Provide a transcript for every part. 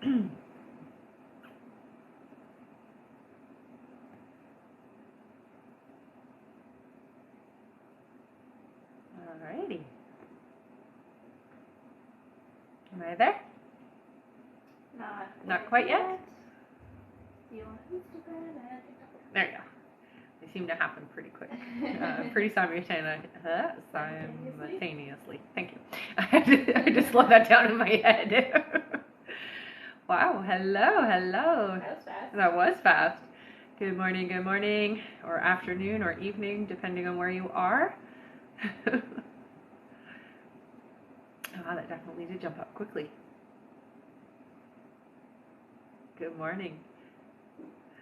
Alrighty. Am I there? Not quite yet? You on Instagram and TikTok. There you go. They seem to happen pretty quick. Pretty simultaneously. Thank you. I just slowed that down in my head. Wow. Hello. That was fast. That was fast. Good morning, or afternoon, or evening, depending on where you are. Wow, that definitely did jump up quickly. Good morning.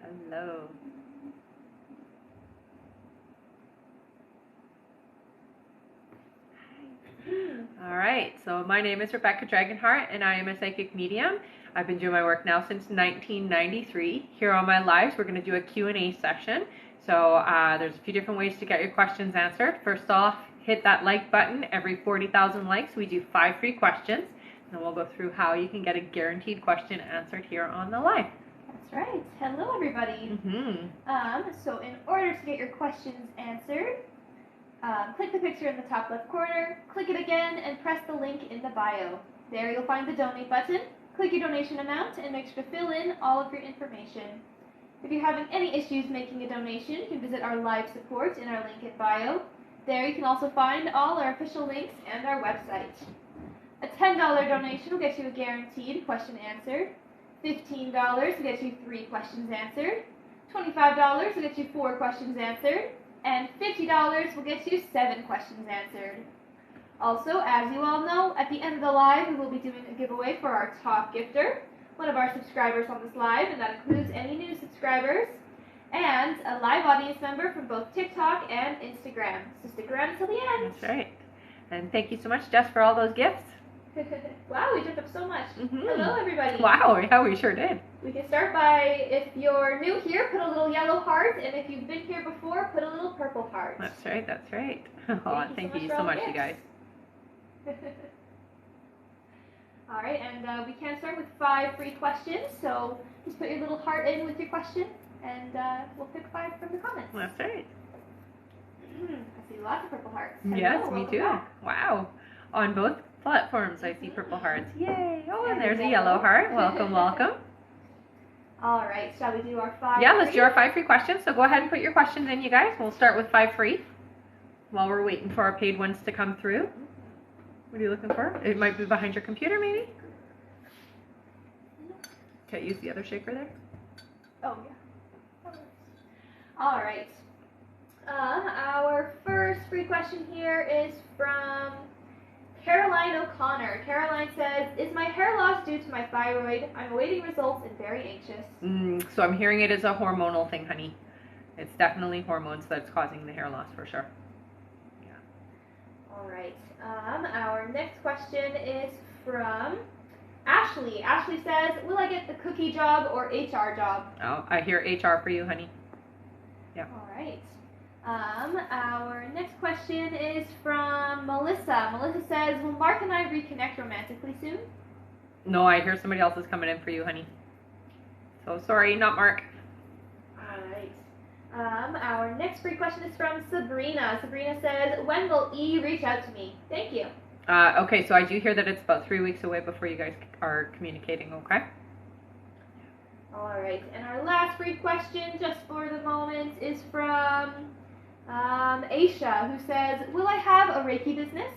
Hello. All right, so my name is Rebecca Dragonheart, and I am a psychic medium. I've been doing my work now since 1993. Here on my lives, we're going to do a Q&A session. So there's a few different ways to get your questions answered. First off, hit that like button. Every 40,000 likes, we do 5 free questions. And we'll go through how you can get a guaranteed question answered here on the live. That's right. Hello, everybody. So in order to get your questions answered, click the picture in the top left corner, click it again, and press the link in the bio. There you'll find the donate button. Click your donation amount and make sure to fill in all of your information. If you're having any issues making a donation, you can visit our live support in our link in bio. There you can also find all our official links and our website. A $10 donation will get you a guaranteed question answered. $15 will get you 3 questions answered. $25 will get you 4 questions answered. And $50 will get you 7 questions answered. Also, as you all know, at the end of the live, we will be doing a giveaway for our top gifter, one of our subscribers on this live, and that includes any new subscribers, and a live audience member from both TikTok and Instagram. So stick around until the end. That's right. And thank you so much, Jess, for all those gifts. Wow, we jumped up so much. Hello, everybody. Wow, yeah, we sure did. We can start by, if you're new here, put a little yellow heart, and if you've been here before, put a little purple heart. That's right. Oh, thank you so much, you guys. All right, and we can start with 5 free questions, so just put your little heart in with your question, and we'll pick 5 from the comments. That's right. I see lots of purple hearts. Yes, Hello, me too. back. Wow. On both platforms, I see purple hearts. Yay. Oh, and there's a yellow. yellow heart. Welcome. All right, shall we do our 5 Yeah, let's do our 5 free questions. So go ahead and put your questions in, you guys. We'll start with 5 free while we're waiting for our paid ones to come through. What are you looking for? It might be behind your computer, maybe? Can't use the other shaker there? Oh, yeah. All right. Our first free question here is from Caroline O'Connor. Caroline says, is my hair loss due to my thyroid? I'm awaiting results and very anxious. So I'm hearing it is a hormonal thing, honey. It's definitely hormones that's causing the hair loss for sure. Yeah. All right. Our next question is from Ashley. Ashley says, will I get the cookie job or HR job? Oh, I hear HR for you, honey. Yeah. All right. Our next question is from Melissa. Melissa says, will Mark and I reconnect romantically soon? No, I hear somebody else is coming in for you, honey. So sorry, not Mark. All right. Our next free question is from Sabrina. Sabrina says, when will E reach out to me? Thank you. Okay, so I do hear that it's about 3 weeks away before you guys are communicating, okay? All right. And our last free question, just for the moment, is from Aisha, who says, will I have a Reiki business?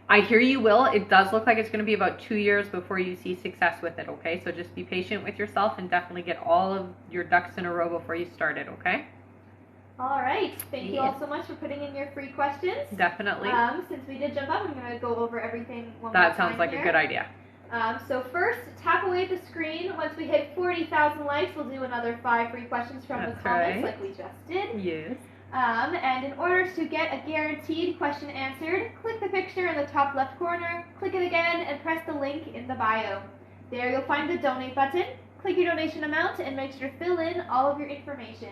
I hear you will. It does look like it's going to be about 2 years before you see success with it, okay? So just be patient with yourself and definitely get all of your ducks in a row before you start it, okay? All right. Thank you all so much for putting in your free questions. Definitely. Since we did jump up, I'm going to go over everything one more time. That sounds like a good idea. So first, tap away the screen. Once we hit 40,000 likes, we'll do another 5 free questions from the comments like we just did. Yes. And in order to get a guaranteed question answered, click the picture in the top left corner, click it again, and press the link in the bio. There you'll find the donate button. Click your donation amount and make sure to fill in all of your information.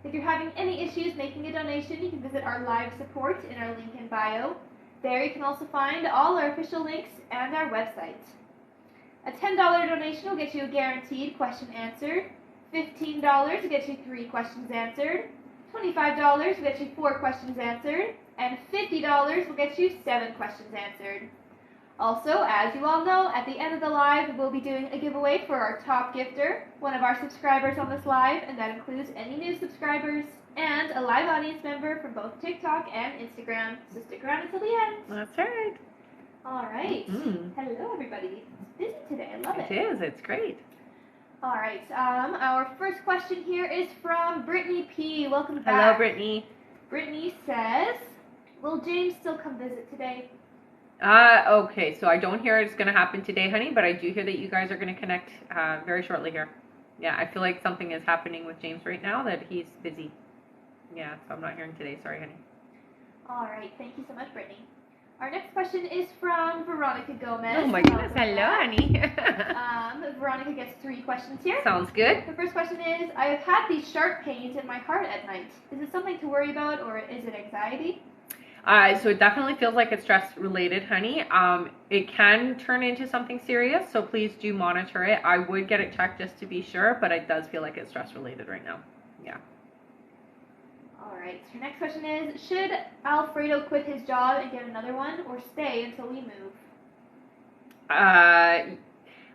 If you're having any issues making a donation, you can visit our live support in our link in bio. There you can also find all our official links and our website. A A $10 donation will get you a guaranteed question answered. $15 will get you 3 questions answered. $25 will get you 4 questions answered. And $50 will get you 7 questions answered. Also, as you all know, at the end of the live, we'll be doing a giveaway for our top gifter, one of our subscribers on this live, and that includes any new subscribers and a live audience member from both TikTok and Instagram. So stick around until the end. That's right. All right. Hello, everybody. It's busy today. I love it. It is. It's great. All right. Our first question here is from Brittany P. Welcome back. Hello, Brittany. Brittany says, will James still come visit today? Okay, so I don't hear it's going to happen today, honey, but I do hear that you guys are going to connect very shortly here. Yeah, I feel like something is happening with James right now, that he's busy. Yeah, so I'm not hearing today. Sorry, honey. All right, thank you so much, Brittany. Our next question is from Veronica Gomez. Oh my goodness, hello, honey. Veronica gets 3 questions here. Sounds good. The first question is, I have had these sharp pains in my heart at night. Is it something to worry about, or is it anxiety? So it definitely feels like it's stress related, honey. It can turn into something serious, so please do monitor it. I would get it checked just to be sure, but it does feel like it's stress related right now. Yeah. All right. So your next question is, should Alfredo quit his job and get another one, or stay until we move? I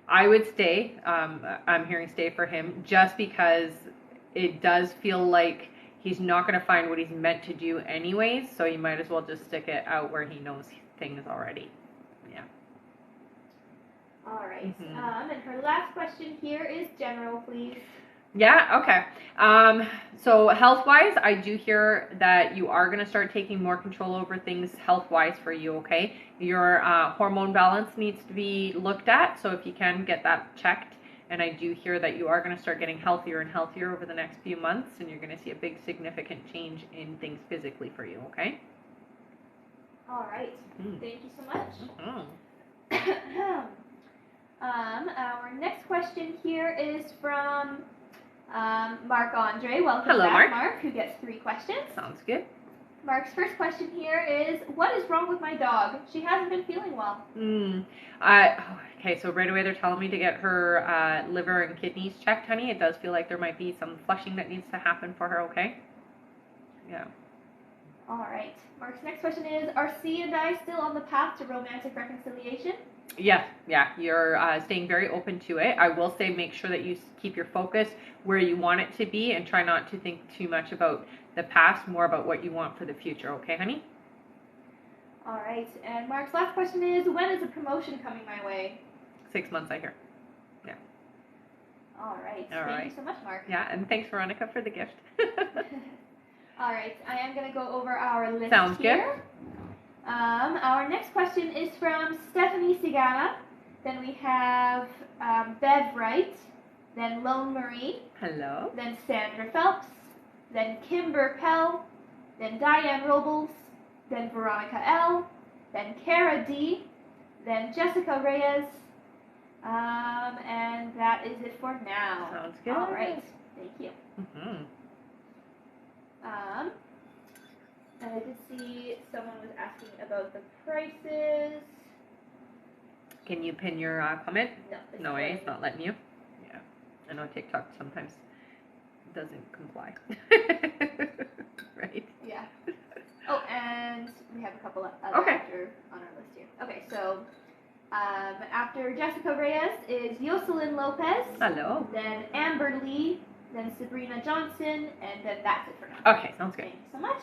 would stay. I'm hearing stay for him, just because it does feel like he's not going to find what he's meant to do anyways, so you might as well just stick it out where he knows things already. Yeah. All right. And her last question here is general, please. Yeah, okay. So health-wise, I do hear that you are going to start taking more control over things health-wise for you, okay? Your hormone balance needs to be looked at, so if you can get that checked. And I do hear that you are going to start getting healthier and healthier over the next few months, and you're going to see a big significant change in things physically for you, okay? All right. Thank you so much. Our next question here is from Mark Andre. Welcome Hello, back, Mark. Mark, who gets 3 questions. Sounds good. Mark's first question here is, what is wrong with my dog? She hasn't been feeling well. Okay, so right away they're telling me to get her liver and kidneys checked, honey. It does feel like there might be some flushing that needs to happen for her, okay? Yeah. All right. Mark's next question is, are C and I still on the path to romantic reconciliation? Yeah, you're staying very open to it. I will say make sure that you keep your focus where you want it to be and try not to think too much about the past, more about what you want for the future, okay, honey? All right, and Mark's last question is, when is a promotion coming my way? 6 months, I hear. Yeah. All right. Thank you so much, Mark. Yeah, and thanks, Veronica, for the gift. All right, I am going to go over our list Sounds here. Good. Our next question is from Stephanie Sigana. Then we have Bev Wright. Then Lone Marie. Hello. Then Sandra Phelps. Then Kimber Pell. Then Diane Robles. Then Veronica L. Then Kara D. Then Jessica Reyes. And that is it for now. Sounds good. All right. Thank you. And I did see someone was asking about the prices. Can you pin your comment? No. No way, it's not letting you. Yeah. I know TikTok sometimes doesn't comply. Right? Yeah. Oh, and we have a couple of other after on our list here. Okay, so after Jessica Reyes is Jocelyn Lopez. Hello. Then Amber Lee. Then Sabrina Johnson. And then that's it for now. Okay, sounds good. Thank you so much.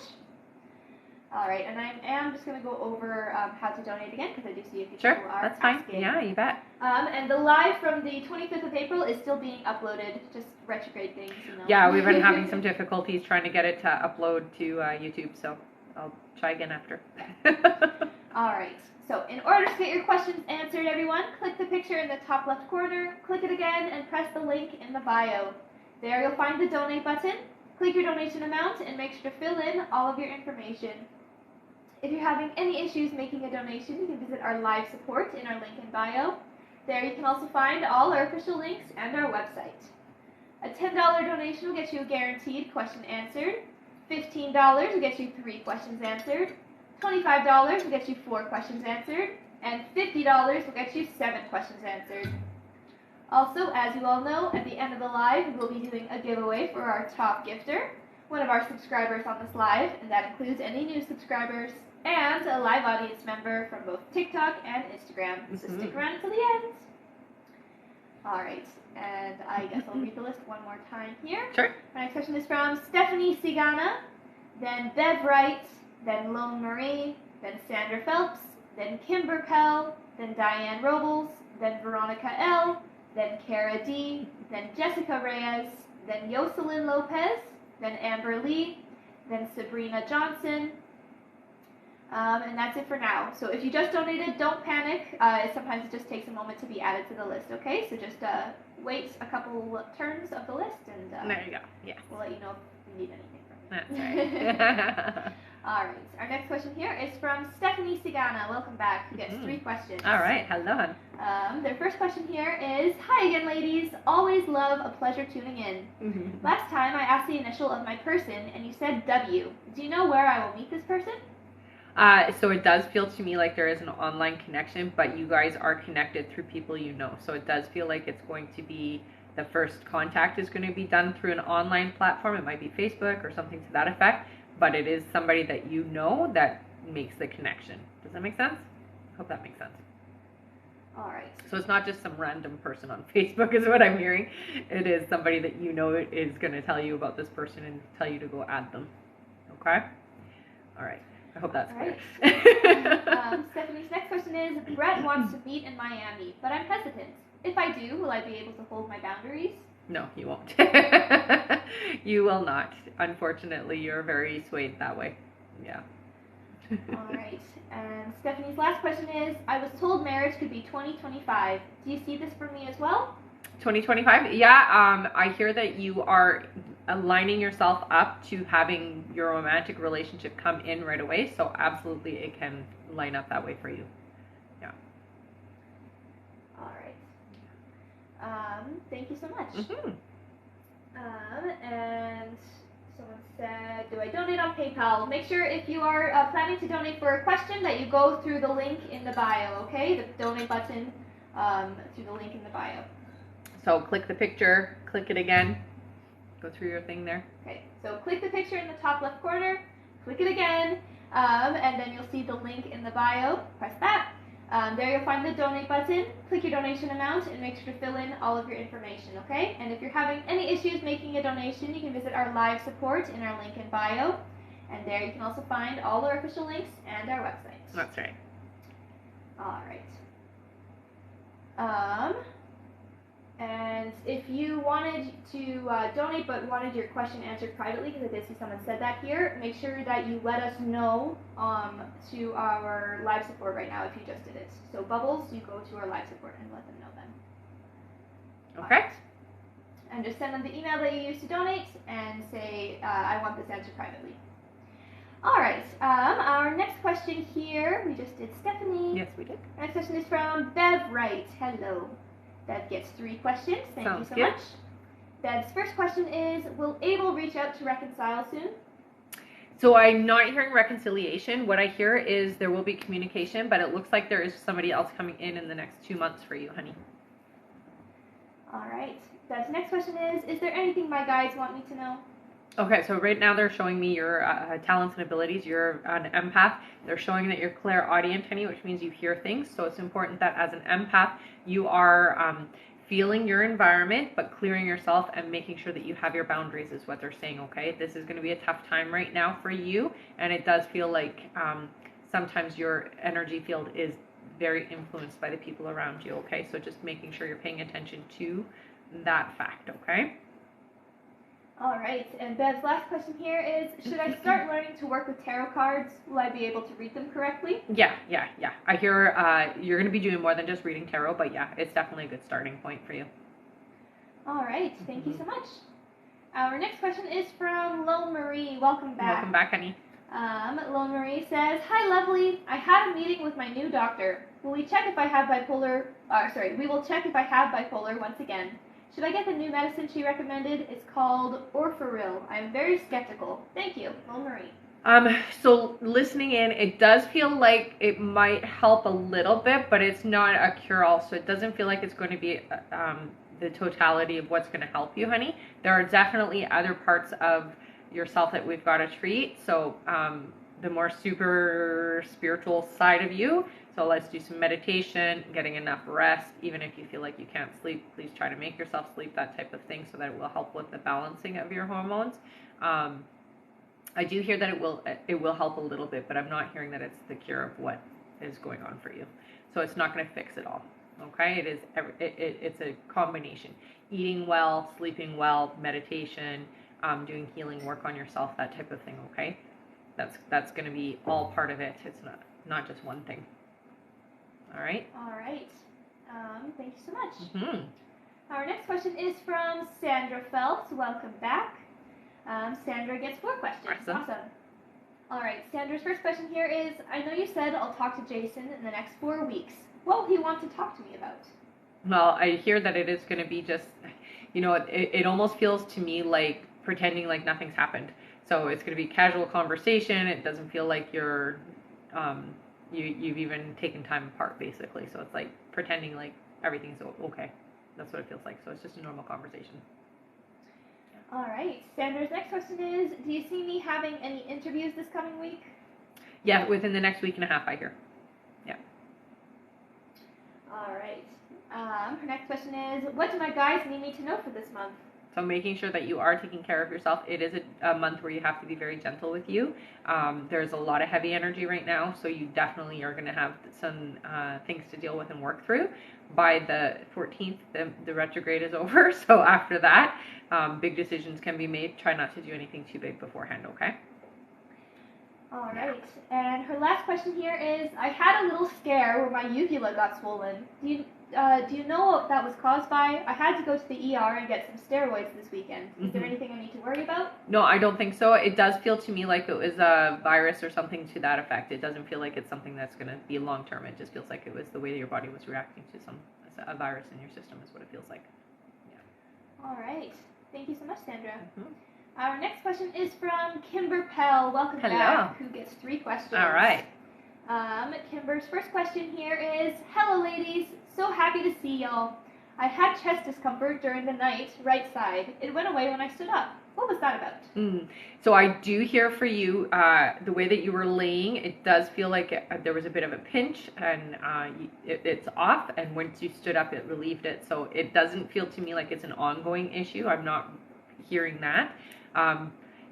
All right, and I am just going to go over how to donate again, because I do see a few people are that's fine. asking. Yeah, you bet. And the live from the 25th of April is still being uploaded, just retrograde things. You know. Yeah, we've been having some difficulties trying to get it to upload to YouTube, so I'll try again after. All right, so in order to get your questions answered, everyone, click the picture in the top left corner, click it again, and press the link in the bio. There you'll find the donate button. Click your donation amount and make sure to fill in all of your information. If you're having any issues making a donation, you can visit our live support in our link in bio. There you can also find all our official links and our website. A $10 donation will get you a guaranteed question answered. $15 will get you 3 questions answered. $25 will get you 4 questions answered. And $50 will get you 7 questions answered. Also, as you all know, at the end of the live, we will be doing a giveaway for our top gifter, one of our subscribers on this live, and that includes any new subscribers and a live audience member from both TikTok and Instagram. So stick around until the end. All right, and I guess I'll read the list one more time here. Sure. My next question is from Stephanie Sigana, then Bev Wright, then Lone Marie, then Sandra Phelps, then Kimber Pell, then Diane Robles, then Veronica L., then Cara D., then Jessica Reyes, then Jocelyn Lopez, then Amber Lee, then Sabrina Johnson, and that's it for now. So if you just donated, don't panic. Sometimes it just takes a moment to be added to the list, okay? So just wait a couple turns of the list, and there you go. Yeah. We'll let you know if you need anything from That's me. right. All right. Our next question here is from Stephanie Sigana. Welcome back. Who gets 3 questions. All right. Hello. Their first question here is, hi again, ladies. Always love, a pleasure tuning in. Last time I asked the initial of my person, and you said W. Do you know where I will meet this person? So it does feel to me like there is an online connection, but you guys are connected through people you know. So it does feel like it's going to be, the first contact is going to be done through an online platform. It might be Facebook or something to that effect, but it is somebody that you know that makes the connection. Does that make sense? I hope that makes sense. All right. So it's not just some random person on Facebook is what I'm hearing. It is somebody that you know is going to tell you about this person and tell you to go add them. Okay? All right. I hope that's clear. Stephanie's next question is, Brett wants to meet in Miami, but I'm hesitant. If I do, will I be able to hold my boundaries? No, you won't. You will not. Unfortunately, you're very swayed that way. Yeah. All right. And Stephanie's last question is, I was told marriage could be 2025. Do you see this for me as well? 2025? Yeah, I hear that you are aligning yourself up to having your romantic relationship come in right away, so absolutely it can line up that way for you. Yeah. All right. Thank you so much. And someone said, do I donate on PayPal? Make sure if you are planning to donate for a question that you go through the link in the bio, okay? The donate button through the link in the bio. So click the picture, click it again, go through your thing there. Okay, so click the picture in the top left corner, click it again, and then you'll see the link in the bio. Press that. There you'll find the donate button, click your donation amount, and make sure to fill in all of your information, okay? And if you're having any issues making a donation, you can visit our live support in our link in bio, and there you can also find all our official links and our website. That's right. All right. And if you wanted to donate but wanted your question answered privately, because I did see someone said that here, make sure that you let us know to our live support right now if you just did it. So Bubbles, you go to our live support and let them know then. Okay. Right. And just send them the email that you used to donate and say, I want this answered privately. All right. Our next question here, we just did Stephanie. Yes, we did. Our next question is from Bev Wright. Hello. Bev gets 3 questions. Thank you so much. Bev's first question is, will Abel reach out to reconcile soon? So I'm not hearing reconciliation. What I hear is there will be communication, but it looks like there is somebody else coming in the next 2 months for you, honey. All right. Bev's next question is there anything my guides want me to know? Okay, so right now they're showing me your talents and abilities. You're an empath. They're showing that you're clairaudient, honey, which means you hear things. So it's important that as an empath, you are feeling your environment, but clearing yourself and making sure that you have your boundaries is what they're saying, okay? This is going to be a tough time right now for you, and it does feel like sometimes your energy field is very influenced by the people around you, okay? So just making sure you're paying attention to that fact, okay? All right, and Bev's last question here is, should I start learning to work with tarot cards? Will I be able to read them correctly? Yeah. I hear you're going to be doing more than just reading tarot, but yeah, it's definitely a good starting point for you. All right, thank you so much. Our next question is from Lone Marie. Welcome back. Welcome back, honey. Lone Marie says, hi, lovely. I had a meeting with my new doctor. Will we check if I have bipolar? We will check if I have bipolar once again. Should I get the new medicine she recommended? It's called Orforil. I am very skeptical. Thank you, Lone Marie. So listening in, it does feel like it might help a little bit, but it's not a cure-all. So it doesn't feel like it's going to be the totality of what's going to help you, honey. There are definitely other parts of yourself that we've got to treat. So the more super spiritual side of you. So let's do some meditation, getting enough rest. Even if you feel like you can't sleep, please try to make yourself sleep, that type of thing, so that it will help with the balancing of your hormones. I do hear that it will help a little bit, but I'm not hearing that it's the cure of what is going on for you. So it's not going to fix it all. Okay, it's a combination: eating well, sleeping well, meditation, doing healing work on yourself, that type of thing. Okay, that's going to be all part of it. It's not just one thing. All right. All right. Thank you so much. Mm-hmm. Our next question is from Sandra Phelps. Welcome back. Sandra gets 4 questions. Awesome. All right. Sandra's first question here is: I know you said I'll talk to Jason in the next 4 weeks. What will he want to talk to me about? Well, I hear that it is going to be just, it almost feels to me like pretending like nothing's happened. So it's going to be casual conversation. It doesn't feel like you're, you've even taken time apart, basically. So it's like pretending like everything's okay. That's what it feels like. So it's just a normal conversation. Yeah. All right. Sandra's next question is: do you see me having any interviews this coming week? Yeah, within the next week and a half, I hear. Yeah. All right. Her next question is: what do my guides need me to know for this month? So making sure that you are taking care of yourself. It is a month where you have to be very gentle with you. There's a lot of heavy energy right now, so you definitely are going to have some things to deal with and work through. By the 14th, the retrograde is over, so after that, big decisions can be made. Try not to do anything too big beforehand, okay? All right. And her last question here is: I had a little scare where my uvula got swollen. Do you know what that was caused by? I had to go to the ER and get some steroids this weekend. Is there anything I need to worry about? No, I don't think so. It does feel to me like it was a virus or something to that effect. It doesn't feel like it's something that's going to be long term. It just feels like it was the way that your body was reacting to a virus in your system is what it feels like. Yeah. All right. Thank you so much, Sandra. Mm-hmm. Our next question is from Kimber Pell. Welcome back. Who gets 3 questions. All right. Kimber's first question here is: hello, ladies. So happy to see y'all. I had chest discomfort during the night, right side. It went away when I stood up. What was that about? So I do hear for you, the way that you were laying, it does feel like there was a bit of a pinch, and it's off, and once you stood up, it relieved it. So it doesn't feel to me like it's an ongoing issue. I'm not hearing that.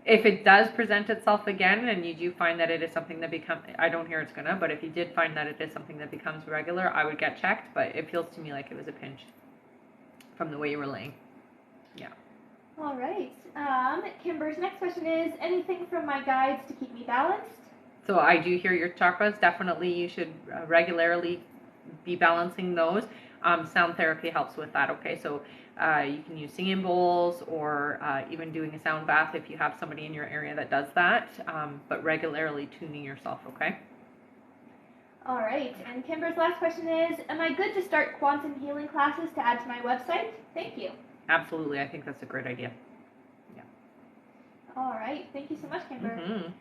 If it does present itself again and you do find that it is something that becomes, I don't hear it's gonna, but if you did find that it is something that becomes regular, I would get checked, but it feels to me like it was a pinch from the way you were laying. Yeah. All right. Kimber's next question is: anything from my guides to keep me balanced? So I do hear your chakras. Definitely you should regularly be balancing those. Sound therapy helps with that, okay? So you can use singing bowls or even doing a sound bath if you have somebody in your area that does that, but regularly tuning yourself, okay? All right, and Kimber's last question is: am I good to start quantum healing classes to add to my website? Thank you. Absolutely, I think that's a great idea. Yeah. All right, thank you so much, Kimber. Mm-hmm.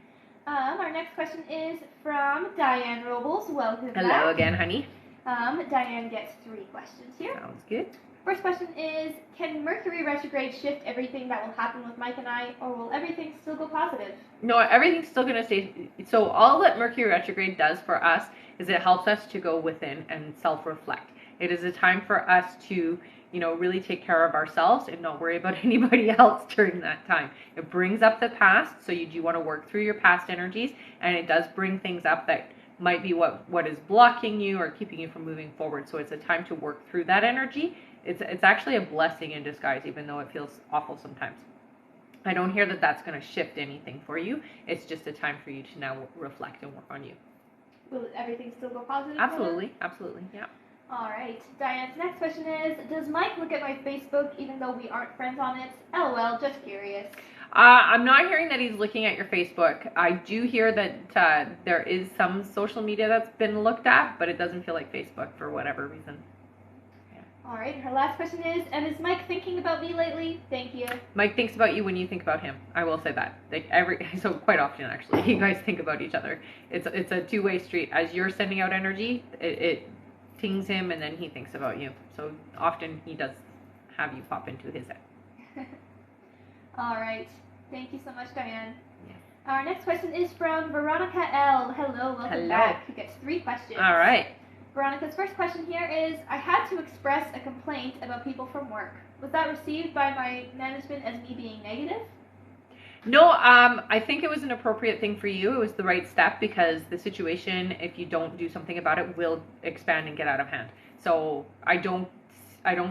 Our next question is from Diane Robles. Welcome back. Hello again, honey. Diane gets 3 questions here. Sounds good. First question is: can Mercury retrograde shift everything that will happen with Mike and I, or will everything still go positive? No, everything's still going to stay. So all that Mercury retrograde does for us is it helps us to go within and self-reflect. It is a time for us to, really take care of ourselves and not worry about anybody else during that time. It brings up the past, so you do want to work through your past energies, and it does bring things up that might be what is blocking you or keeping you from moving forward. So it's a time to work through that energy. It's actually a blessing in disguise, even though it feels awful sometimes. I don't hear that that's going to shift anything for you. It's just a time for you to now reflect and work on you. Will everything still go positive? Absolutely, absolutely, yeah. All right. Diane's next question is: does Mike look at my Facebook even though we aren't friends on it? LOL, just curious. I'm not hearing that he's looking at your Facebook. I do hear that there is some social media that's been looked at, but it doesn't feel like Facebook for whatever reason. Yeah. All right, her last question and is Mike thinking about me lately? Thank you. Mike thinks about you when you think about him. I will say that. So quite often actually, you guys think about each other. It's a two-way street. As you're sending out energy, it tings him, and then he thinks about you. So often he does have you pop into his head. All right. Thank you so much, Diane. Yeah. Our next question is from Veronica L. Hello, welcome back. Who gets 3 questions. All right. Veronica's first question here is, I had to express a complaint about people from work. Was that received by my management as me being negative? No, I think it was an appropriate thing for you. It was the right step because the situation, if you don't do something about it, will expand and get out of hand. So I don't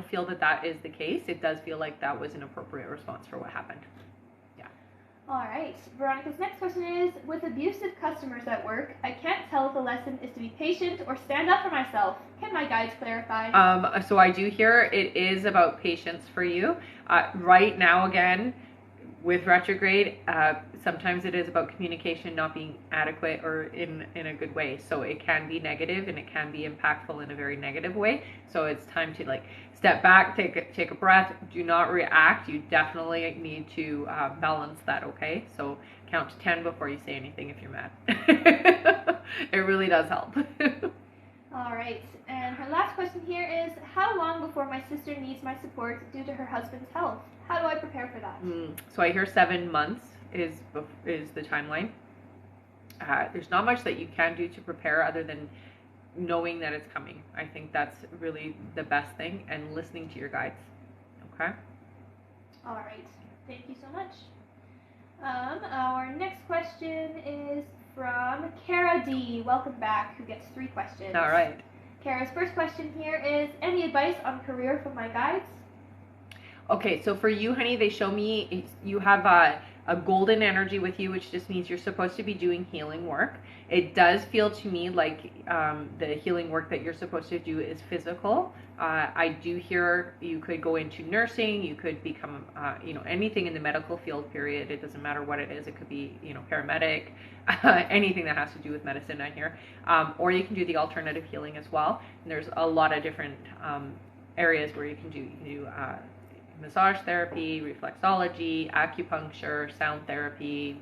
feel that is the case. It does feel like that was an appropriate response for what happened. All right. Veronica's next question is, with abusive customers at work, I can't tell if the lesson is to be patient or stand up for myself. Can my guides clarify? So I do hear it is about patience for you. Right now, again, with retrograde, sometimes it is about communication not being adequate or in a good way. So it can be negative and it can be impactful in a very negative way. So it's time to like step back, take a breath, do not react. You definitely need to balance that, okay? So count to 10 before you say anything if you're mad. It really does help. All right. And her last question here is, how long before my sister needs my support due to her husband's health? How do I prepare for that? So I hear 7 months is the timeline. There's not much that you can do to prepare other than knowing that it's coming. I think that's really the best thing, and listening to your guides. Okay? All right. Thank you so much. Our next question is from Kara D. Welcome back, who gets 3 questions. All right. Kara's first question here is, any advice on career from my guides? Okay, so for you, honey, they show me you have a golden energy with you, which just means you're supposed to be doing healing work. It does feel to me like the healing work that you're supposed to do is physical. I do hear you could go into nursing, you could become, anything in the medical field, period. It doesn't matter what it is. It could be, paramedic, anything that has to do with medicine, I hear. Or you can do the alternative healing as well. And there's a lot of different areas where you can do massage therapy, reflexology, acupuncture, sound therapy,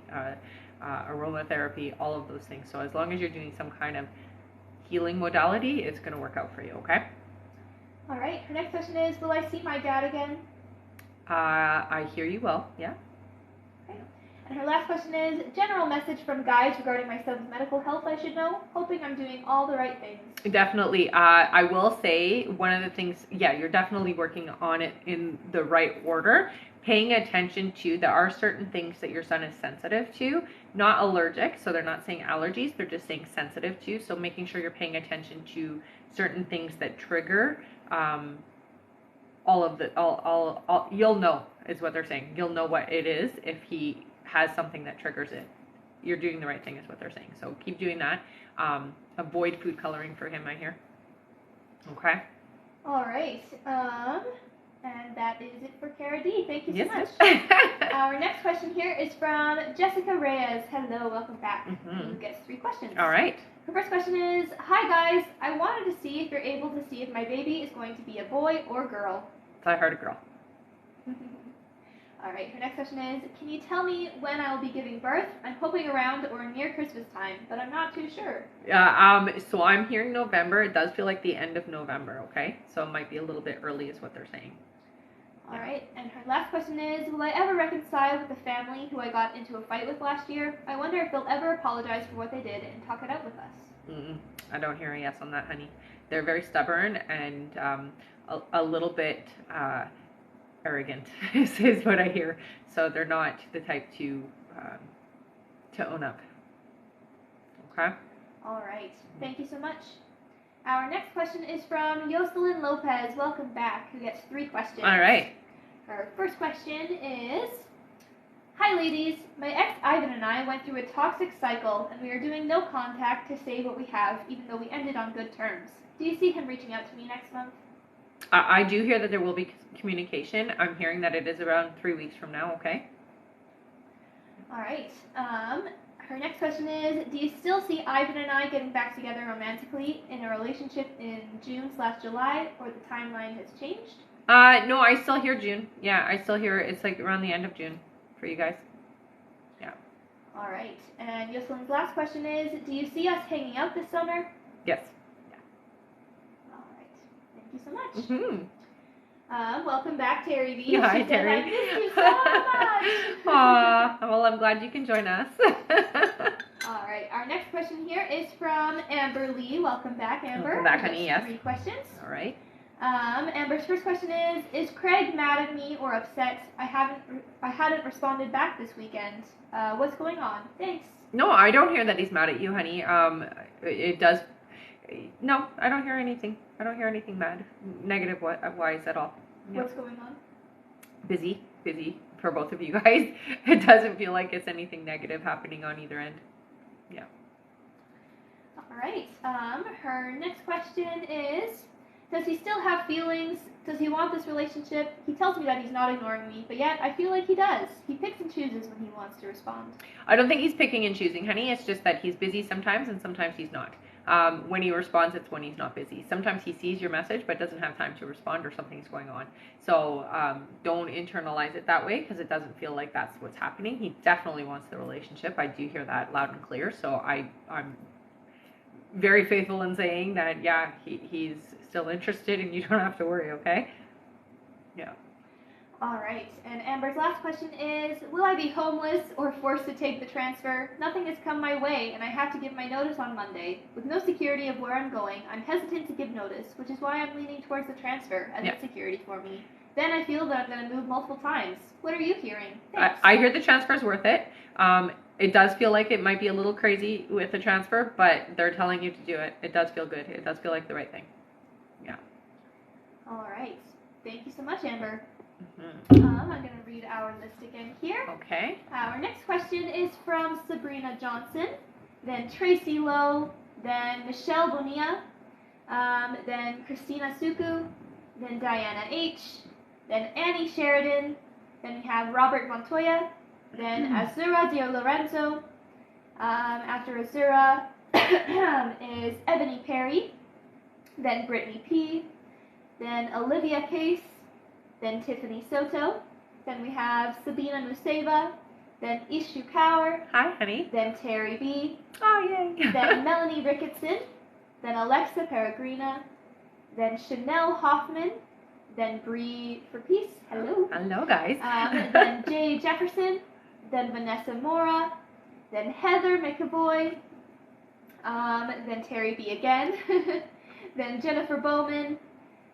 aromatherapy, all of those things. So as long as you're doing some kind of healing modality, it's going to work out for you, okay? All right. Her next question is, will I see my dad again? I hear you well, yeah. Okay. And her last question is, general message from guides regarding my son's medical health I should know, hoping I'm doing all the right things. Definitely. I will say one of the things, you're definitely working on it in the right order. Paying attention to, there are certain things that your son is sensitive to, not allergic, so they're not saying allergies, they're just saying sensitive to, so making sure you're paying attention to certain things that trigger you'll know is what they're saying. You'll know what it is if he has something that triggers it. You're doing the right thing is what they're saying. So keep doing that. Avoid food coloring for him, I hear. Okay. All right. And that is it for Kara D. Thank you so much. Our next question here is from Jessica Reyes. Hello, welcome back. Who gets 3 questions. All right. Her first question is, hi guys, I wanted to see if you're able to see if my baby is going to be a boy or girl. So I heard a girl. All right, her next question is, can you tell me when I will be giving birth? I'm hoping around or near Christmas time, but I'm not too sure. So I'm hearing November. It does feel like the end of November, okay? So it might be a little bit early is what they're saying. All right, and her last question is, will I ever reconcile with the family who I got into a fight with last year? I wonder if they'll ever apologize for what they did and talk it out with us. I don't hear a yes on that, honey. They're very stubborn and a little bit arrogant is what I hear. So they're not the type to own up. Okay? All right, thank you so much. Our next question is from Jocelyn Lopez. Welcome back, who gets 3 questions. All right. Her first question is, hi ladies, my ex Ivan and I went through a toxic cycle and we are doing no contact to save what we have, even though we ended on good terms. Do you see him reaching out to me next month? I do hear that there will be communication. I'm hearing that it is around 3 weeks from now, okay? All right. Her next question is, do you still see Ivan and I getting back together romantically in a relationship in June/July, or the timeline has changed? No, I still hear June. Yeah, I still hear it's like around the end of June for you guys. Yeah. All right. And Yoselin's last question is, do you see us hanging out this summer? Yes. All right. Thank you so much. Mm-hmm. Welcome back, Terry B. Yeah, hi, She said, Terry. I missed you so much. Aw, well, I'm glad you can join us. All right. Our next question here is from Amber Lee. Welcome back, Amber. Welcome back, honey. Yes. 3 questions. All right. Amber's first question is Craig mad at me or upset? I hadn't responded back this weekend. What's going on? Thanks. No, I don't hear that he's mad at you, honey. It does. No, I don't hear anything. I don't hear anything negative wise at all. Yep. What's going on? Busy for both of you guys. It doesn't feel like it's anything negative happening on either end. Yeah. All right. Her next question is, does he still have feelings? Does he want this relationship? He tells me that he's not ignoring me, but yet I feel like he does. He picks and chooses when he wants to respond. I don't think he's picking and choosing, honey. It's just that he's busy sometimes and sometimes he's not. When he responds, it's when he's not busy. Sometimes he sees your message but doesn't have time to respond or something's going on. So don't internalize it that way because it doesn't feel like that's what's happening. He definitely wants the relationship. I do hear that loud and clear. So I'm very faithful in saying that, yeah, he's still interested and you don't have to worry, okay? Yeah. All right. And Amber's last question is, will I be homeless or forced to take the transfer? Nothing has come my way, and I have to give my notice on Monday. With no security of where I'm going, I'm hesitant to give notice, which is why I'm leaning towards the transfer as it's security for me. Then I feel that I'm going to move multiple times. What are you hearing? Thanks. I hear the transfer is worth it. It does feel like it might be a little crazy with the transfer, but they're telling you to do it. It does feel good. It does feel like the right thing. Yeah. All right. Thank you so much, Amber. Mm-hmm. I'm going to read our list again here. Okay. Our next question is from Sabrina Johnson, then Tracy Lowe, then Michelle Bonilla, then Christina Suku, then Diana H., then Annie Sheridan, then we have Robert Montoya, then Azura Di Lorenzo. After Azura is Ebony Perry, then Brittany P., then Olivia Case, then Tiffany Soto, then we have Sabina Museva, then Ishu Kaur. Hi, honey. Then Terry B. Oh, yay. Then Melanie Ricketson, then Alexa Peregrina, then Chanel Hoffman, then Bree for Peace. Hello. Hello, guys. Then Jay Jefferson, then Vanessa Mora, then Heather McAvoy, then Terry B again, then Jennifer Bowman,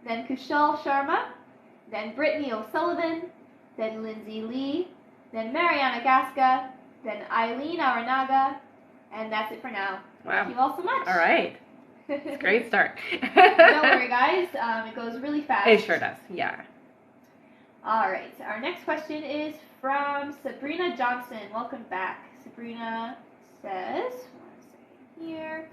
then Kushal Sharma, then Brittany O'Sullivan, then Lindsay Lee, then Mariana Gasca, then Eileen Aranaga, and that's it for now. Wow. Thank you all so much. All right. It's a great start. Don't worry, guys. It goes really fast. It sure does. Yeah. All right. Our next question is from Sabrina Johnson. Welcome back. Sabrina says, one second here.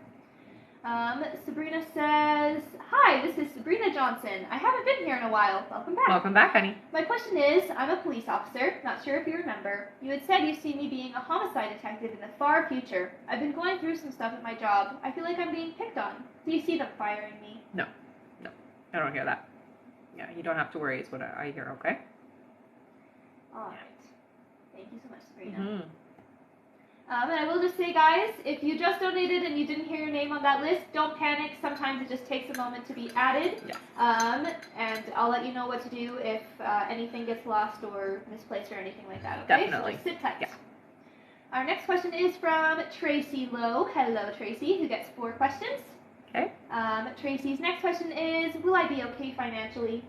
Sabrina says, hi, this is Sabrina Johnson. I haven't been here in a while. Welcome back. Welcome back, honey. My question is, I'm a police officer. Not sure if you remember. You had said you see me being a homicide detective in the far future. I've been going through some stuff at my job. I feel like I'm being picked on. Do you see them firing me? No. I don't hear that. Yeah, you don't have to worry is what I hear, okay? All right. Thank you so much, Sabrina. Mm-hmm. And I will just say, guys, if you just donated and you didn't hear your name on that list, don't panic. Sometimes it just takes a moment to be added. Yeah. And I'll let you know what to do if anything gets lost or misplaced or anything like that, okay? Definitely. So just sit tight. Yeah. Our next question is from Tracy Lowe. Hello, Tracy, who gets 4 questions. Okay. Tracy's next question is, will I be okay financially?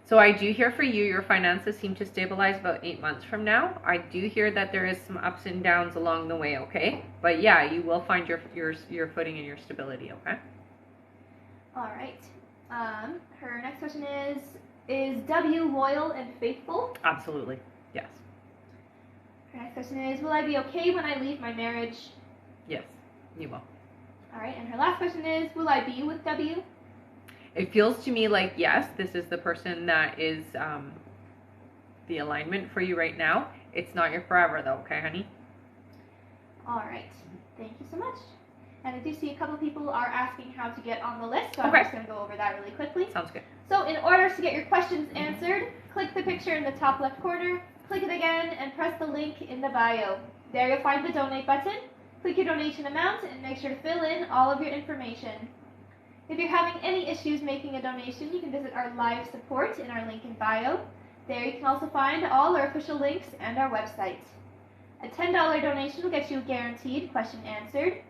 So I do hear for you, your finances seem to stabilize about 8 months from now. I do hear that there is some ups and downs along the way, okay? But yeah, you will find your footing and your stability, okay? All right. Her next question is W loyal and faithful? Absolutely, yes. Her next question is, will I be okay when I leave my marriage? Yes, you will. All right, and her last question is, will I be with W? It feels to me like, yes, this is the person that is the alignment for you right now. It's not your forever, though, okay, honey? All right. Thank you so much. And I do see a couple people are asking how to get on the list, so Okay. I'm just going to go over that really quickly. Sounds good. So in order to get your questions answered, click the picture in the top left corner, click it again, and press the link in the bio. There you'll find the donate button. Click your donation amount and make sure to fill in all of your information. If you're having any issues making a donation, you can visit our live support in our link in bio. There you can also find all our official links and our website. A $10 donation will get you a guaranteed question answered.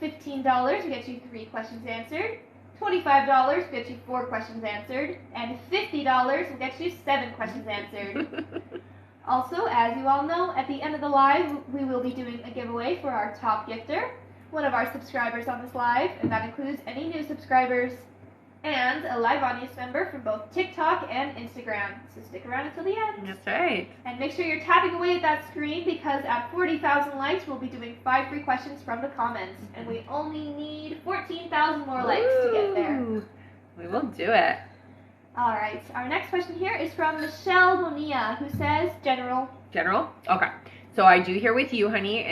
$15 will get you 3 questions answered. $25 will get you 4 questions answered. And $50 will get you 7 questions answered. Also, as you all know, at the end of the live, we will be doing a giveaway for our top gifter, one of our subscribers on this live, and that includes any new subscribers, and a live audience member from both TikTok and Instagram. So stick around until the end. That's right. And make sure you're tapping away at that screen, because at 40,000 likes, we'll be doing 5 free questions from the comments. And we only need 14,000 more likes to get there. We will do it. All right. Our next question here is from Michelle Bonilla, who says, General. General? Okay. So I do hear with you, honey.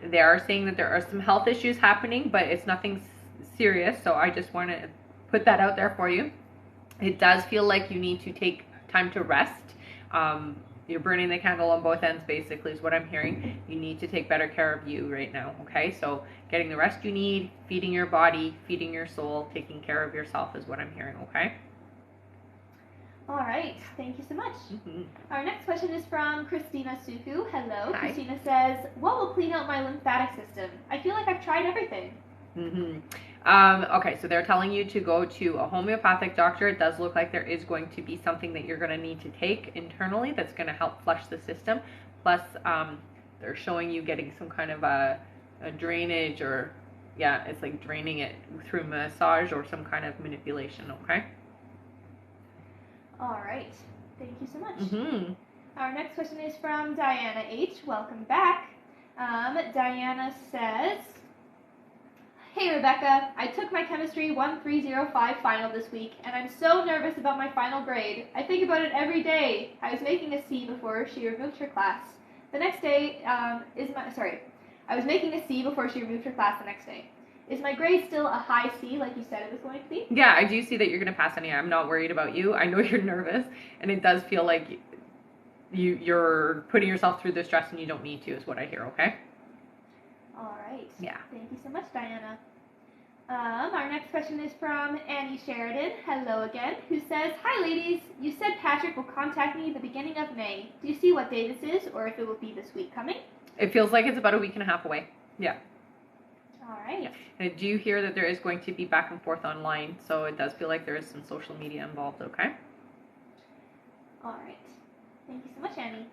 They are saying that there are some health issues happening, but it's nothing serious. So I just want to put that out there for you. It does feel like you need to take time to rest. You're burning the candle on both ends, basically, is what I'm hearing. You need to take better care of you right now, okay? So getting the rest you need, feeding your body, feeding your soul, taking care of yourself is what I'm hearing, okay? All right. Thank you so much. Mm-hmm. Our next question is from Christina Suku. Hello. Hi. Christina says, what will clean out my lymphatic system? I feel like I've tried everything. Okay, so they're telling you to go to a homeopathic doctor. It does look like there is going to be something that you're going to need to take internally that's going to help flush the system. Plus, they're showing you getting some kind of a drainage, or, yeah, it's like draining it through massage or some kind of manipulation, okay? All right. Thank you so much. Mm-hmm. Our next question is from Diana H. Welcome back. Diana says, hey Rebecca, I took my chemistry 1305 final this week, and I'm so nervous about my final grade. I think about it every day. I was making a C before she removed her class. The next day, I was making a C before she removed her class the next day. Is my grade still a high C like you said it was going to be? Yeah, I do see that you're going to pass, honey. I'm not worried about you. I know you're nervous, and it does feel like you're putting yourself through the stress and you don't need to, is what I hear, okay? All right. Yeah. Thank you so much, Diana. Our next question is from Annie Sheridan, hello again, who says, hi ladies, you said Patrick will contact me the beginning of May. Do you see what day this is, or if it will be this week coming? It feels like it's about a week and a half away. Yeah. All right. Yeah. And I do hear that there is going to be back and forth online, so it does feel like there is some social media involved, okay? All right. Thank you so much, Annie.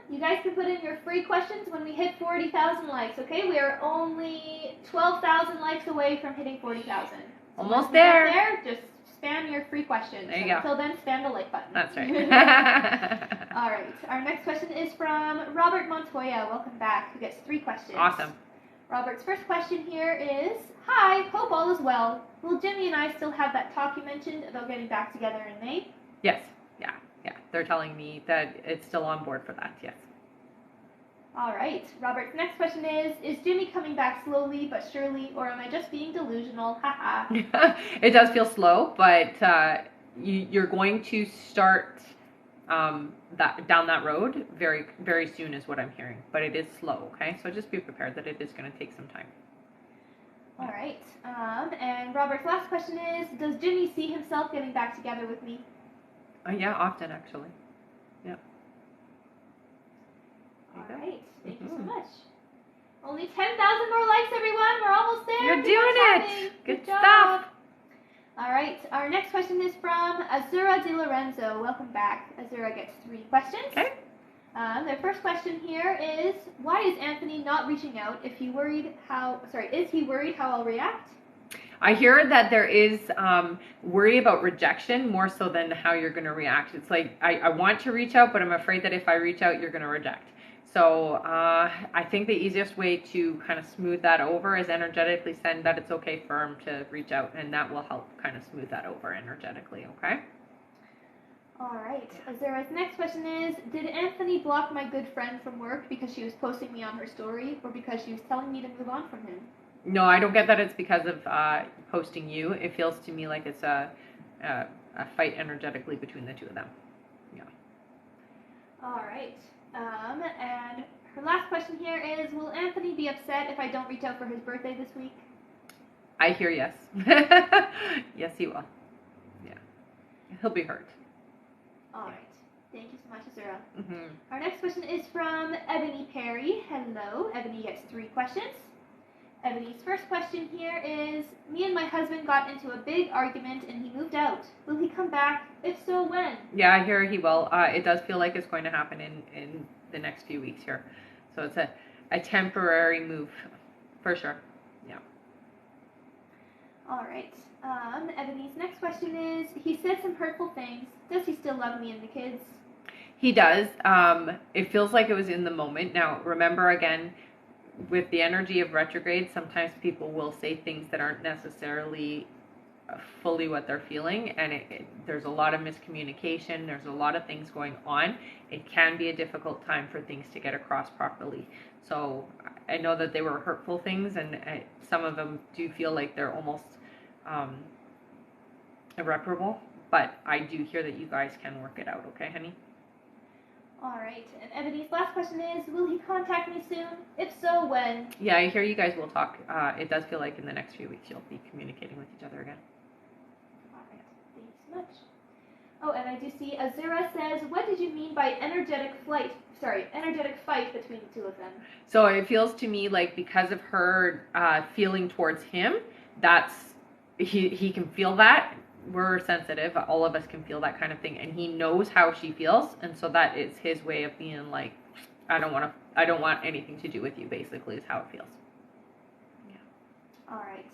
You guys can put in your free questions when we hit 40,000 likes, okay? We are only 12,000 likes away from hitting 40,000. So almost there. Just spam your free questions. There you go. Until then, spam the like button. That's right. All right. Our next question is from Robert Montoya. Welcome back. Who gets 3 questions. Awesome. Robert's first question here is, hi, hope all is well. Will Jimmy and I still have that talk you mentioned about getting back together in May? Yes. Yeah. They're telling me that it's still on board for that, yes. All right. Robert's next question is Jimmy coming back slowly but surely, or am I just being delusional? Haha. It does feel slow, but you're going to start down that road very, very soon is what I'm hearing. But it is slow, okay? So just be prepared that it is going to take some time. All right. And Robert's last question is, does Jimmy see himself getting back together with me? Yeah, often actually. Yeah. All right. Thank you so much. Only 10,000 more likes, everyone. We're almost there. You're doing it. Good stuff. All right. Our next question is from Azura Di Lorenzo. Welcome back. Azura gets 3 questions. Okay. Their first question here is, why is Anthony not reaching out? Is he worried how I'll react? I hear that there is worry about rejection more so than how you're going to react. It's like, I want to reach out, but I'm afraid that if I reach out, you're going to reject. So I think the easiest way to kind of smooth that over is energetically send that it's okay for him to reach out, and that will help kind of smooth that over energetically, okay? All right. Azura's next question is, did Anthony block my good friend from work because she was posting me on her story or because she was telling me to move on from him? No, I don't get that it's because of posting you. It feels to me like it's a fight energetically between the two of them. Yeah. All right. And her last question here is, will Anthony be upset if I don't reach out for his birthday this week? I hear yes. Yes, he will. Yeah. He'll be hurt. All right. Thank you so much, Azura. Mm-hmm. Our next question is from Ebony Perry. Hello. Ebony gets 3 questions. Ebony's first question here is, me and my husband got into a big argument and he moved out. Will he come back? If so, when? Yeah, I hear he will. It does feel like it's going to happen in the next few weeks here. So it's a temporary move for sure. Yeah. All right. Ebony's next question is, he said some hurtful things. Does he still love me and the kids? He does. It feels like it was in the moment. Now, remember again, with the energy of retrograde, sometimes people will say things that aren't necessarily fully what they're feeling, and there's a lot of miscommunication. There's a lot of things going on. It can be a difficult time for things to get across properly. So I know that they were hurtful things, and some of them do feel like they're almost irreparable, but I do hear that you guys can work it out. Okay, honey? All right. And Ebony's last question is, will he contact me soon? If so, when? Yeah, I hear you guys will talk. It does feel like in the next few weeks you'll be communicating with each other again. All right. Thank you so much. Oh, and I do see Azura says, what did you mean by energetic fight between the two of them? So it feels to me like because of her feeling towards him, he can feel that. We're sensitive. All of us can feel that kind of thing, and he knows how she feels, and so that is his way of being like, I don't want anything to do with you. Basically, is how it feels. Yeah. All right.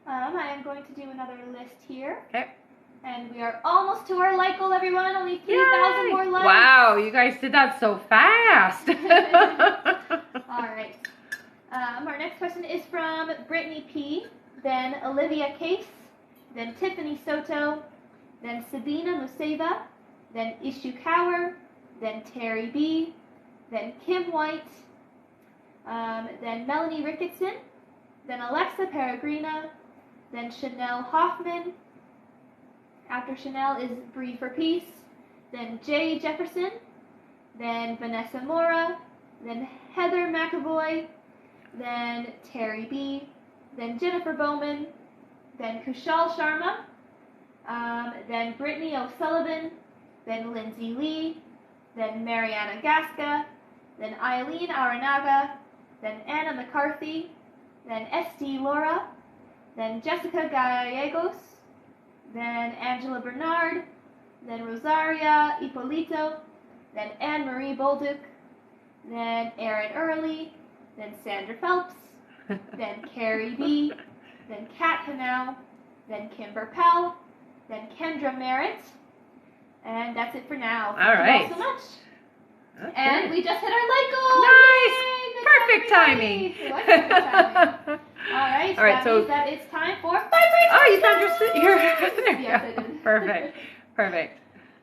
I am going to do another list here. Okay. And we are almost to our like goal, everyone. Only 3,000 more likes. Wow, you guys did that so fast. All right. Our next question is from Brittany P., then Olivia Case, then Tiffany Soto, then Sabina Museva, then Ishu Kaur, then Terry B., then Kim White, then Melanie Ricketson, then Alexa Peregrina, then Chanel Hoffman. After Chanel is Bree for Peace, then Jay Jefferson, then Vanessa Mora, then Heather McAvoy, then Terry B., then Jennifer Bowman, then Kushal Sharma, then Brittany O'Sullivan, then Lindsay Lee, then Mariana Gasca, then Eileen Aranaga, then Anna McCarthy, then S.D. Laura, then Jessica Gallegos, then Angela Bernard, then Rosaria Ippolito, then Anne-Marie Bolduc, then Erin Early, then Sandra Phelps, then Carrie B., then Kat Hanau, then Kimber Pell, then Kendra Merritt, and that's it for now. All right. Thank you all so much. Okay. And we just hit our like goal. Nice. Yay, Perfect timing. It was perfect timing. All right. That means that it's time for vibrations. Oh, you found your there you Yes, go. I did. Perfect.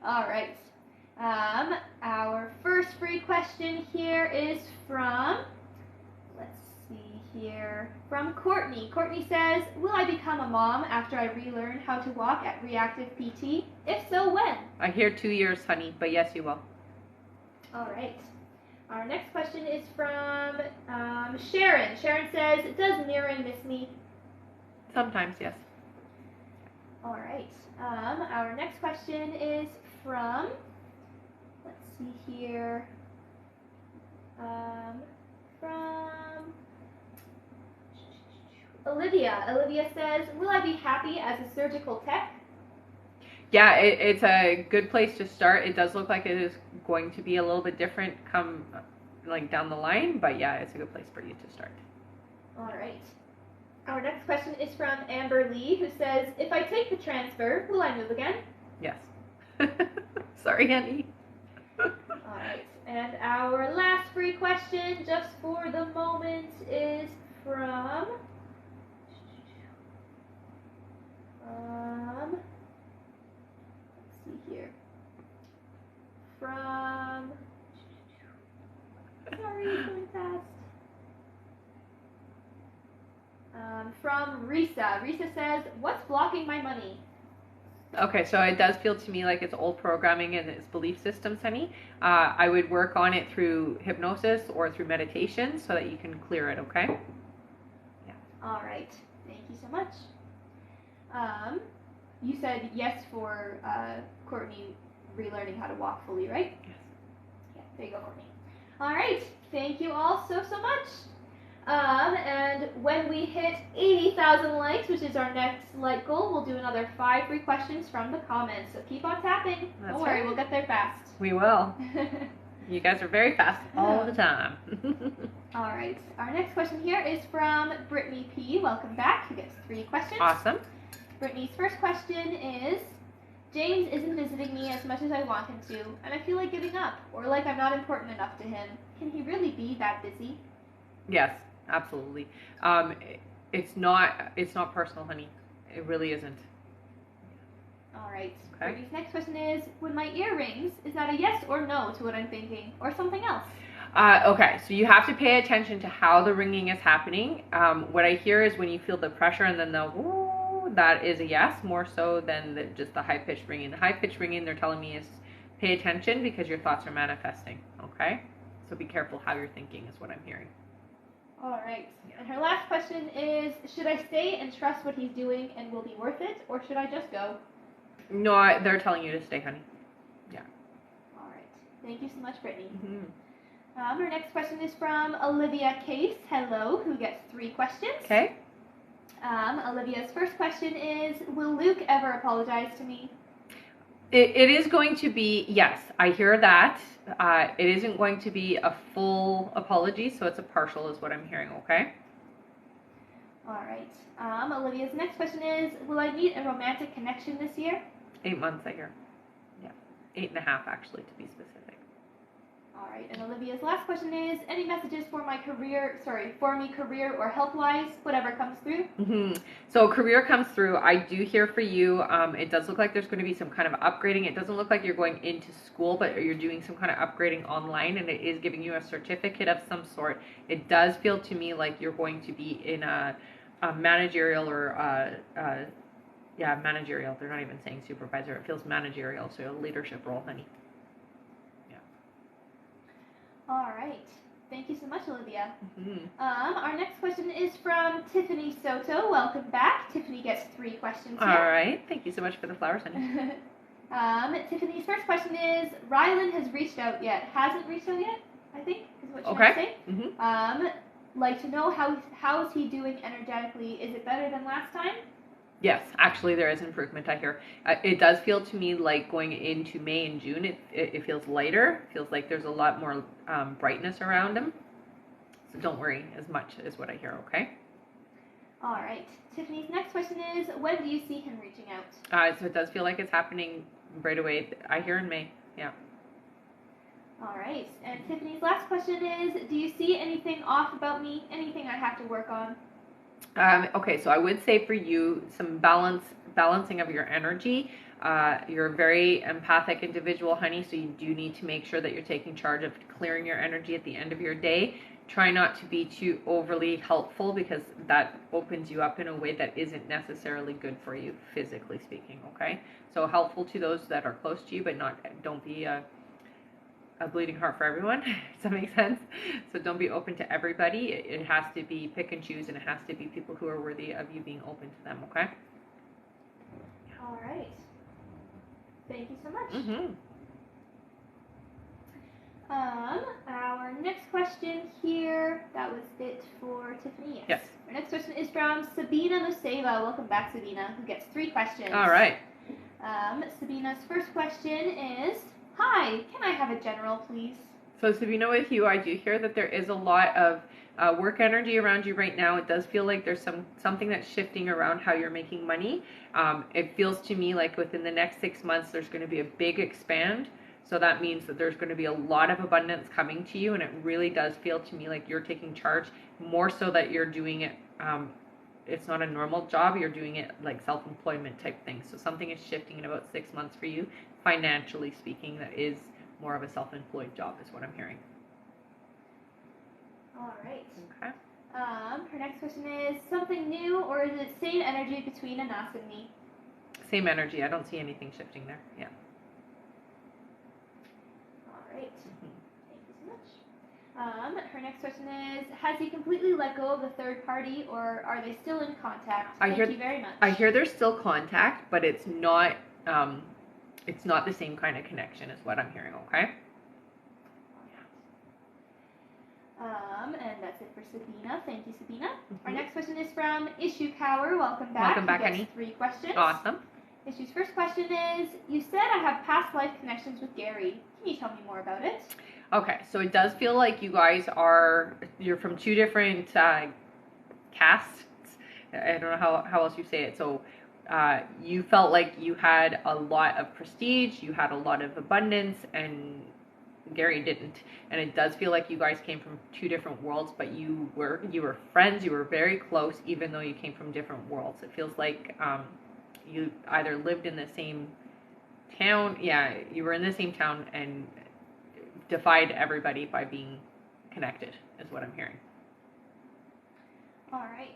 All right. Our first free question here is from, let's see here, from Courtney. Courtney says, will I become a mom after I relearn how to walk at Reactive PT? If so, when? I hear 2 years, honey, but yes, you will. All right. Our next question is from Sharon. Sharon says, does Mirren miss me? Sometimes, yes. All right. Our next question is from, let's see here, from Olivia. Olivia says, will I be happy as a surgical tech? Yeah, it's a good place to start. It does look like it is going to be a little bit different come like down the line, but yeah, it's a good place for you to start. All right. Our next question is from Amber Lee, who says, if I take the transfer, will I move again? Yes. Sorry, honey. All right. And our last free question, just for the moment, is from let's see here. from... Sorry, it's going fast. From Risa. Risa says, what's blocking my money? Okay, so it does feel to me like it's old programming and it's belief systems, honey. I would work on it through hypnosis or through meditation so that you can clear it, okay? Yeah. All right. Thank you so much. You said yes for Courtney relearning how to walk fully, right? Yes. Yeah, there you go, Courtney. All right. Thank you all so much. And when we hit 80,000 likes, which is our next like goal, we'll do another 5 free questions from the comments. So keep on tapping. Don't worry, we'll get there fast. We will. You guys are very fast all the time. All right. Our next question here is from Brittany P. Welcome back. Who gets 3 questions. Awesome. Brittany's first question is, James isn't visiting me as much as I want him to, and I feel like giving up, or like I'm not important enough to him. Can he really be that busy? Yes. Absolutely. It's not personal, honey. It really isn't. All right. Okay. Brittany's next question is, when my ear rings, is that a yes or no to what I'm thinking, or something else? Okay, so you have to pay attention to how the ringing is happening. What I hear is when you feel the pressure and then the woo, that is a yes, more so than just the high-pitched ringing. The high-pitched ringing, they're telling me, is pay attention because your thoughts are manifesting, okay? So be careful how you're thinking is what I'm hearing. All right. Yeah. And her last question is, should I stay and trust what he's doing and will be worth it, or should I just go? No, they're telling you to stay, honey. Yeah. All right. Thank you so much, Brittany. Mm-hmm. Our next question is from Olivia Case. Hello, who gets 3 questions. Okay. Olivia's first question is, will Luke ever apologize to me? It is going to be, yes, I hear that. It isn't going to be a full apology, so it's a partial is what I'm hearing, okay? All right. Olivia's next question is, will I meet a romantic connection this year? 8 months, I hear. Yeah, 8.5 actually, to be specific. All right, and Olivia's last question is, any messages for my career, career or health-wise, whatever comes through? Mm-hmm. So career comes through. I do hear for you. It does look like there's going to be some kind of upgrading. It doesn't look like you're going into school, but you're doing some kind of upgrading online, and it is giving you a certificate of some sort. It does feel to me like you're going to be in a managerial or managerial. They're not even saying supervisor. It feels managerial, so a leadership role, honey. All right. Thank you so much, Olivia. Mm-hmm. Our next question is from Tiffany Soto. Welcome back. Tiffany gets 3 questions here. All right. Thank you so much for the flowers, honey. Tiffany's first question is, Rylan has reached out yet. Hasn't reached out yet, I think, is what she might say. Mm-hmm. Like to know how is he doing energetically? Is it better than last time? Yes, actually there is improvement, I hear. It does feel to me like going into May and June, it feels lighter. It feels like there's a lot more brightness around him. So don't worry as much as what I hear, okay? All right. Tiffany's next question is, when do you see him reaching out? So it does feel like it's happening right away. I hear in May, yeah. All right. And Tiffany's last question is, do you see anything off about me? Anything I have to work on? Okay, so I would say for you, some balancing of your energy. You're a very empathic individual, honey, so you do need to make sure that you're taking charge of clearing your energy at the end of your day. Try not to be too overly helpful because that opens you up in a way that isn't necessarily good for you, physically speaking, okay? So helpful to those that are close to you, but don't be a bleeding heart for everyone. Does that make sense? So don't be open to everybody. It has to be pick and choose, and it has to be people who are worthy of you being open to them, okay? All right. Thank you so much. Mm-hmm. Our next question here, that was it for Tiffany. Yes. Our next question is from Sabina Museva. Welcome back, Sabina, who gets 3 questions. All right. Sabina's first question is, hi, can I have a general, please? So Sabina, with you, I do hear that there is a lot of work energy around you right now. It does feel like there's something that's shifting around how you're making money. It feels to me like within the next 6 months, there's going to be a big expand. So that means that there's going to be a lot of abundance coming to you. And it really does feel to me like you're taking charge more so that you're doing it. It's not a normal job. You're doing it like self-employment type thing. So something is shifting in about 6 months for you, financially speaking, that is more of a self-employed job is what I'm hearing. All right. Okay. Her next question is, something new, or is it same energy between Anas and me? Same energy. I don't see anything shifting there. Yeah. All right. Thank you so much. Her next question is, has he completely let go of the third party, or are they still in contact? Thank you very much. I hear there's still contact, but it's not the same kind of connection is what I'm hearing, okay? And that's it for Sabina. Thank you, Sabina. Our next question is from Issue Cower. Welcome back. Welcome back, honey. 3 questions. Awesome. Issue's first question is, you said I have past life connections with Gary. Can you tell me more about it? Okay, so it does feel like you guys you're from 2 different castes. I don't know how else you say it. So you felt like you had a lot of prestige, you had a lot of abundance, and Gary didn't. And it does feel like you guys came from 2 different worlds, but you were friends, you were very close, even though you came from different worlds. It feels like you either lived in the same town, you were in the same town and defied everybody by being connected, is what I'm hearing. All right.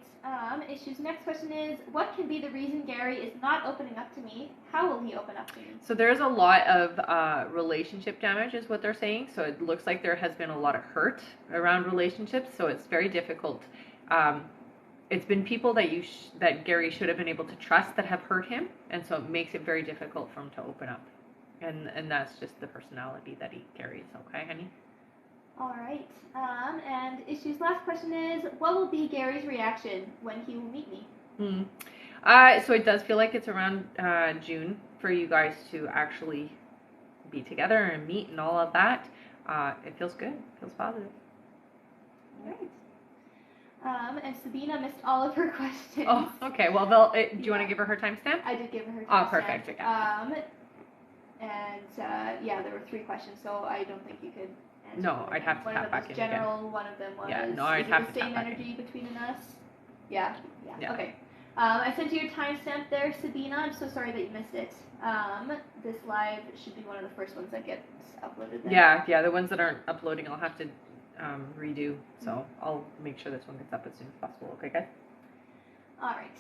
Issue's next question is, what can be the reason Gary is not opening up to me? How will he open up to me? So there's a lot of relationship damage is what they're saying. So it looks like there has been a lot of hurt around relationships. So it's very difficult. It's been people that Gary should have been able to trust that have hurt him. And so it makes it very difficult for him to open up. And that's just the personality that he carries. Okay, honey? All right. And Issue's last question is, what will be Gary's reaction when he will meet me? So it does feel like it's around June for you guys to actually be together and meet and all of that. It feels good. It feels positive. All right. And Sabina missed all of her questions. Oh, okay. Well, do you want to give her timestamp? I did give her timestamp. Oh, perfect. Okay. There were 3 questions, so I don't think you could answer. No, I'd have to tap back in again. One of them was general, one of them was, I'd have to tap same back energy in. between us? Yeah. Okay. I sent you your timestamp there, Sabina. I'm so sorry that you missed it. This live should be one of the first ones that gets uploaded then. Yeah, the ones that aren't uploading I'll have to redo, so I'll make sure this one gets up as soon as possible. Okay, guys? All right.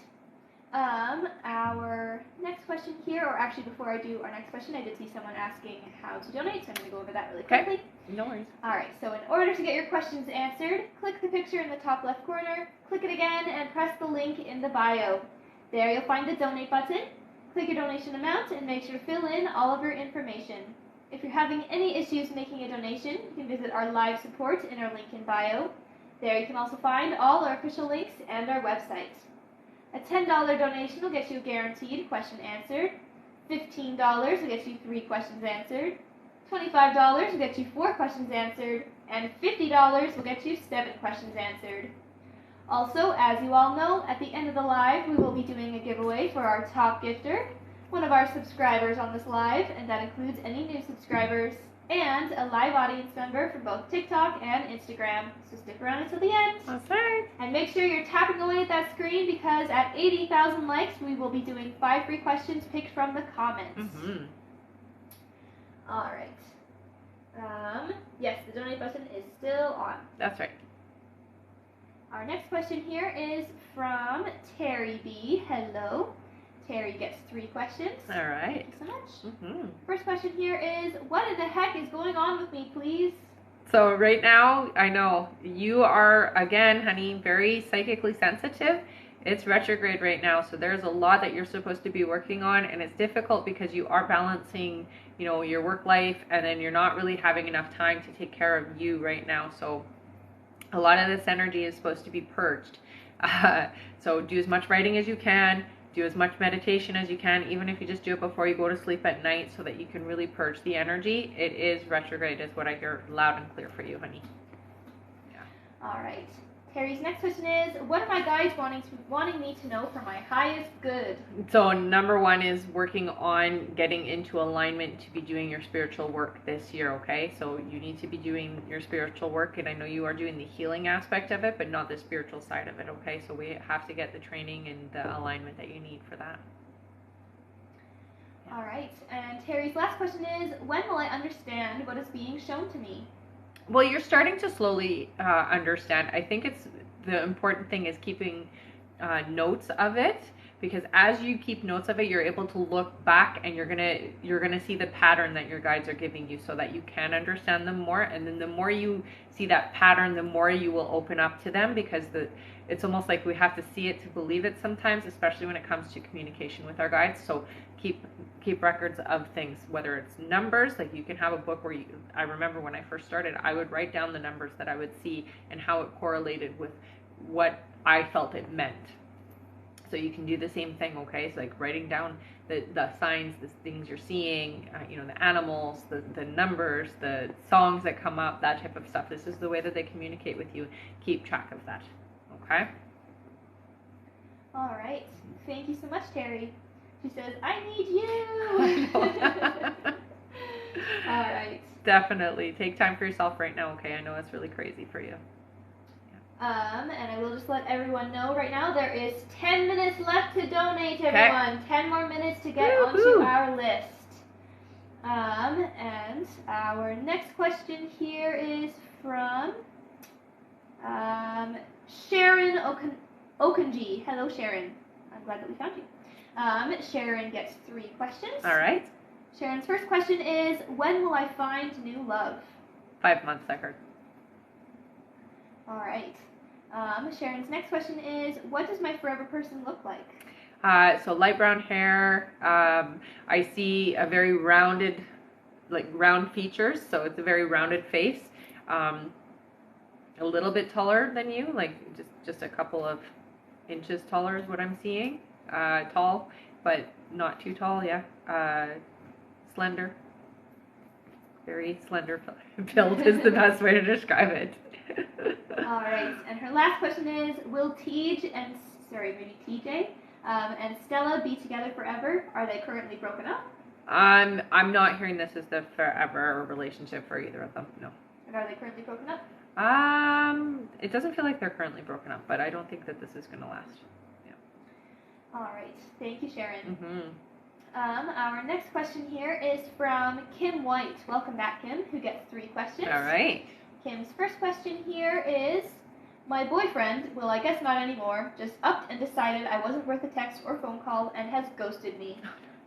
Our next question here, or actually before I do our next question, I did see someone asking how to donate, so I'm going to go over that really quickly. Okay, no worries. All right, so in order to get your questions answered, click the picture in the top left corner, click it again, and press the link in the bio. There you'll find the donate button. Click your donation amount and make sure to fill in all of your information. If you're having any issues making a donation, you can visit our live support in our link in bio. There you can also find all our official links and our website. A $10 donation will get you a guaranteed question answered. $15 will get you 3 questions answered. $25 will get you 4 questions answered. And $50 will get you 7 questions answered. Also, as you all know, at the end of the live, we will be doing a giveaway for our top gifter, one of our subscribers on this live, and that includes any new subscribers, and a live audience member for both TikTok and Instagram. So stick around until the end. That's right. And make sure you're tapping away at that screen, because at 80,000 likes, we will be doing 5 free questions picked from the comments. All right. Yes, the donate button is still on. That's right. Our next question here is from Terry B. Hello. Terry gets 3 questions. All right. Thank you so much. First question here is, what in the heck is going on with me, please? So right now, I know you are, again, honey, very psychically sensitive. It's retrograde right now, so there's a lot that you're supposed to be working on, and it's difficult because you are balancing, your work life, and then you're not really having enough time to take care of you right now. So a lot of this energy is supposed to be purged. So do as much writing as you can. Do as much meditation as you can, even if you just do it before you go to sleep at night, so that you can really purge the energy. It is retrograde, is what I hear loud and clear for you, honey. Yeah. All right. Terry's next question is, what are my guides wanting me to know for my highest good? So number 1 is working on getting into alignment to be doing your spiritual work this year, okay? So you need to be doing your spiritual work, and I know you are doing the healing aspect of it, but not the spiritual side of it, okay? So we have to get the training and the alignment that you need for that. All right. And Terry's last question is, when will I understand what is being shown to me? Well, you're starting to slowly understand. I think it's the important thing is keeping notes of it, because as you keep notes of it, you're able to look back and you're gonna see the pattern that your guides are giving you, so that you can understand them more. And then the more you see that pattern, the more you will open up to them, because it's almost like we have to see it to believe it sometimes, especially when it comes to communication with our guides. So keep records of things, whether it's numbers, like you can have a book where I remember when I first started, I would write down the numbers that I would see and how it correlated with what I felt it meant. So you can do the same thing, okay? It's like writing down the signs, the things you're seeing, the animals, the numbers, the songs that come up, that type of stuff. This is the way that they communicate with you. Keep track of that, okay? All right. Thank you so much, Terry. She says, I need you. All right. Definitely. Take time for yourself right now, okay? I know it's really crazy for you. And I will just let everyone know right now there is 10 minutes left to donate, everyone. Okay. 10 more minutes to get onto our list. And our next question here is from Sharon Okanji. Hello, Sharon. I'm glad that we found you. Sharon gets 3 questions. All right. Sharon's first question is, when will I find new love? 5 months, I heard. All right. Sharon's next question is, what does my forever person look like? So light brown hair. I see a very rounded, round features. So it's a very rounded face. A little bit taller than you, like just a couple of inches taller is what I'm seeing. Tall, but not too tall. Yeah. Slender. Very slender build is the best way to describe it. All right, and her last question is, will TJ and Stella be together forever? Are they currently broken up? I'm not hearing this as the forever relationship for either of them, no. And are they currently broken up? It doesn't feel like they're currently broken up, but I don't think that this is going to last. Yeah. All right, thank you, Sharon. Mm-hmm. Our next question here is from Kim White. Welcome back, Kim, who gets 3 questions. All right. Kim's first question here is, my boyfriend, well, I guess not anymore, just upped and decided I wasn't worth a text or phone call and has ghosted me.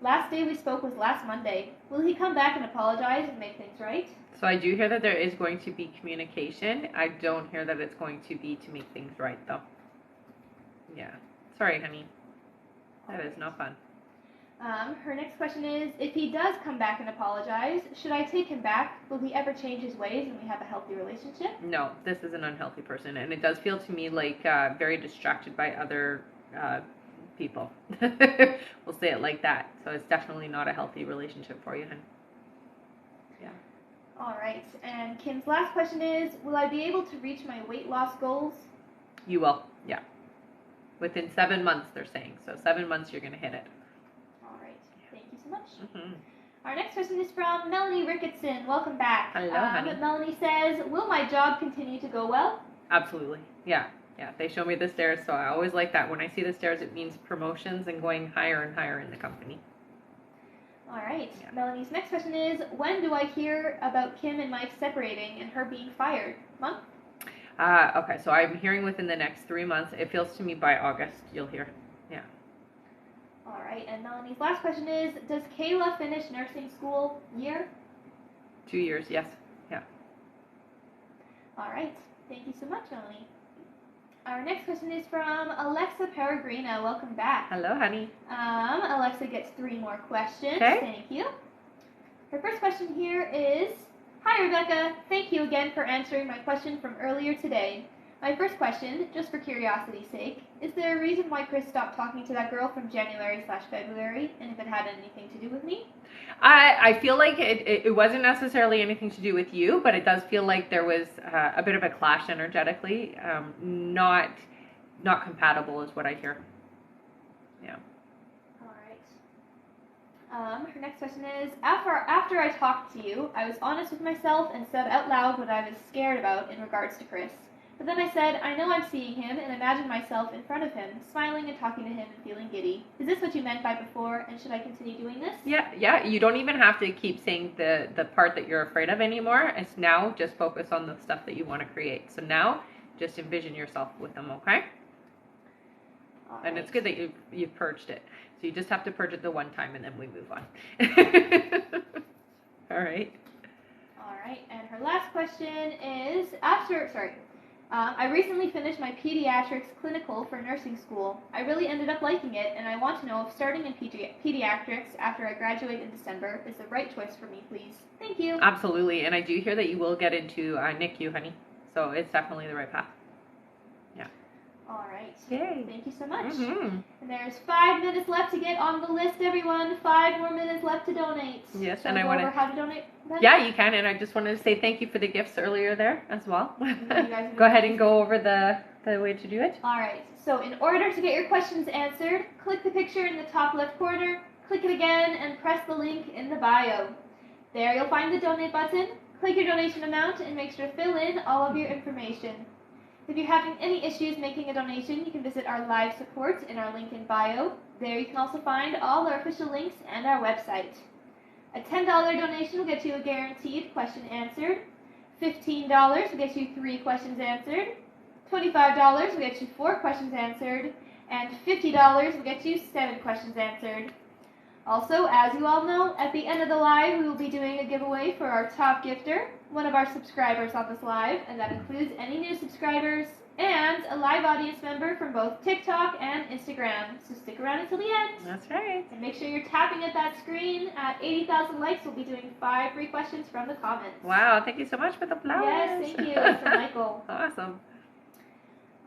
Last day we spoke was last Monday. Will he come back and apologize and make things right? So I do hear that there is going to be communication. I don't hear that it's going to be to make things right, though. Yeah. Sorry, honey. That is no fun. Her next question is, if he does come back and apologize, should I take him back? Will he ever change his ways and we have a healthy relationship? No, this is an unhealthy person, and it does feel to me like very distracted by other people. We'll say it like that. So it's definitely not a healthy relationship for you, honey. Yeah. All right, and Kim's last question is, will I be able to reach my weight loss goals? You will, yeah. Within 7 months, they're saying. So 7 months, you're going to hit it. Thank you so much. Mm-hmm. Our next question is from Melanie Ricketson. Welcome back. Hello, honey. Melanie says, will my job continue to go well? Absolutely. Yeah. They show me the stairs, so I always like that. When I see the stairs, it means promotions and going higher and higher in the company. All right. Yeah. Melanie's next question is, when do I hear about Kim and Mike separating and her being fired? Month? Okay, so I'm hearing within the next 3 months. It feels to me by August you'll hear. Yeah. All right, and Melanie's last question is, does Kayla finish nursing school year? 2 years, yes. Yeah. All right, thank you so much, Melanie. Our next question is from Alexa Peregrina. Welcome back. Hello, honey. Alexa gets 3 more questions. Okay. Thank you. Her first question here is, hi, Rebecca. Thank you again for answering my question from earlier today. My first question, just for curiosity's sake, is there a reason why Chris stopped talking to that girl from January/February, and if it had anything to do with me? I feel like it wasn't necessarily anything to do with you, but it does feel like there was a bit of a clash energetically. Not compatible is what I hear. Yeah. All right. Her next question is, after I talked to you, I was honest with myself and said out loud what I was scared about in regards to Chris. But then I said, I know I'm seeing him, and imagine myself in front of him, smiling and talking to him and feeling giddy. Is this what you meant by before, and should I continue doing this? Yeah. You don't even have to keep saying the part that you're afraid of anymore. It's now just focus on the stuff that you want to create. So now, just envision yourself with them, okay? All and right. it's good that you've purged it. So you just have to purge it the one time, and then we move on. All right. All right, and her last question is, I recently finished my pediatrics clinical for nursing school. I really ended up liking it, and I want to know if starting in pediatrics after I graduate in December is the right choice for me, please. Thank you. Absolutely, and I do hear that you will get into NICU, honey. So it's definitely the right path. Yeah. All right. Yay. Thank you so much. Mm-hmm. And there's 5 minutes left to get on the list, everyone. 5 more minutes left to donate. Yes, Shall and I I go want over to. how to donate? Then? Yeah, you can, and I just wanted to say thank you for the gifts earlier there as well. You guys have Go ahead been and go over the way to do it. All right. So in order to get your questions answered, click the picture in the top left corner, click it again, and press the link in the bio. There you'll find the donate button. Click your donation amount and make sure to fill in all of your information. If you're having any issues making a donation, you can visit our live support in our link in bio. There you can also find all our official links and our website. A $10 donation will get you a guaranteed question answered. $15 will get you 3 questions answered. $25 will get you 4 questions answered. And $50 will get you 7 questions answered. Also, as you all know, at the end of the live, we will be doing a giveaway for our top gifter, one of our subscribers on this live, and that includes any new subscribers and a live audience member from both TikTok and Instagram. So stick around until the end. That's right. And make sure you're tapping at that screen. At 80,000 likes, we'll be doing 5 free questions from the comments. Wow, thank you so much for the flowers. Yes, thank you. It's from Michael. Awesome.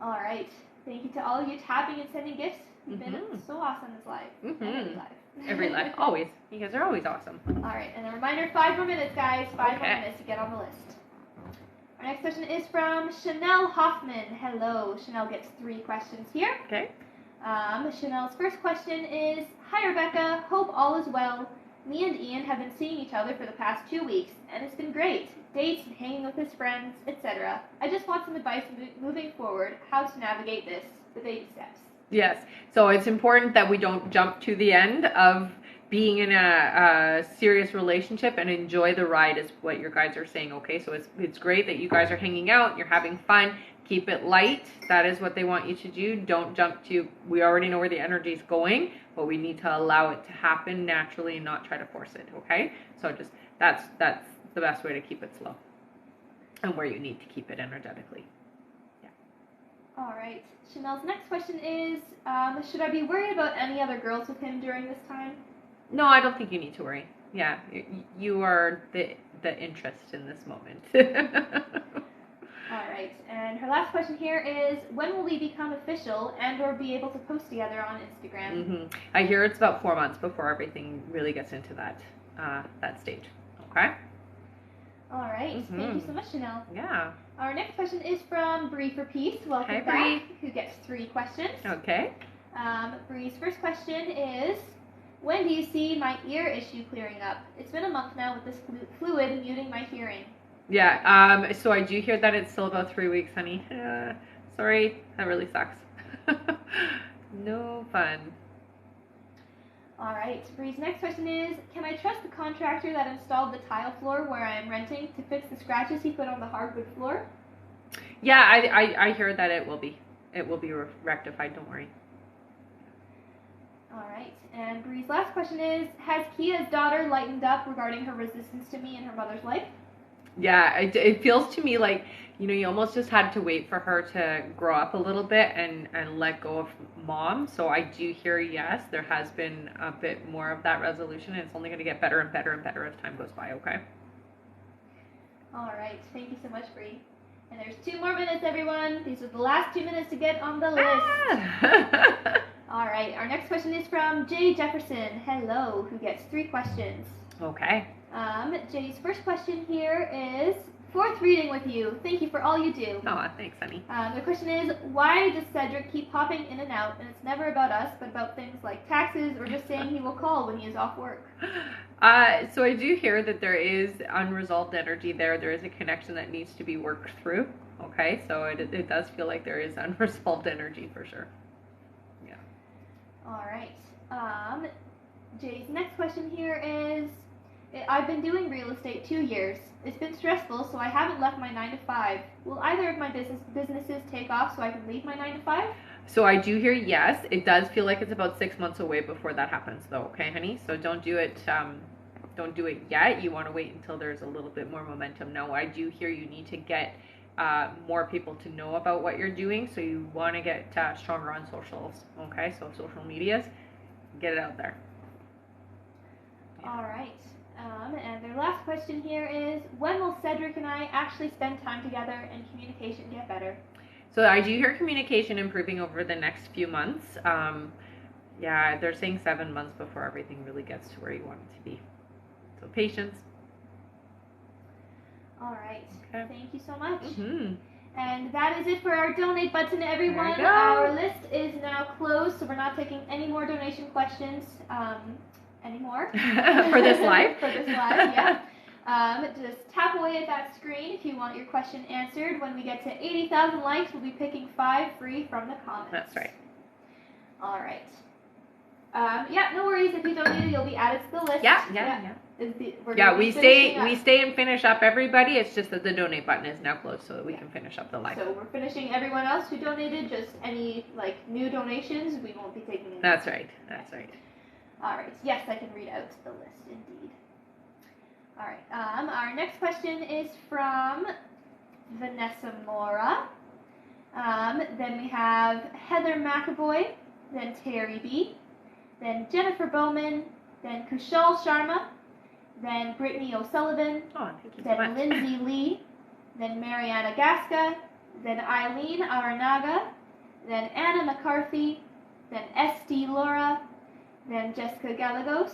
All right. Thank you to all of you tapping and sending gifts. You've been so awesome this live. Every live. Every live. Always. You guys are always awesome. All right. And a reminder, 5 more minutes, guys. 5 more minutes to get on the list. Our next question is from Chanel Hoffman. Hello. Chanel gets 3 questions here. Okay. Chanel's first question is, hi, Rebecca. Hope all is well. Me and Ian have been seeing each other for the past 2 weeks, and it's been great. Dates and hanging with his friends, etc. I just want some advice moving forward, how to navigate this, the baby steps. Yes. So it's important that we don't jump to the end of being in a serious relationship and enjoy the ride is what your guys are saying, okay? So it's great that you guys are hanging out, you're having fun. Keep it light. That is what they want you to do. Don't jump to, we already know where the energy is going, but we need to allow it to happen naturally and not try to force it, okay? So just, that's the best way to keep it slow and where you need to keep it energetically. Yeah. All right. Chanel's next question is, should I be worried about any other girls with him during this time? No, I don't think you need to worry. Yeah, you are the interest in this moment. All right, and her last question here is, when will we become official and or be able to post together on Instagram? I hear it's about 4 months before everything really gets into that stage. Okay? All right, thank you so much, Chanel. Yeah. Our next question is from Bree for Peace. Welcome Hi, back. Bree. Who gets 3 questions. Okay. Bree's first question is, when do you see my ear issue clearing up? It's been a month now with this fluid muting my hearing. Yeah, so I do hear that it's still about 3 weeks, honey. Sorry, that really sucks. No fun. All right, Bree's next question is, can I trust the contractor that installed the tile floor where I am renting to fix the scratches he put on the hardwood floor? Yeah, I hear that it will be. It will be rectified, don't worry. All right, and Bree's last question is, has Kia's daughter lightened up regarding her resistance to me in her mother's life? Yeah, it feels to me like, you almost just had to wait for her to grow up a little bit and let go of mom. So I do hear, yes, there has been a bit more of that resolution, and it's only going to get better and better and better as time goes by, okay? All right, thank you so much, Bree. And there's 2 more minutes, everyone. These are the last 2 minutes to get on the list. All right, our next question is from Jay Jefferson. Hello, who gets 3 questions. Okay. Jay's first question here is, 4th reading with you. Thank you for all you do. Oh, thanks, honey. The question is, why does Cedric keep popping in and out, and it's never about us, but about things like taxes or just saying he will call when he is off work? So I do hear that there is unresolved energy there. There is a connection that needs to be worked through. Okay, so it does feel like there is unresolved energy for sure. Yeah. All right. Jay's next question here is, I've been doing real estate 2 years. It's been stressful, so I haven't left my 9 to 5. Will either of my businesses take off so I can leave my 9 to 5? So I do hear yes. It does feel like it's about 6 months away before that happens, though. Okay, honey. So don't do it. Don't do it yet. You want to wait until there's a little bit more momentum. Now, I do hear you need to get more people to know about what you're doing. So you want to get stronger on socials. Okay, so social medias, get it out there. Yeah. All right. And their last question here is, when will Cedric and I actually spend time together and communication get better? So I do hear communication improving over the next few months. Yeah, they're saying 7 months before everything really gets to where you want it to be. So patience. All right. Okay. Thank you so much. Mm-hmm. And that is it for our donate button, everyone. Our list is now closed, so we're not taking any more donation questions anymore. For this live? For this live, yeah. Just tap away at that screen if you want your question answered. When we get to 80,000 likes, we'll be picking 5 free from the comments. That's right. All right. Yeah, no worries. If you donated, you'll be added to the list. Yeah. We stay and finish up everybody. It's just that the donate button is now closed so that we can finish up the live. So we're finishing everyone else who donated. Just any new donations, we won't be taking any. That's right. All right. Yes, I can read out the list indeed. All right. Our next question is from Vanessa Mora. Then we have Heather McAvoy. Then Terry B. Then Jennifer Bowman. Then Kushal Sharma. Then Brittany O'Sullivan. Oh, thank you so then much. Lindsay Lee. Then Mariana Gasca. Then Eileen Aranaga. Then Anna McCarthy. Then S.D. Laura. Then Jessica Gallegos.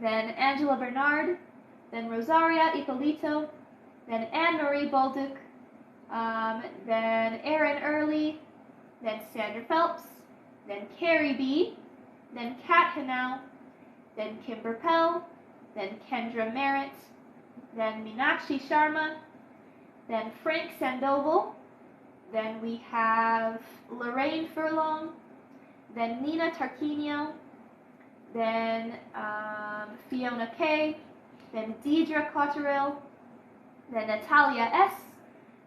Then Angela Bernard. Then Rosaria Ippolito. Then Anne-Marie Bolduc. Then Erin Early. Then Sandra Phelps. Then Carrie B. Then Kat Hanau. Then Kimber Pell. Then Kendra Merritt. Then Meenakshi Sharma. Then Frank Sandoval. Then we have Lorraine Furlong. Then Nina Tarquinio. Then Fiona K. Then Deidre Cotterill. Then Natalia S.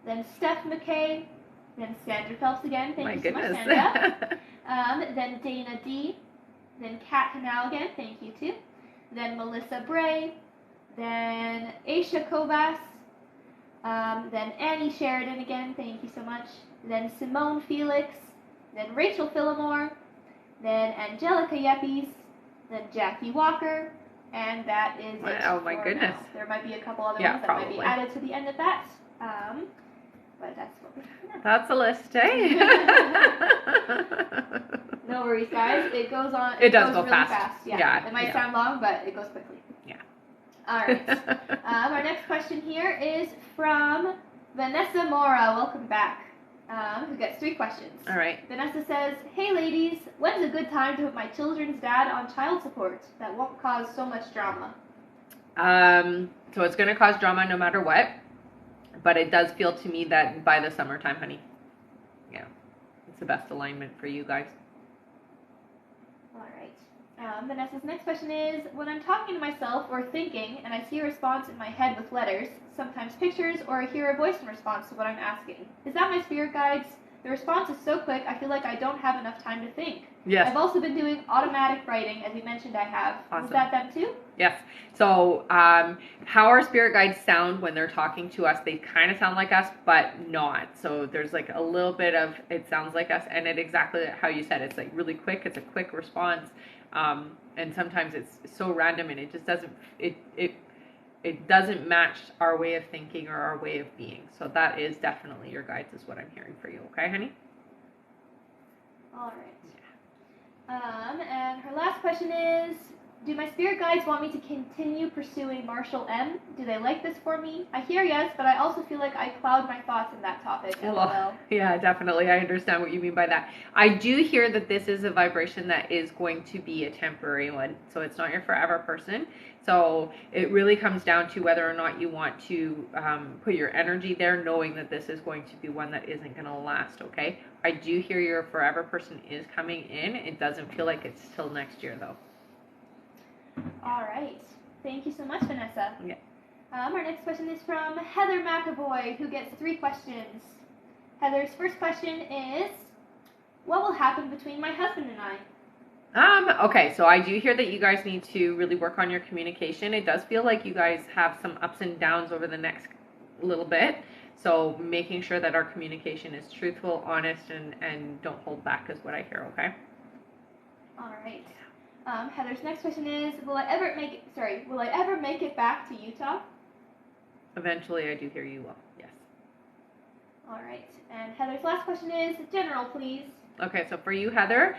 Then Steph McKay. Then Sandra Phelps again. Thank you so much, Sandra. Then Dana D. Then Kat Hanau again. Thank you too. Then Melissa Bray. Then Aisha Kovas. Then Annie Sheridan again. Thank you so much. Then Simone Felix. Then Rachel Phillimore. Then Angelica Yepes. Then Jackie Walker. And that is it. Oh my goodness. Now. There might be a couple other ones that might be added to the end of that. But that's what we have now. That's a list, eh? No worries, guys. It goes on. It does go really fast. Yeah. It might sound long, but it goes quickly. Yeah. All right. Our next question here is from Vanessa Mora. Welcome back. Who gets 3 questions. All right. Vanessa says, "Hey ladies, when's a good time to put my children's dad on child support that won't cause so much drama?" So it's going to cause drama no matter what, but it does feel to me that by the summertime, honey. Yeah. It's the best alignment for you guys. All right. Vanessa's next question is, when I'm talking to myself or thinking and I see a response in my head with letters, sometimes pictures, or I hear a voice in response to what I'm asking, is that my spirit guides? The response is so quick, I feel like I don't have enough time to think. Yes. I've also been doing automatic writing, as you mentioned I have. Awesome. Is that them too? Yes. So how our spirit guides sound when they're talking to us, they kind of sound like us, but not. So there's like a little bit of, it sounds like us, and it exactly how you said. It's like really quick. It's a quick response. And sometimes it's so random and it just doesn't, it doesn't match our way of thinking or our way of being. So that is definitely your guides is what I'm hearing for you. Okay, honey? All right. And her last question is, Do my spirit guides want me to continue pursuing Marshall M? Do they like this for me? I hear yes, but I also feel like I cloud my thoughts in that topic. LOL. Yeah, definitely. I understand what you mean by that. I do hear that this is a vibration that is going to be a temporary one. So it's not your forever person. So it really comes down to whether or not you want to put your energy there, knowing that this is going to be one that isn't going to last, okay? I do hear your forever person is coming in. It doesn't feel like it's till next year, though. All right. Thank you so much, Vanessa. Yeah. Our next question is from Heather McAvoy, who gets 3 questions. Heather's first question is, what will happen between my husband and I? Okay, so I do hear that you guys need to really work on your communication. It does feel like you guys have some ups and downs over the next little bit. So making sure that our communication is truthful, honest, and don't hold back is what I hear, okay? All right. Heather's next question is, will I ever make it back to Utah? Eventually, I do hear you will, yes. All right. And Heather's last question is, general, please. Okay, so for you, Heather,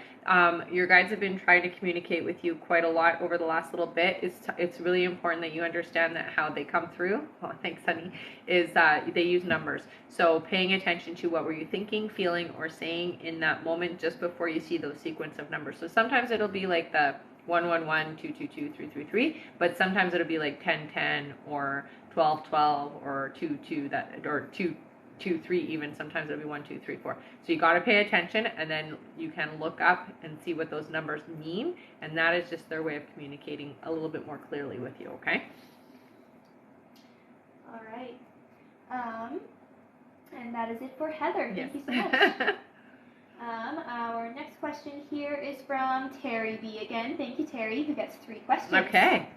your guides have been trying to communicate with you quite a lot over the last little bit. It's really important that you understand that how they come through, oh, thanks, honey, is they use numbers. So paying attention to what were you thinking, feeling, or saying in that moment just before you see those sequence of numbers. So sometimes it'll be like the 111, 222, 333, but sometimes it'll be like 1010 or 1212 or 22 or 223 even. Sometimes it'll be 1 2 3 4. So you got to pay attention, and then you can look up and see what those numbers mean, and that is just their way of communicating a little bit more clearly with you. Okay. All right. And that is it for Heather. Yes. Thank you so much. Our next question here is from Terry B again. Thank you, Terry, who gets 3 questions. Okay.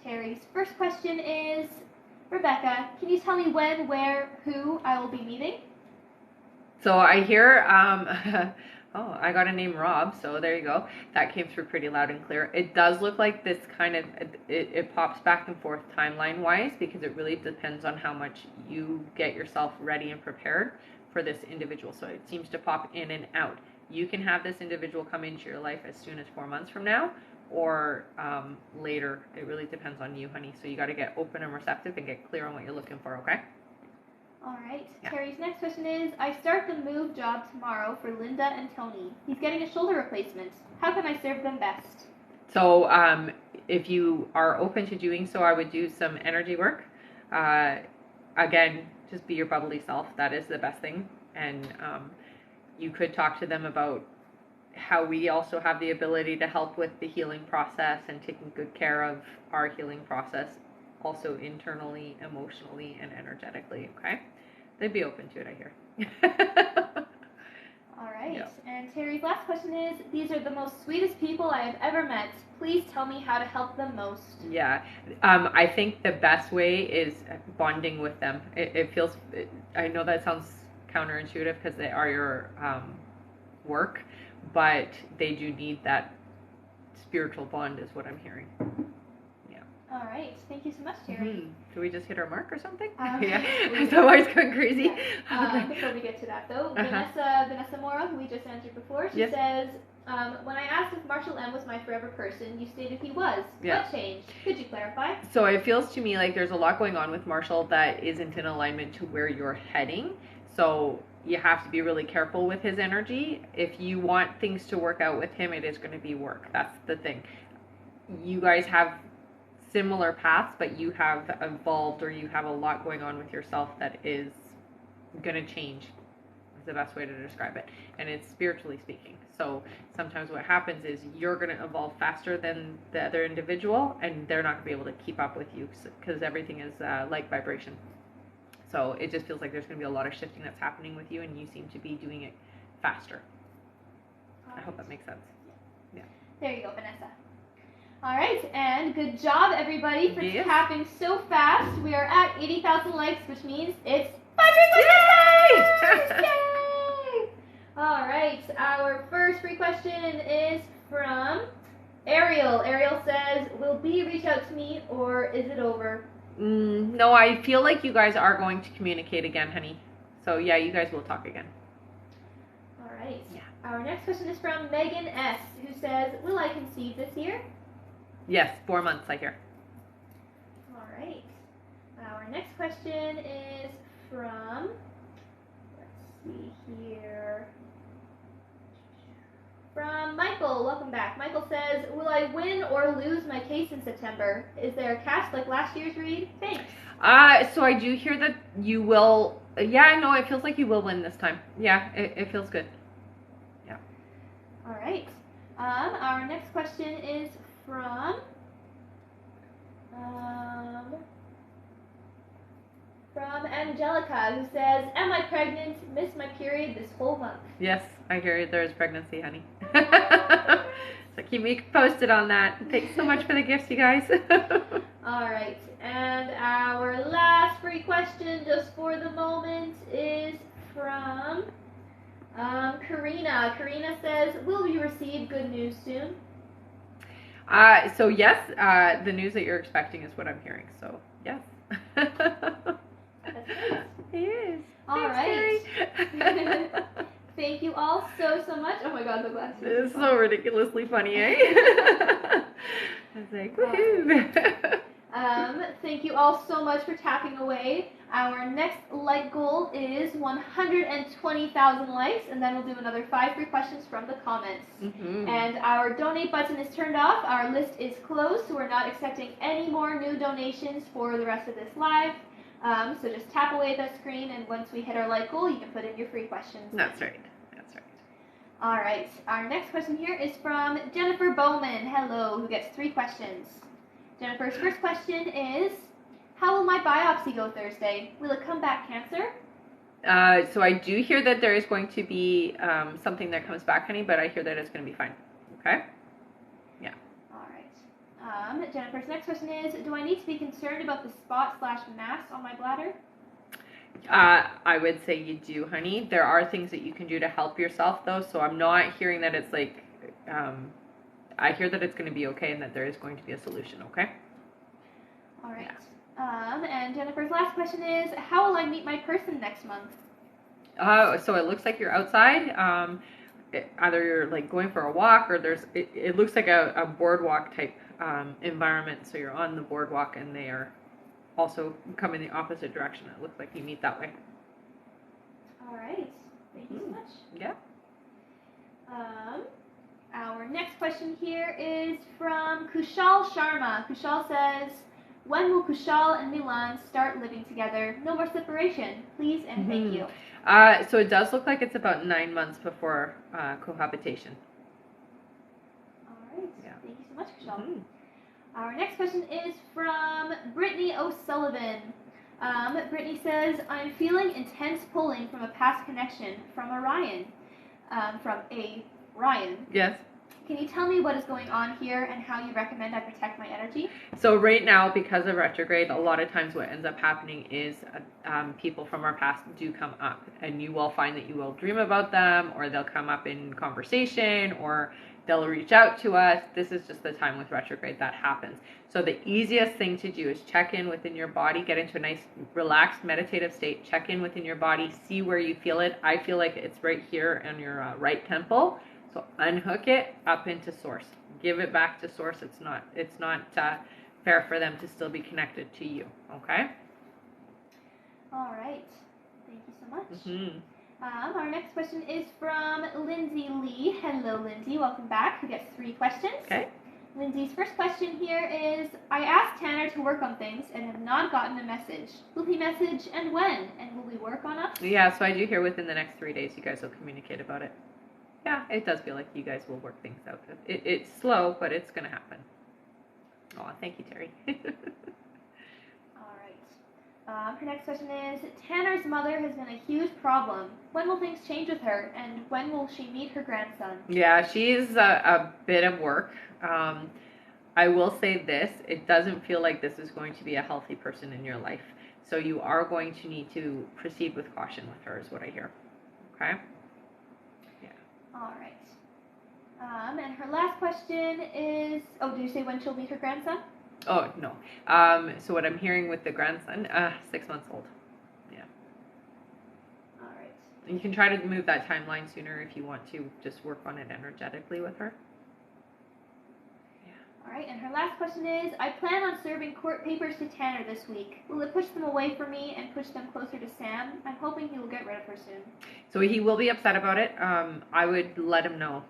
Terry's first question is, Rebecca, can you tell me when, where, who I will be meeting? So I hear, oh, I got a name Rob, so there you go. That came through pretty loud and clear. It does look like this kind of, it pops back and forth timeline-wise, because it really depends on how much you get yourself ready and prepared for this individual. So it seems to pop in and out. You can have this individual come into your life as soon as 4 months from now, or later. It really depends on you, honey. So you got to get open and receptive and get clear on what you're looking for, okay? All right. Yeah. Terry's next question is, I start the move job tomorrow for Linda and Tony. He's getting a shoulder replacement. How can I serve them best? So if you are open to doing so, I would do some energy work. Again, just be your bubbly self. That is the best thing. And you could talk to them about how we also have the ability to help with the healing process and taking good care of our healing process, also internally, emotionally, and energetically, okay? They'd be open to it, I hear. All right. Yep. And Terry's last question is, these are the most sweetest people I have ever met. Please tell me how to help them most. Yeah. I think the best way is bonding with them. It feels, I know that sounds counterintuitive because they are your work, but they do need that spiritual bond is what I'm hearing. Yeah. All right. Thank you so much, Terry. Did we just hit our mark or something? Yeah. Is that why it's going crazy? Yeah. Before we get to that, though, Vanessa Mora, who we just answered before, she says, when I asked if Marshall M was my forever person, you stated he was. Yeah. What changed? Could you clarify? So it feels to me like there's a lot going on with Marshall that isn't in alignment to where you're heading. So you have to be really careful with his energy. If you want things to work out with him, it is going to be work. That's the thing. You guys have similar paths, but you have evolved, or you have a lot going on with yourself that is going to change. Is the best way to describe it. And it's spiritually speaking. So sometimes what happens is you're going to evolve faster than the other individual, and they're not going to be able to keep up with you because everything is like vibration. So it just feels like there's going to be a lot of shifting that's happening with you, and you seem to be doing it faster. I hope that makes sense. Yeah. There you go, Vanessa. All right, and good job, everybody, for Yes. tapping so fast. We are at 80,000 likes, which means it's 500 Yay! Yay! All right, our first free question is from Ariel. Ariel says, will B reach out to me, or is it over? No, I feel like you guys are going to communicate again, honey. So yeah, you guys will talk again. All right. Yeah. Our next question is from Megan S., who says, will I conceive this year? Yes, 4 months, I hear. All right. Our next question is from, let's see here, from Michael. Welcome back. Michael says, will I win or lose my case in September? Is there a catch like last year's read? Thanks. So I do hear that you will, yeah, no, it feels like you will win this time. Yeah, it feels good. Yeah. All right. Our next question is from Angelica, who says, am I pregnant? Missed my period this whole month. Yes, I hear there's pregnancy, honey. So keep me posted on that. Thanks so much for the gifts, you guys. All right. And our last free question, just for the moment, is from Karina. Karina says, will we receive good news soon? So yes, the news that you're expecting is what I'm hearing. So yes. That's great. It is. All Thanks, right. Thank you all so much. Oh my God, the glasses. It's so ridiculously funny, eh? I was like, woohoo. Thank you all so much for tapping away. Our next like goal is 120,000 likes, and then we'll do another 5 free questions from the comments. And our donate button is turned off. Our list is closed, so we're not accepting any more new donations for the rest of this live. So just tap away at that screen, and once we hit our like goal, you can put in your free questions. That's right. That's right. All right. Our next question here is from Jennifer Bowman. Hello, who gets 3 questions. Jennifer's first question is, how will my biopsy go Thursday? Will it come back cancer? So I do hear that there is going to be something that comes back, honey, but I hear that it's going to be fine. Okay? Yeah. All right. Jennifer's next question is, do I need to be concerned about the spot/mass on my bladder? I would say you do, honey. There are things that you can do to help yourself, though, so I'm not hearing that it's like... I hear that it's going to be okay and that there is going to be a solution, okay? All right. Yeah. And Jennifer's last question is, how will I meet my person next month? So it looks like you're outside. Either you're like going for a walk, or it looks like a boardwalk type environment. So you're on the boardwalk and they are also coming the opposite direction. It looks like you meet that way. All right. Thank you so much. Yeah. Our next question here is from Kushal Sharma. Kushal says, when will Kushal and Milan start living together? No more separation, please and thank you. So it does look like it's about 9 months before cohabitation. All right. Yeah. Thank you so much, Kushal. Our next question is from Brittany O'Sullivan. Brittany says, I'm feeling intense pulling from a past connection from Ryan. Yes. Can you tell me what is going on here and how you recommend I protect my energy? So right now, because of retrograde, a lot of times what ends up happening is people from our past do come up, and you will find that you will dream about them, or they'll come up in conversation, or they'll reach out to us. This is just the time with retrograde that happens. So the easiest thing to do is check in within your body, get into a nice relaxed meditative state, check in within your body, see where you feel it. I feel like it's right here on your right temple. So unhook it up into source. Give it back to source. It's not fair for them to still be connected to you. Okay? All right. Thank you so much. Our next question is from Lindsay Lee. Hello, Lindsay. Welcome back. Who gets 3 questions? Okay. Lindsay's first question here is, I asked Tanner to work on things and have not gotten a message. Will he message and when? And will we work on us? Yeah, so I do hear within the next 3 days you guys will communicate about it. Yeah, it does feel like you guys will work things out. It's slow, but it's going to happen. Oh, thank you, Terry. All right. Her next question is, Tanner's mother has been a huge problem. When will things change with her, and when will she meet her grandson? Yeah, she's a bit of work. I will say this, it doesn't feel like this is going to be a healthy person in your life. So you are going to need to proceed with caution with her, is what I hear. Okay? All right. And her last question is, did you say when she'll meet her grandson? Oh, no. So what I'm hearing with the grandson, 6 months old. Yeah. All right. And you can try to move that timeline sooner if you want to just work on it energetically with her. Yeah. All right, and her last question is, I plan on serving court papers to Tanner this week. Will it push them away from me and push them closer to Sam? I'm hoping he will get rid of her soon. So he will be upset about it. I would let him know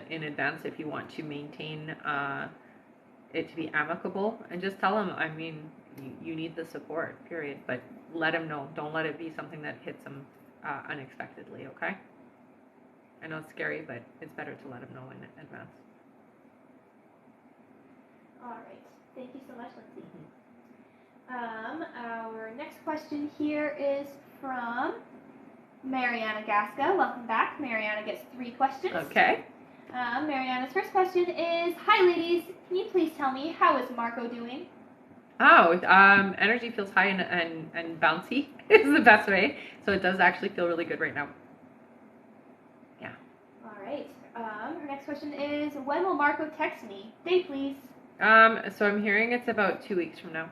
in advance if you want to maintain it to be amicable, and just tell him, I mean, you need the support, period. But let him know. Don't let it be something that hits him unexpectedly, okay? I know it's scary, but it's better to let him know in advance. All right. Thank you so much, Lindsay. Our next question here is from Mariana Gasca. Welcome back. Mariana gets 3 questions. Okay. Mariana's first question is, hi ladies, can you please tell me how is Marco doing? Oh, energy feels high and bouncy is the best way. So it does actually feel really good right now. Yeah. All right. Her next question is, when will Marco text me? Date, please. So I'm hearing it's about 2 weeks from now.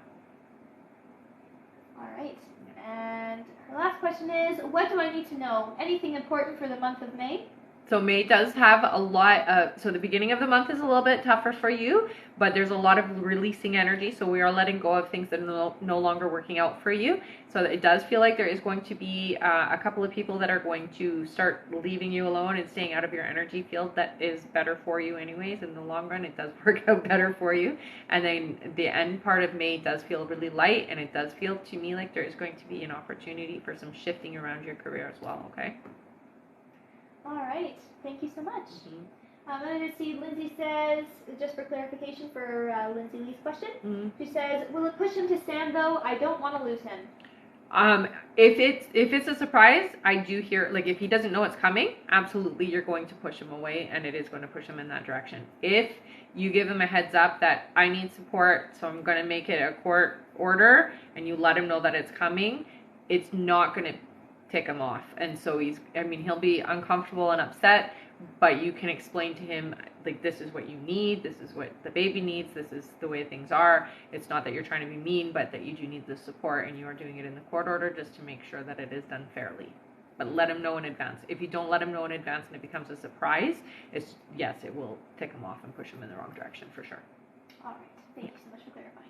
All right. And her last question is, what do I need to know? Anything important for the month of May? So May does have a lot, so the beginning of the month is a little bit tougher for you, but there's a lot of releasing energy, so we are letting go of things that are no longer working out for you. So it does feel like there is going to be a couple of people that are going to start leaving you alone and staying out of your energy field. That is better for you anyways. In the long run, it does work out better for you. And then the end part of May does feel really light, and it does feel to me like there is going to be an opportunity for some shifting around your career as well, okay? All right. Thank you so much. I'm going to see Lindsay says, just for clarification for Lindsay Lee's question, she says, will it push him to Sam though? I don't want to lose him. If it's a surprise, I do hear, like, if he doesn't know it's coming, absolutely you're going to push him away, and it is going to push him in that direction. If you give him a heads up that I need support, so I'm going to make it a court order, and you let him know that it's coming, it's not going to tick him off. And so he'll be uncomfortable and upset, but you can explain to him, like, this is what you need, this is what the baby needs, this is the way things are. It's not that you're trying to be mean, but that you do need the support, and you are doing it in the court order just to make sure that it is done fairly. But let him know in advance. If you don't let him know in advance and it becomes a surprise, it will tick him off and push him in the wrong direction for sure. All right. Thank you so much for clarifying.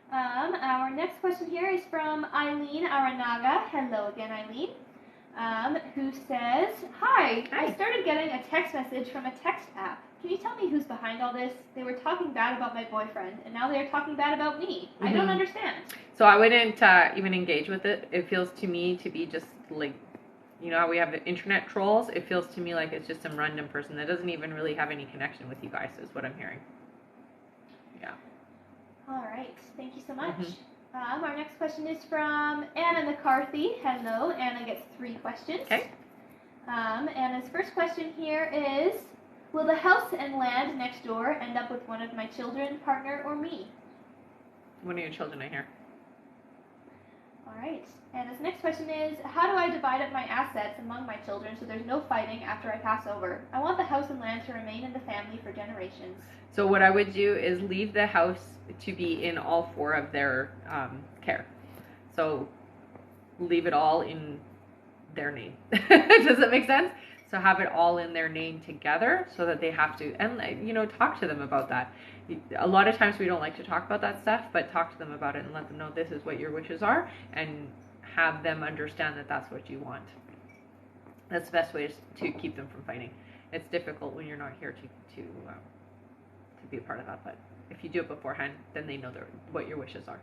Our next question here is from Eileen Aranaga. Hello again, Eileen. Who says, Hi, I started getting a text message from a text app. Can you tell me who's behind all this? They were talking bad about my boyfriend, and now they're talking bad about me. I don't understand. So I wouldn't even engage with it. It feels to me to be just like, you know how we have the internet trolls? It feels to me like it's just some random person that doesn't even really have any connection with you guys, is what I'm hearing. Yeah. All right. Thank you so much. Our next question is from Anna McCarthy. Hello. Anna gets 3 questions. Okay. Anna's first question here is, will the house and land next door end up with one of my children, partner, or me? One of your children, I hear. All right. Anna's next question is, how do I divide up my assets among my children so there's no fighting after I pass over? I want the house and land to remain in the family for generations. So what I would do is leave the house to be in all 4 of their care. So leave it all in their name. Does that make sense? So have it all in their name together so that they have to, and talk to them about that. A lot of times we don't like to talk about that stuff, but talk to them about it and let them know this is what your wishes are, and have them understand that that's what you want. That's the best way to keep them from fighting. It's difficult when you're not here to be a part of that, but if you do it beforehand, then they know what your wishes are.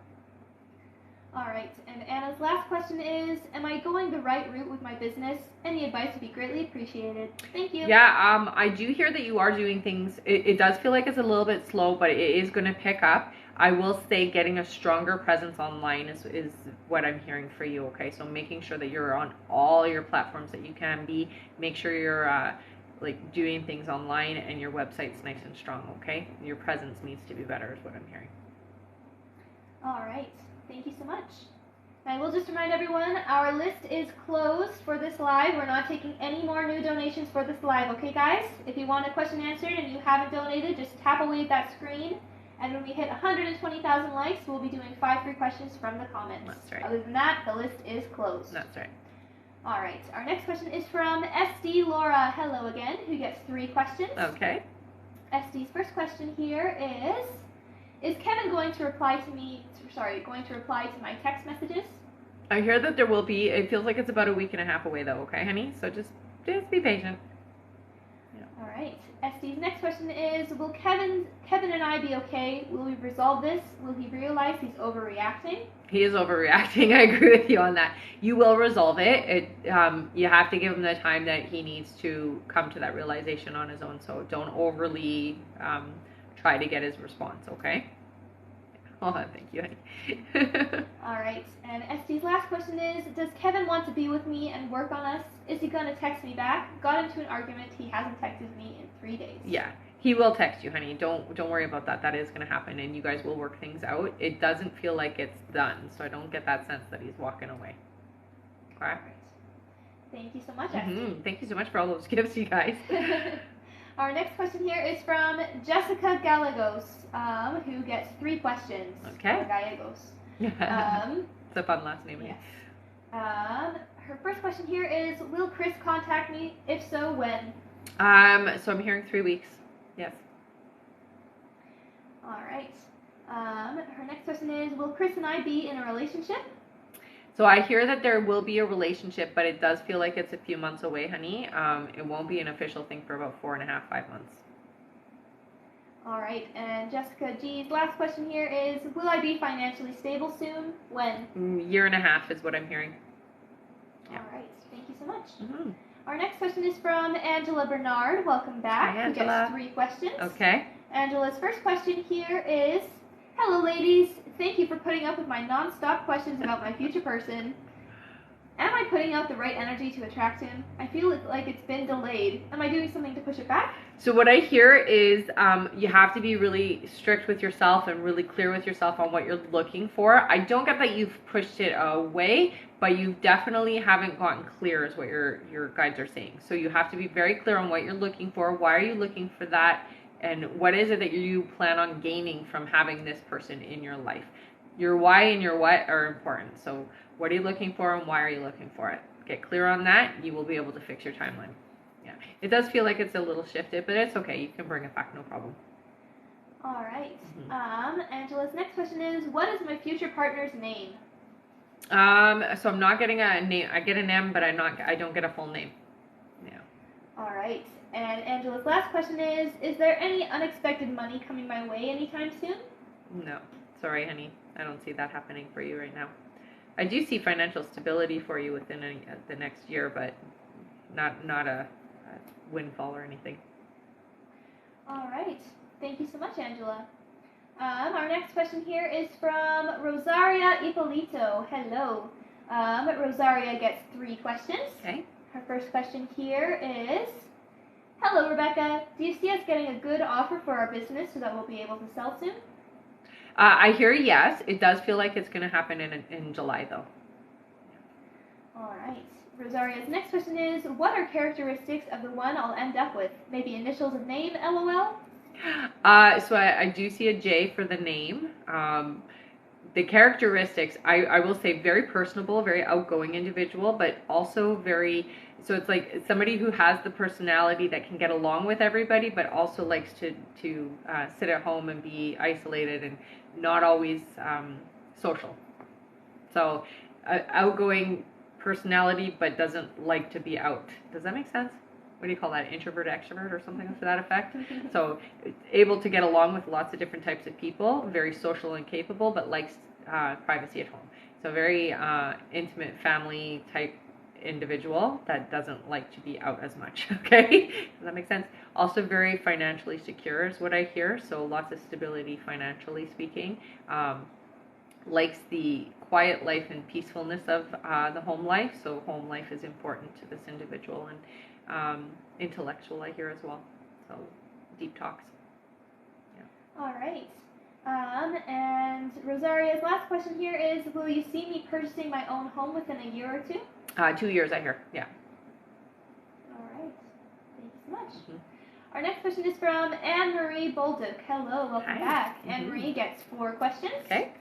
All right, and Anna's last question is, am I going the right route with my business? Any advice would be greatly appreciated. Thank you. Yeah, I do hear that you are doing things. It does feel like it's a little bit slow, but it is going to pick up. I will say getting a stronger presence online is what I'm hearing for you, okay? So making sure that you're on all your platforms that you can be. Make sure you're doing things online and your website's nice and strong, okay? Your presence needs to be better is what I'm hearing. All right. Thank you so much. I will just remind everyone, our list is closed for this live. We're not taking any more new donations for this live, okay guys? If you want a question answered and you haven't donated, just tap away at that screen. And when we hit 120,000 likes, we'll be doing 5 free questions from the comments. That's right. Other than that, the list is closed. That's right. All right. Our next question is from SD Laura. Hello again, who gets 3 questions. Okay. Estee's first question here is Kevin going to reply to my text messages? I hear that there will be. It feels like it's about a week and a half away, though. Okay, honey. So just be patient. Yeah. All right. Estee's next question is: will Kevin and I be okay? Will we resolve this? Will he realize he's overreacting? He is overreacting. I agree with you on that. You will resolve it. You have to give him the time that he needs to come to that realization on his own. So don't overly try to get his response. Okay. Oh, thank you, honey. All right. And Estee's last question is: does Kevin want to be with me and work on us? Is he going to text me back? Got into an argument. He hasn't texted me in 3 days. Yeah, he will text you, honey. Don't worry about that. That is going to happen, and you guys will work things out. It doesn't feel like it's done, so I don't get that sense that he's walking away. Okay. All right. Thank you so much, Estie. Thank you so much for all those gifts, you guys. Our next question here is from Jessica Gallegos, who gets 3 questions. Okay. Or Gallegos. It's a fun last name. Yes. Her first question here is: will Chris contact me? If so, when? So I'm hearing 3 weeks. Yes. All right. Her next question is: will Chris and I be in a relationship? So I hear that there will be a relationship, but it does feel like it's a few months away, honey. It won't be an official thing for about 4.5, 5 months. All right. And Jessica G's last question here is: will I be financially stable soon? When? Year and a half is what I'm hearing. Yeah. All right. Thank you so much. Mm-hmm. Our next question is from Angela Bernard. Welcome back. Hi, Angela. Who gets 3 questions. Okay. Angela's first question here is: hello, ladies. Thank you for putting up with my non-stop questions about my future person. Am I putting out the right energy to attract him? I feel like it's been delayed. Am I doing something to push it back? So what I hear is you have to be really strict with yourself and really clear with yourself on what you're looking for. I don't get that you've pushed it away, but you definitely haven't gotten clear is what your guides are saying. So you have to be very clear on what you're looking for. Why are you looking for that? And what is it that you plan on gaining from having this person in your life? Your why and your what are important. So what are you looking for and why are you looking for it? Get clear on that. You will be able to fix your timeline. Yeah. It does feel like it's a little shifted, but it's okay. You can bring it back, no problem. All right. Angela's next question is: what is my future partner's name? So I'm not getting a name. I get an M, but I don't get a full name. Yeah. All right. And Angela's last question is there any unexpected money coming my way anytime soon? No. Sorry, honey. I don't see that happening for you right now. I do see financial stability for you within the next year, but not a windfall or anything. All right. Thank you so much, Angela. Our next question here is from Rosaria Ippolito. Hello. Rosaria gets 3 questions. Okay. Her first question here is: hello, Rebecca. Do you see us getting a good offer for our business so that we'll be able to sell soon? I hear yes. It does feel like it's going to happen in July, though. All right. Rosaria's next question is: what are characteristics of the one I'll end up with? Maybe initials of name, LOL? So I do see a J for the name. The characteristics, I will say very personable, very outgoing individual, but also very, so it's like somebody who has the personality that can get along with everybody, but also likes to sit at home and be isolated and not always social. So outgoing personality, but doesn't like to be out. Does that make sense? What do you call that? Introvert, extrovert, or something to that effect? So able to get along with lots of different types of people, very social and capable, but likes privacy at home. So very intimate family type individual that doesn't like to be out as much. Okay? Does that make sense? Also very financially secure is what I hear. So lots of stability financially speaking. Likes the quiet life and peacefulness of the home life. So home life is important to this individual, and intellectual I hear as well. So deep talks. Yeah. All right. And Rosaria's last question here is: will you see me purchasing my own home within a year or 2? 2 years I hear. Yeah. All right. Thank you so much. Mm-hmm. Our next question is from Anne-Marie Bolduc. Hello, welcome back. Mm-hmm. Anne-Marie gets 4 questions. Okay.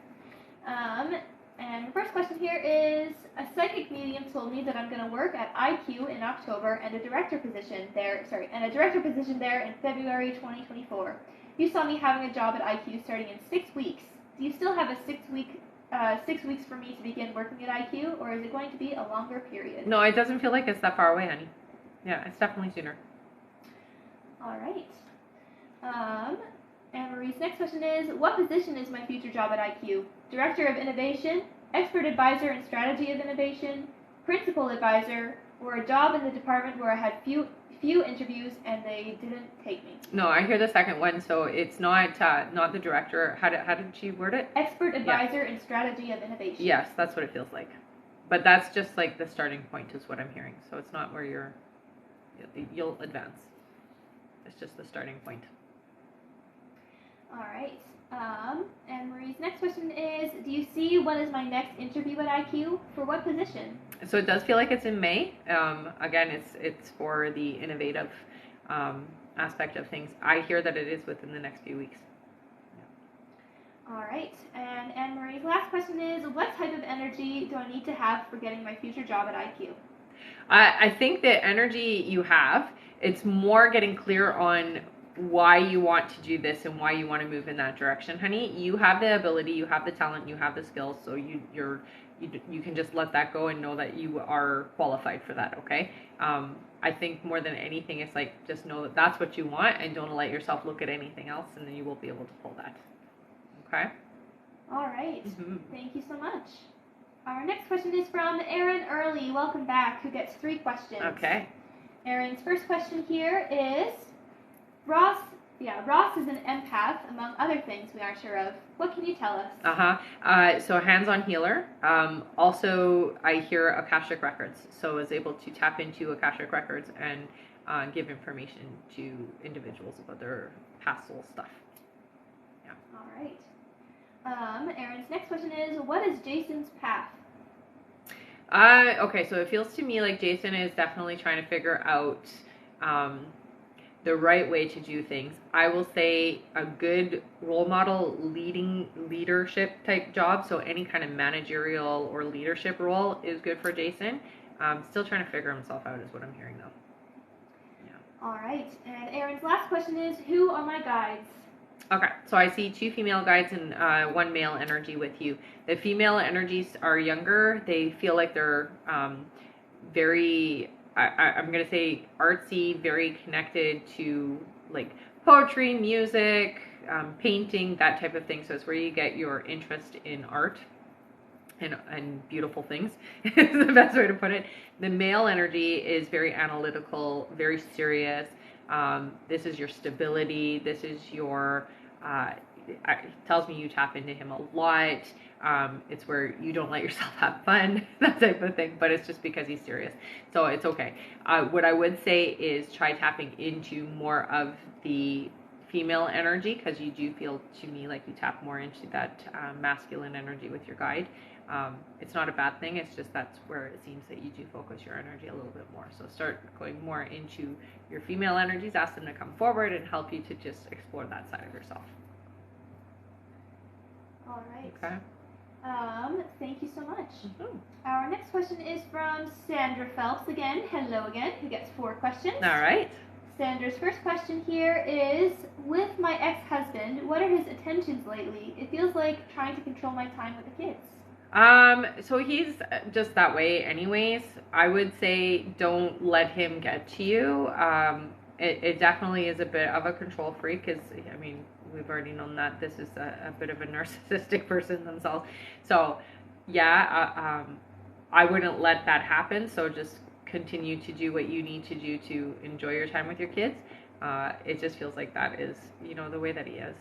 And the first question here is, a psychic medium told me that I'm going to work at IQ in October and a director position there in February 2024. You saw me having a job at IQ starting in 6 weeks. Do you still have a 6 weeks for me to begin working at IQ, or is it going to be a longer period? No, it doesn't feel like it's that far away, honey. Yeah, it's definitely sooner. All right. Anne-Marie's next question is, what position is my future job at IQ? Director of Innovation, Expert Advisor in Strategy of Innovation, Principal Advisor, or a job in the department where I had few interviews and they didn't take me? No, I hear the second one, so it's not the director. How did she word it? Expert Advisor in Strategy of Innovation. Yes, that's what it feels like. But that's just like the starting point is what I'm hearing. So it's not where you'll advance. It's just the starting point. All right. Anne-Marie's next question is, do you see when is my next interview at IQ? For what position? So it does feel like it's in May. Again, it's for the innovative aspect of things. I hear that it is within the next few weeks. Yeah. All right. And Anne-Marie's last question is, what type of energy do I need to have for getting my future job at IQ? I think the energy you have, it's more getting clear on why you want to do this and why you want to move in that direction, honey. You have the ability, you have the talent, you have the skills, so you can just let that go and know that you are qualified for that, okay? I think more than anything, it's like just know that that's what you want and don't let yourself look at anything else, and then you will be able to pull that, okay? All right. Thank you so much. Our next question is from Erin Early. Welcome back, who gets 3 questions. Okay. Erin's first question here is, Ross is an empath, among other things we aren't sure of. What can you tell us? So hands-on healer. Also, I hear Akashic Records. So is able to tap into Akashic Records and give information to individuals about their past soul stuff. Yeah. All right. Erin's next question is, what is Jason's path? Okay, so it feels to me like Jason is definitely trying to figure out the right way to do things. I will say a good role model leadership type job, so any kind of managerial or leadership role is good for Jason. Still trying to figure himself out is what I'm hearing though. Yeah. All right, and Erin's last question is, who are my guides? Okay, so I see 2 female guides and 1 male energy with you. The female energies are younger. They feel like they're very, I'm going to say artsy, very connected to like poetry, music, painting, that type of thing. So it's where you get your interest in art and beautiful things is the best way to put it. The male energy is very analytical, very serious. This is your stability. This is your, it tells me you tap into him a lot. It's where you don't let yourself have fun, that type of thing, but it's just because he's serious. So it's okay. What I would say is try tapping into more of the female energy, because you do feel to me like you tap more into that masculine energy with your guide. It's not a bad thing. It's just that's where it seems that you do focus your energy a little bit more. So start going more into your female energies. Ask them to come forward and help you to just explore that side of yourself. All right. Okay. Thank you so much. Our next question is from Sandra Phelps again. Hello again, who gets 4 questions. All right. Sandra's first question here is, with my ex-husband, what are his attentions lately? It feels like trying to control my time with the kids. So he's just that way anyways. I would say don't let him get to you. It definitely is a bit of a control freak, because, I mean, we've already known that this is a bit of a narcissistic person themselves. So, yeah, I wouldn't let that happen. So just continue to do what you need to do to enjoy your time with your kids. It just feels like that is, the way that he is.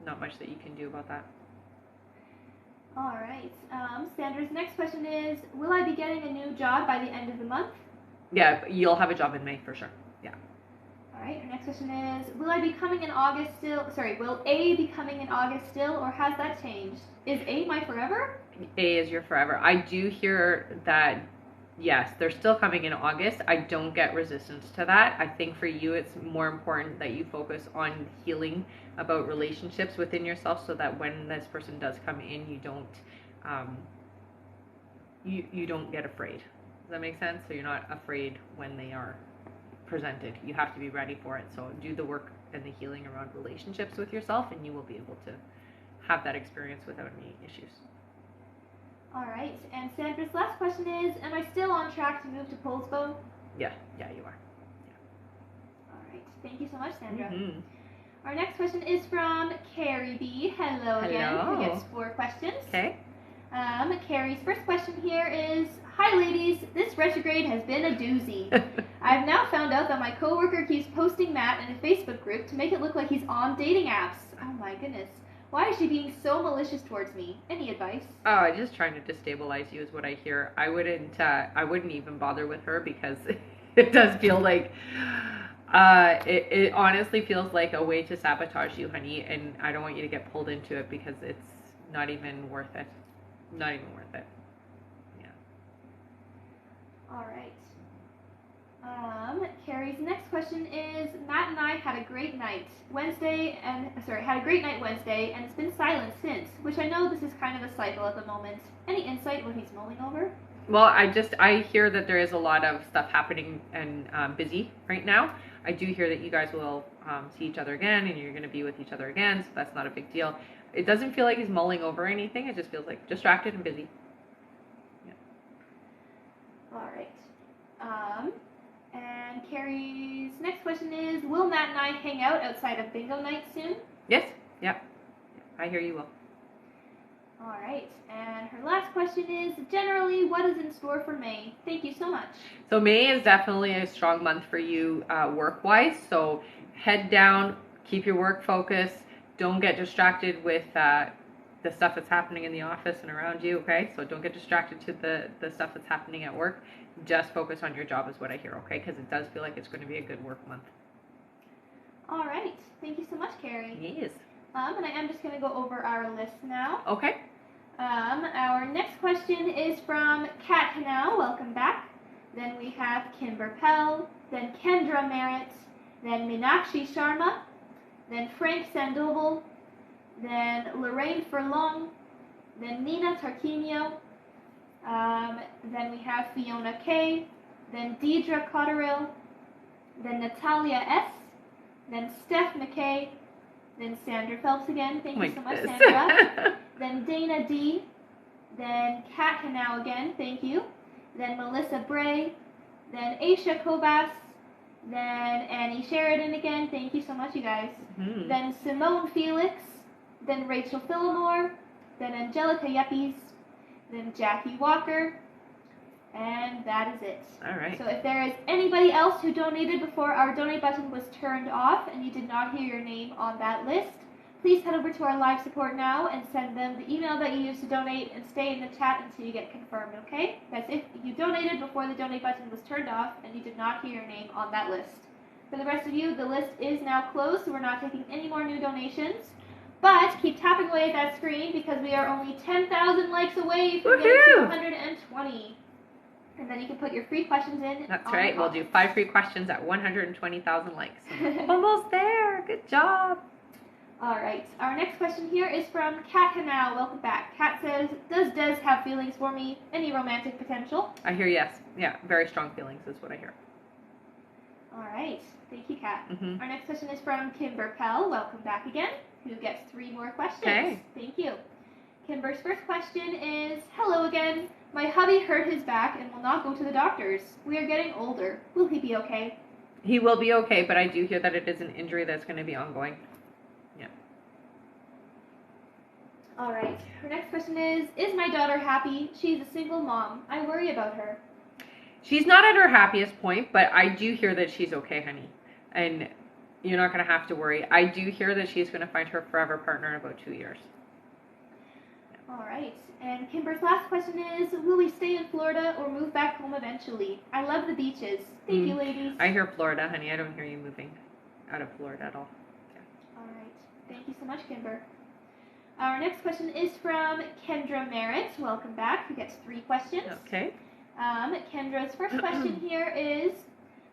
Not much that you can do about that. All right. Sandra's next question is, will I be getting a new job by the end of the month? Yeah, you'll have a job in May for sure. Yeah. All right. Our next question is, will A be coming in August still, or has that changed? Is A my forever? A is your forever. I do hear that, yes, they're still coming in August. I don't get resistance to that. I think for you, it's more important that you focus on healing about relationships within yourself, so that when this person does come in, you don't you don't get afraid. Does that make sense? So you're not afraid when they are presented. You have to be ready for it. So do the work and the healing around relationships with yourself, and you will be able to have that experience without any issues. All right. And Sandra's last question is, am I still on track to move to Polsbo? Yeah, you are. All right. Thank you so much, Sandra. Mm-hmm. Our next question is from Carrie B. Hello again. Who gets 4 questions. Okay. Carrie's first question here is, hi ladies, this retrograde has been a doozy. I've now found out that my coworker keeps posting Matt in a Facebook group to make it look like he's on dating apps. Oh my goodness. Why is she being so malicious towards me? Any advice? Oh, just trying to destabilize you is what I hear. I wouldn't even bother with her because it does feel like it honestly feels like a way to sabotage you, honey, and I don't want you to get pulled into it because it's not even worth it. Not even worth it. Yeah. All right. Carrie's next question is, Matt and I had a great night Wednesday, and it's been silent since, which I know this is kind of a cycle at the moment. Any insight what he's mulling over? Well, I hear that there is a lot of stuff happening and busy right now. I do hear that you guys will see each other again and you're going to be with each other again, so that's not a big deal. It doesn't feel like he's mulling over anything. It just feels like distracted and busy. Yeah. All right. And Carrie's next question is, will Matt and I hang out outside of bingo night soon? Yes. Yeah. I hear you will. All right. And her last question is, generally, what is in store for May? Thank you so much. So May is definitely a strong month for you work-wise. So head down, keep your work focused. Don't get distracted with the stuff that's happening in the office and around you, okay? So don't get distracted to the stuff that's happening at work. Just focus on your job is what I hear, okay? Because it does feel like it's going to be a good work month. All right. Thank you so much, Carrie. Yes. And I am just going to go over our list now. Okay. Our next question is from Kat Hanau. Welcome back. Then we have Kimber Pell. Then Kendra Merritt. Then Meenakshi Sharma. Then Frank Sandoval. Then Lorraine Furlong. Then Nina Tarquinio. Then we have Fiona K. Then Deidre Cotterill. Then Natalia S. Then Steph McKay. Then Sandra Phelps again. Thank you so much, Sandra. Then Dana D. Then Kat Hanau again. Thank you. Then Melissa Bray. Then Aisha Kobas. Then Annie Sheridan again. Thank you so much, you guys. Mm-hmm. Then Simone Felix. Then Rachel Phillimore. Then Angelica Yeppies. Then Jackie Walker. And that is it. All right. So if there is anybody else who donated before our donate button was turned off and you did not hear your name on that list, please head over to our live support now and send them the email that you used to donate and stay in the chat until you get confirmed, okay? That's if you donated before the donate button was turned off and you did not hear your name on that list. For the rest of you, the list is now closed, so we're not taking any more new donations. But keep tapping away at that screen because we are only 10,000 likes away from getting to 120. And then you can put your free questions in. That's right. We'll do 5 free questions at 120,000 likes. Almost there. Good job. All right. Our next question here is from Kat Hanau. Welcome back. Kat says, does Des have feelings for me? Any romantic potential? I hear yes. Yeah, very strong feelings is what I hear. All right. Thank you, Kat. Mm-hmm. Our next question is from Kimber Pell. Welcome back again. Who gets 3 more questions? Okay. Thank you. Kimber's first question is, hello again. My hubby hurt his back and will not go to the doctors. We are getting older. Will he be okay? He will be okay, but I do hear that it is an injury that's going to be ongoing. Yeah. All right. Her next question is my daughter happy? She's a single mom. I worry about her. She's not at her happiest point, but I do hear that she's okay, honey. And you're not going to have to worry. I do hear that she's going to find her forever partner in about 2 years. All right. And Kimber's last question is, will we stay in Florida or move back home eventually? I love the beaches. Thank you, ladies. I hear Florida, honey. I don't hear you moving out of Florida at all. Yeah. All right. Thank you so much, Kimber. Our next question is from Kendra Merritt. Welcome back. Who gets 3 questions. Okay. Kendra's first question here is,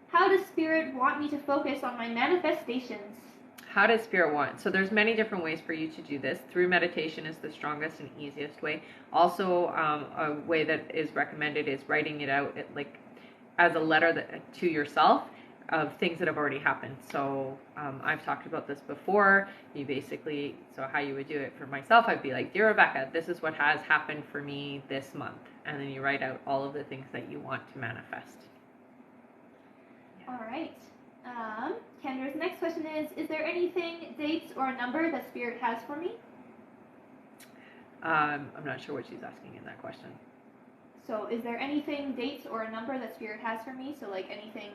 how does Spirit want me to focus on my manifestations? How does Spirit want? So there's many different ways for you to do this. Through meditation is the strongest and easiest way. Also, a way that is recommended is writing it out like as a letter to yourself of things that have already happened. So I've talked about this before. You basically, so how you would do it for myself, I'd be like, Dear Rebecca, this is what has happened for me this month. And then you write out all of the things that you want to manifest. All right. Kendra's next question is there anything, dates, or a number that Spirit has for me? I'm not sure what she's asking in that question. So is there anything, dates, or a number that Spirit has for me? So like anything,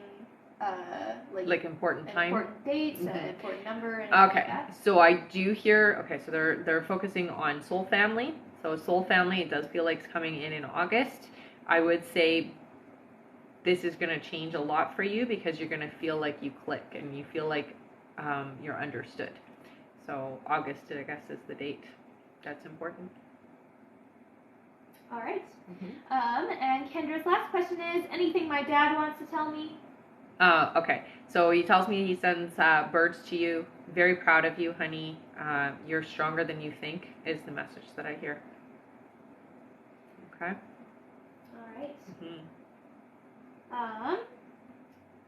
like important time? Important dates, important number, and okay, like that? So I do hear, okay, so they're focusing on soul family. So soul family, it does feel like it's coming in August. I would say this is going to change a lot for you because you're going to feel like you click and you feel like you're understood. So August, I guess, is the date that's important. All right. And Kendra's last question is, anything my dad wants to tell me? Okay. So he tells me he sends birds to you. Very proud of you, honey. You're stronger than you think is the message that I hear. Okay. All right.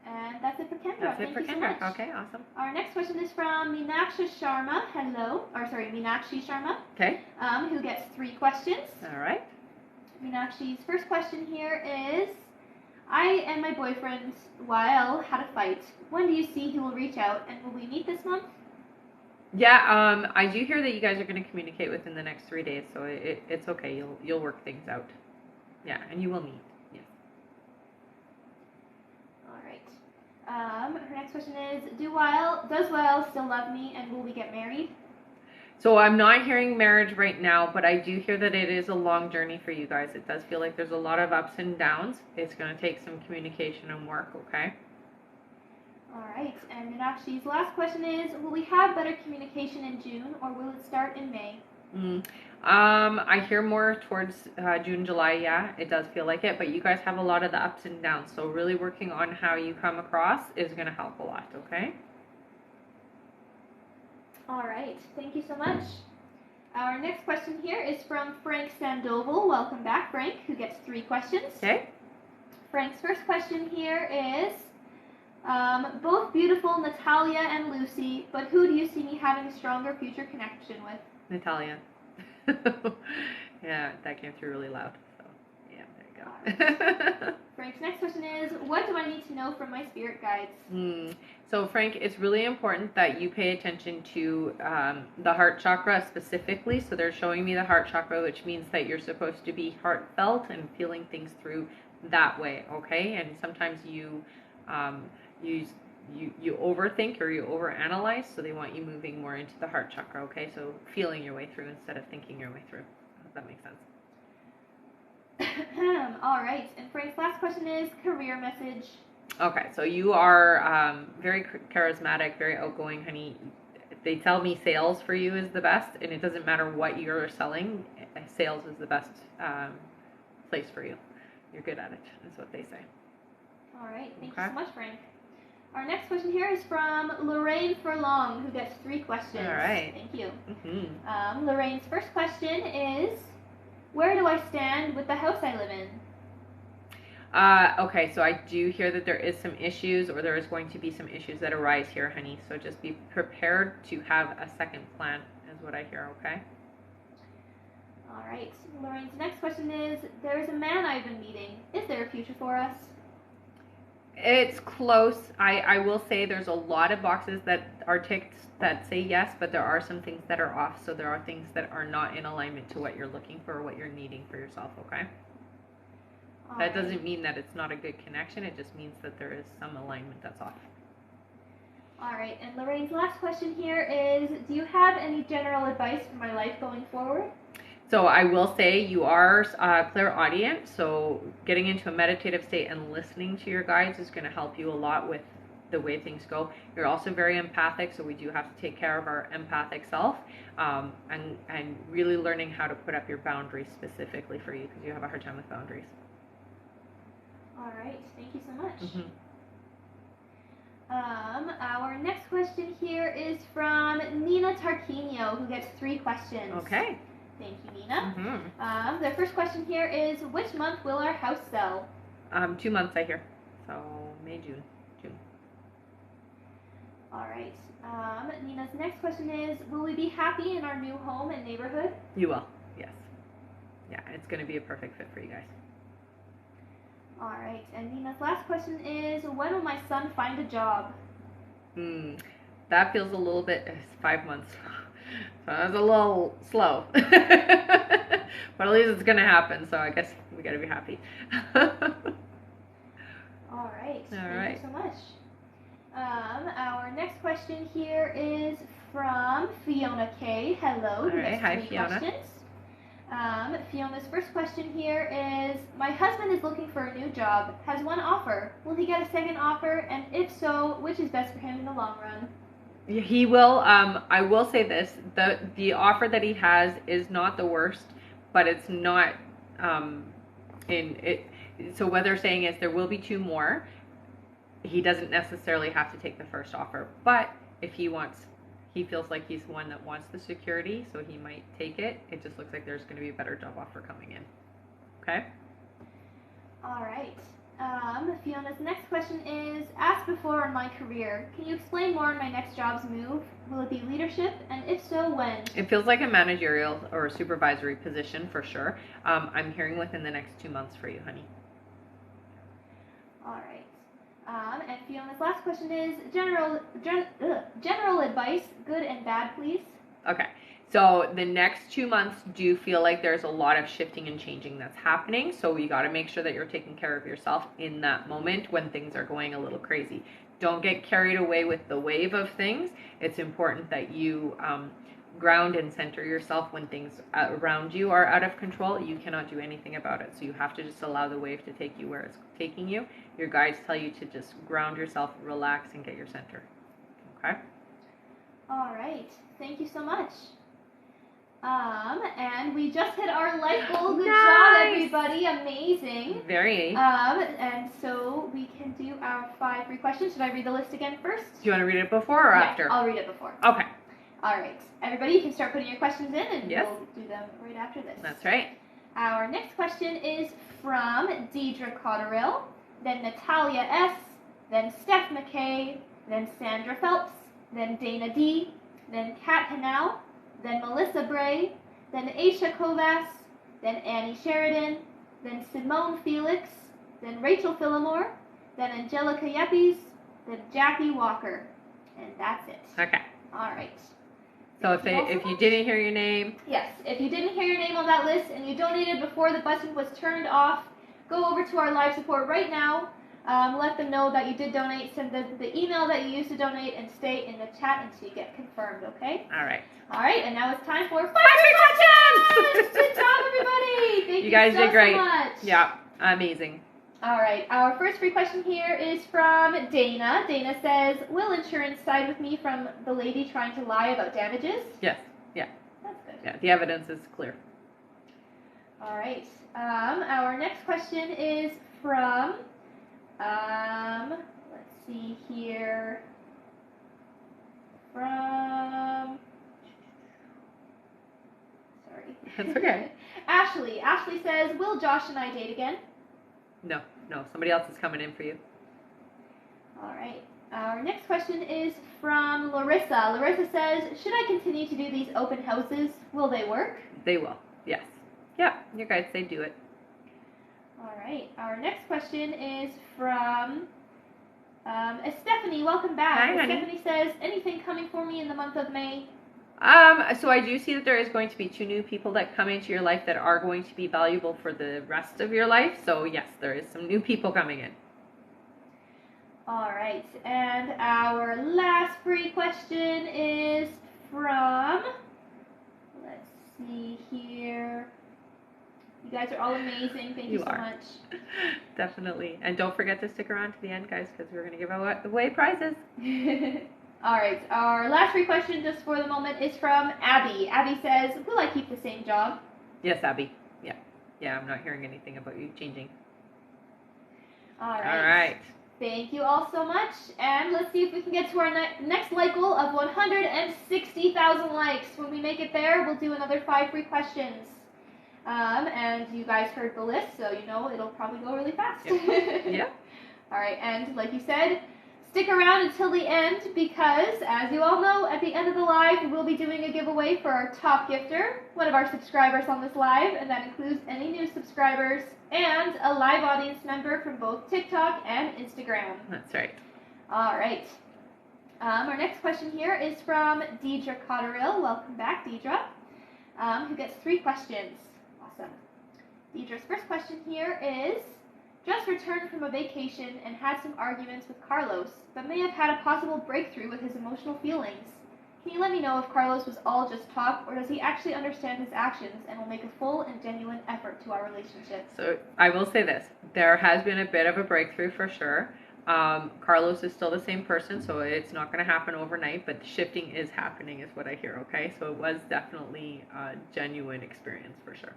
And that's it for Kendra. That's it for Kendra. Okay, awesome. Our next question is from Meenakshi Sharma. Meenakshi Sharma. Okay. Who gets 3 questions. All right. Meenakshi's first question here is, I and my boyfriend, Wael, had a fight. When do you see he will reach out, and will we meet this month? Yeah, I do hear that you guys are going to communicate within the next 3 days, so it's okay. You'll work things out. Yeah, and you will meet. Yes. All right. Her next question is, does Wael still love me, and will we get married? So I'm not hearing marriage right now, but I do hear that it is a long journey for you guys. It does feel like there's a lot of ups and downs. It's going to take some communication and work, okay? All right. And Meenakshi's last question is, will we have better communication in June, or will it start in May? I hear more towards June, July, yeah. It does feel like it, but you guys have a lot of the ups and downs. So really working on how you come across is going to help a lot, okay? All right, thank you so much. Our next question here is from Frank Sandoval. Welcome back, Frank, who gets 3 questions. Okay. Frank's first question here is, both beautiful Natalia and Lucy, but who do you see me having a stronger future connection with? Natalia. Yeah, that came through really loud. So, yeah, there you go. Right. Frank's next question is, what do I need to know from my spirit guides? So Frank, it's really important that you pay attention to the heart chakra specifically. So they're showing me the heart chakra, which means that you're supposed to be heartfelt and feeling things through that way, okay? And sometimes you overthink or you overanalyze, so they want you moving more into the heart chakra, okay? So feeling your way through instead of thinking your way through. I hope that makes sense. All right, and Frank's last question is career message. Okay, so you are very charismatic, very outgoing, honey. They tell me sales for you is the best, and it doesn't matter what you're selling. Sales is the best place for you. You're good at it, is what they say. All right, thank you so much, Frank. Our next question here is from Lorraine Furlong, who gets 3 questions. All right. Thank you. Lorraine's first question is, where do I stand with the house I live in? Okay, so I do hear that there is some issues, or there is going to be some issues that arise here, honey. So just be prepared to have a second plan, is what I hear, okay? All right. Lorraine's next question is, there's a man I've been meeting. Is there a future for us? It's close. I will say there's a lot of boxes that are ticked that say yes, but there are some things that are off. So there are things that are not in alignment to what you're looking for or what you're needing for yourself, okay? That doesn't mean that it's not a good connection. It just means that there is some alignment that's off. All right. And Lorraine's last question here is, do you have any general advice for my life going forward? So I will say you are clairaudient, so getting into a meditative state and listening to your guides is going to help you a lot with the way things go. You're also very empathic, so we do have to take care of our empathic self, and really learning how to put up your boundaries specifically for you, because you have a hard time with boundaries. All right, thank you so much. Our next question here is from Nina Tarquinio, who gets 3 questions. Okay. Thank you, Nina. Their first question here is, which month will our house sell? 2 months, I hear. So May, June. All right. Nina's next question is, will we be happy in our new home and neighborhood? You will, yes. Yeah, it's going to be a perfect fit for you guys. All right. And Nina's last question is, when will my son find a job? That feels a little bit, it's 5 months. So that's a little slow. But at least it's going to happen, so I guess we got to be happy. All right. All right. Thank you so much. Our next question here is from Fiona K. Hello. All right. Hi, 3 Fiona. questions. Fiona's first question here is, my husband is looking for a new job, has 1 offer. Will he get a second offer? And if so, which is best for him in the long run? He will. I will say this: the offer that he has is not the worst, but it's not in it. So what they're saying is there will be 2 more. He doesn't necessarily have to take the first offer, but if he feels like he's one that wants the security, so he might take it. It just looks like there's going to be a better job offer coming in. Okay. All right. Fiona's next question is, as before in my career, can you explain more on my next job's move? Will it be leadership? And if so, when? It feels like a managerial or a supervisory position for sure. I'm hearing within the next 2 months for you, honey. All right. And Fiona's last question is, general advice, good and bad, please. Okay. So the next 2 months do feel like there's a lot of shifting and changing that's happening. So you got to make sure that you're taking care of yourself in that moment when things are going a little crazy. Don't get carried away with the wave of things. It's important that you ground and center yourself when things around you are out of control. You cannot do anything about it. So you have to just allow the wave to take you where it's taking you. Your guides tell you to just ground yourself, relax, and get your center. Okay? All right. Thank you so much. And we just hit our life goal. Good job, everybody. Amazing. Very. And so we can do our 5 free questions. Should I read the list again first? Do you want to read it before or after? I'll read it before. Okay. All right. Everybody, you can start putting your questions in, and yes. We'll do them right after this. That's right. Our next question is from Deidre Cotterill, then Natalia S., then Steph McKay, then Sandra Phelps, then Dana D., then Kat Hanau, then Melissa Bray, then Aisha Kovas, then Annie Sheridan, then Simone Felix, then Rachel Phillimore, then Angelica Yepes, then Jackie Walker. And that's it. Okay. All right. So if you didn't hear your name. Yes, if you didn't hear your name on that list and you donated before the button was turned off, go over to our live support right now. Let them know that you did donate. Send the email that you used to donate and stay in the chat until you get confirmed, okay? All right. All right, and now it's time for 5 questions! Good job, everybody! Thank you guys did great. So much. Yeah, amazing. All right, our first free question here is from Dana. Dana says, will insurance side with me from the lady trying to lie about damages? Yes, yeah. That's good. Yeah, the evidence is clear. All right, our next question is from, let's see here, from, sorry. That's okay. Ashley. Ashley says, will Josh and I date again? No, somebody else is coming in for you. All right. Our next question is from Larissa. Larissa says, should I continue to do these open houses? Will they work? They will, yes. Yeah, your guides say do it. All right. Our next question is from Stephanie. Welcome back. Hi, honey. Stephanie says, anything coming for me in the month of May? So I do see that there is going to be 2 new people that come into your life that are going to be valuable for the rest of your life. So yes, there is some new people coming in. All right. And our last free question is from, let's see here. You guys are all amazing. Thank you so much. Definitely. And don't forget to stick around to the end, guys, because we're going to give away prizes. All right, our last free question just for the moment is from Abby. Abby says, will I keep the same job? Yes, Abby. Yeah, I'm not hearing anything about you changing. All right. All right. Thank you all so much, and let's see if we can get to our next like goal of 160,000 likes. When we make it there, we'll do another 5 free questions. And you guys heard the list, so you know it'll probably go really fast. Yeah. All right, and like you said, stick around until the end because, as you all know, at the end of the live, we'll be doing a giveaway for our top gifter, one of our subscribers on this live, and that includes any new subscribers and a live audience member from both TikTok and Instagram. That's right. All right. Our next question here is from Deidre Cotterill. Welcome back, Deidre, who gets 3 questions. Awesome. Deidre's first question here is, just returned from a vacation and had some arguments with Carlos, but may have had a possible breakthrough with his emotional feelings. Can you let me know if Carlos was all just talk, or does he actually understand his actions and will make a full and genuine effort to our relationship? So I will say this. There has been a bit of a breakthrough for sure. Carlos is still the same person, so it's not going to happen overnight, but shifting is happening is what I hear, okay? So it was definitely a genuine experience for sure.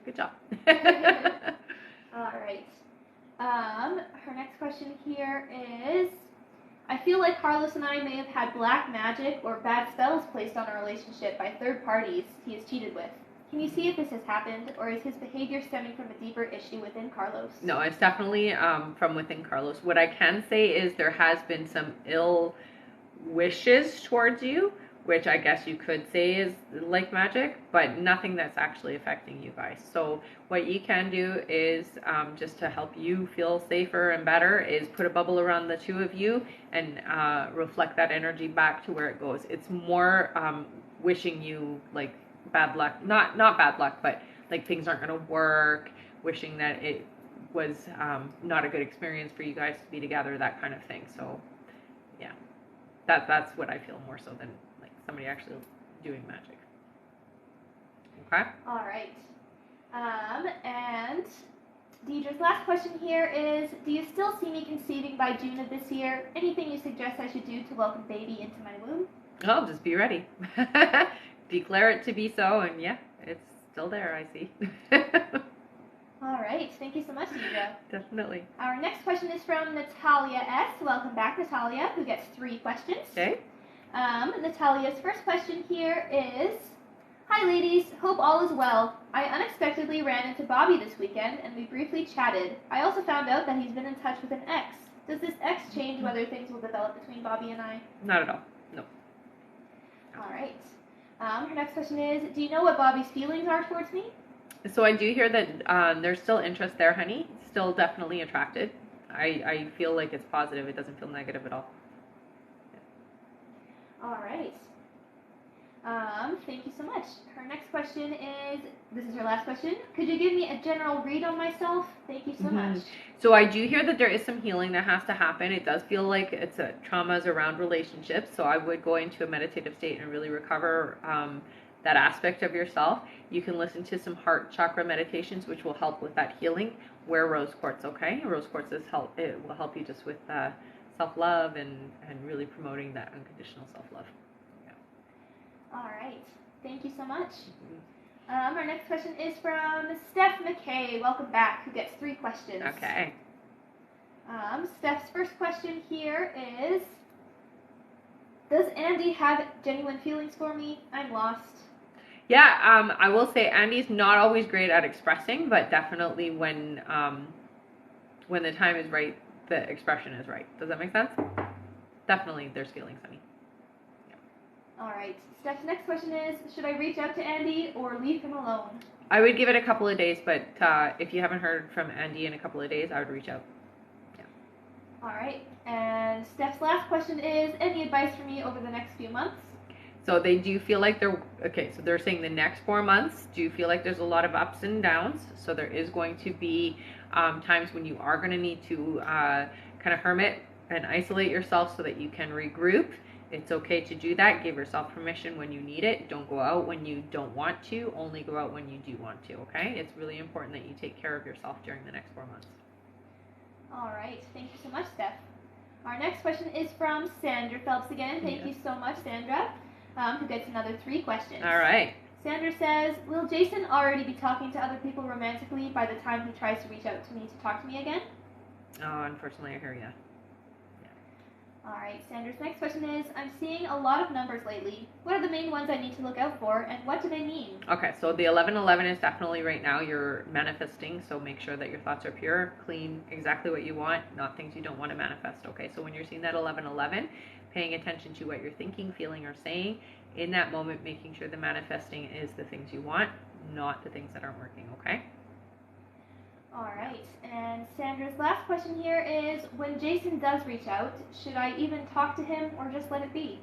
Good job. All right. Her next question here is, I feel like Carlos and I may have had black magic or bad spells placed on our relationship by third parties he has cheated with. Can you see if this has happened, or is his behavior stemming from a deeper issue within Carlos? No, it's definitely from within Carlos. What I can say is there has been some ill wishes towards you, which I guess you could say is like magic, but nothing that's actually affecting you guys. So what you can do is just to help you feel safer and better is put a bubble around the two of you and reflect that energy back to where it goes. It's more wishing you like bad luck, not bad luck, but like things aren't going to work, wishing that it was not a good experience for you guys to be together, that kind of thing. So yeah, that's what I feel more so than somebody actually doing magic. Okay? All right. And Deidre's last question here is, do you still see me conceiving by June of this year? Anything you suggest I should do to welcome baby into my womb? Oh, just be ready. Declare it to be so, and yeah, it's still there, I see. All right. Thank you so much, Deidre. Definitely. Our next question is from Natalia S. Welcome back, Natalia, who gets 3 questions. Okay. Natalia's first question here is, hi ladies, hope all is well. I unexpectedly ran into Bobby this weekend and we briefly chatted. I also found out that he's been in touch with an ex. Does this ex change whether things will develop between Bobby and I? Not at all. No. All right. Her next question is, do you know what Bobby's feelings are towards me? So I do hear that there's still interest there, honey. Still definitely attracted. I feel like it's positive. It doesn't feel negative at all. All right. Thank you so much. Her next question is, this is her last question. Could you give me a general read on myself? Thank you so much. So I do hear that there is some healing that has to happen. It does feel like it's traumas around relationships. So I would go into a meditative state and really recover that aspect of yourself. You can listen to some heart chakra meditations, which will help with that healing. Wear rose quartz, okay? Rose quartz it will help you just with self-love and really promoting that unconditional self-love. Yeah. All right. Thank you so much. Our next question is from Steph McKay. Welcome back, who gets 3 questions. Okay. Steph's first question here is, does Andy have genuine feelings for me? I'm lost. Yeah, I will say Andy's not always great at expressing, but definitely when the time is right, the expression is right. Does that make sense? Definitely there's feelings, honey. Yeah. All right. Steph's next question is, should I reach out to Andy or leave him alone? I would give it a couple of days, but if you haven't heard from Andy in a couple of days, I would reach out. Yeah. All right. And Steph's last question is, any advice for me over the next few months? So they do feel like they're saying the next 4 months do feel like there's a lot of ups and downs. So there is going to be times when you are going to need to kind of hermit and isolate yourself so that you can regroup. It's okay to do that. Give yourself permission when you need it. Don't go out when you don't want to. Only go out when you do want to, okay? It's really important that you take care of yourself during the next 4 months. All right. Thank you so much, Steph. Our next question is from Sandra Phelps again. Thank you so much, Sandra, who gets another 3 questions. All right. Sandra says, will Jason already be talking to other people romantically by the time he tries to reach out to me to talk to me again? Oh, unfortunately, I hear you. All right, Sandra's next question is, I'm seeing a lot of numbers lately. What are the main ones I need to look out for, and what do they mean? Okay, so the 1111 is definitely right now you're manifesting, so make sure that your thoughts are pure, clean, exactly what you want, not things you don't want to manifest, okay? So when you're seeing that 1111, paying attention to what you're thinking, feeling, or saying, in that moment, making sure the manifesting is the things you want, not the things that aren't working, okay? All right, and Sandra's last question here is, when Jason does reach out, should I even talk to him or just let it be?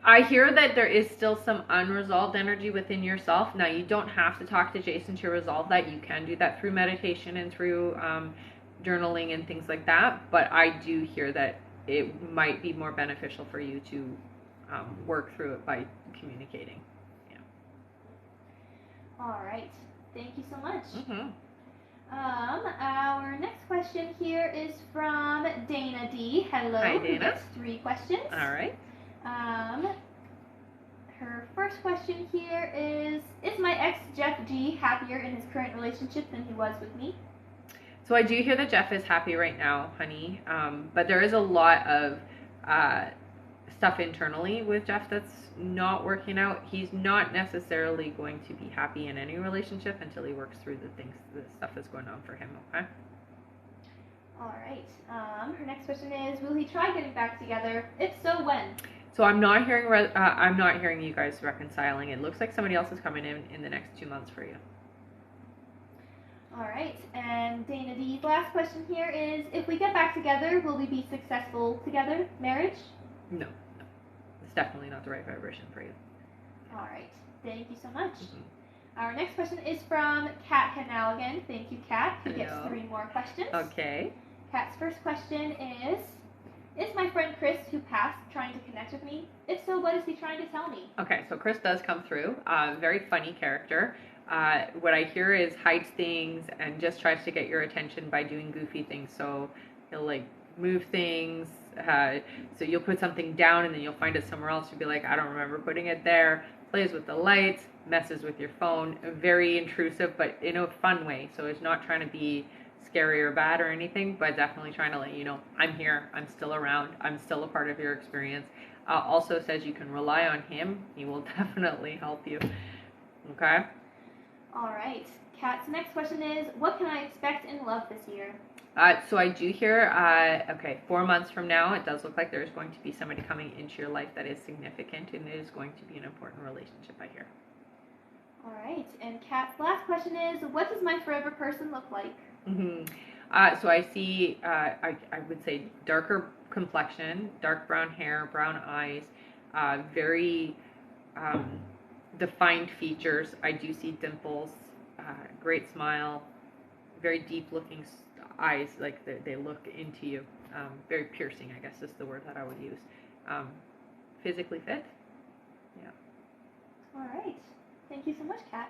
I hear that there is still some unresolved energy within yourself. Now, you don't have to talk to Jason to resolve that. You can do that through meditation and through journaling and things like that. But I do hear that it might be more beneficial for you to work through it by communicating. Yeah. All right, thank you so much. Mm-hmm. Our next question here is from Dana D. Hello. Hi, Dana. Who gets 3 questions. All right. Her first question here is my ex Jeff G happier in his current relationship than he was with me? So I do hear that Jeff is happy right now, honey. But there is a lot of stuff internally with Jeff that's not working out. He's not necessarily going to be happy in any relationship until he works through the stuff that's going on for him, okay? All right. Her next question is, will he try getting back together? If so, when? So I'm not hearing you guys reconciling. It looks like somebody else is coming in the next 2 months for you. All right. And Dana D's last question here is, if we get back together, will we be successful together? Marriage? No. It's definitely not the right vibration for you. All right. Thank you so much. Mm-hmm. Our next question is from Kat Hanaligan. Thank you, Kat, who gets Hello. 3 more questions. Okay. Kat's first question is my friend Chris, who passed, trying to connect with me? If so, what is he trying to tell me? Okay, so Chris does come through. Very funny character. What I hear is hides things and just tries to get your attention by doing goofy things. So he'll like move things. So you'll put something down and then you'll find it somewhere else. You'll be like, I don't remember putting it there. Plays with the lights, messes with your phone. Very intrusive, but in a fun way. So it's not trying to be scary or bad or anything, but definitely trying to let you know, I'm here, I'm still around, I'm still a part of your experience. Also says you can rely on him. He will definitely help you. Okay? All right. Kat's next question is, what can I expect in love this year? So I do hear, 4 months from now, it does look like there's going to be somebody coming into your life that is significant and it is going to be an important relationship, I hear. All right. And Kat's last question is, what does my forever person look like? Mm-hmm. So I see, I would say darker complexion, dark brown hair, brown eyes, very defined features. I do see dimples, great smile, very deep looking eyes, like they look into you. Very piercing, I guess is the word that I would use. Physically fit. Yeah. All right. Thank you so much, Kat.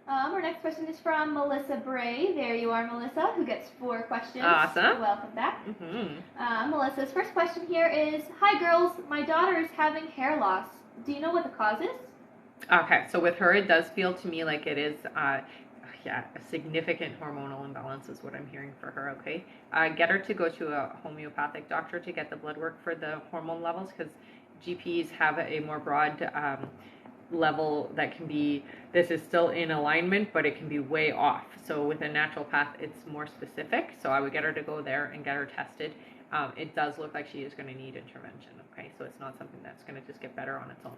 Our next question is from Melissa Bray. There you are, Melissa, who gets 4 questions. Awesome. Welcome back. Mm-hmm. Melissa's first question here is, hi girls, my daughter is having hair loss. Do you know what the cause is? Okay, so with her, it does feel to me like it is, a significant hormonal imbalance is what I'm hearing for her, okay? Get her to go to a homeopathic doctor to get the blood work for the hormone levels, because GPs have a more broad level that can be, this is still in alignment, but it can be way off. So with a naturopath, it's more specific. So I would get her to go there and get her tested. It does look like she is going to need intervention, okay? So it's not something that's going to just get better on its own.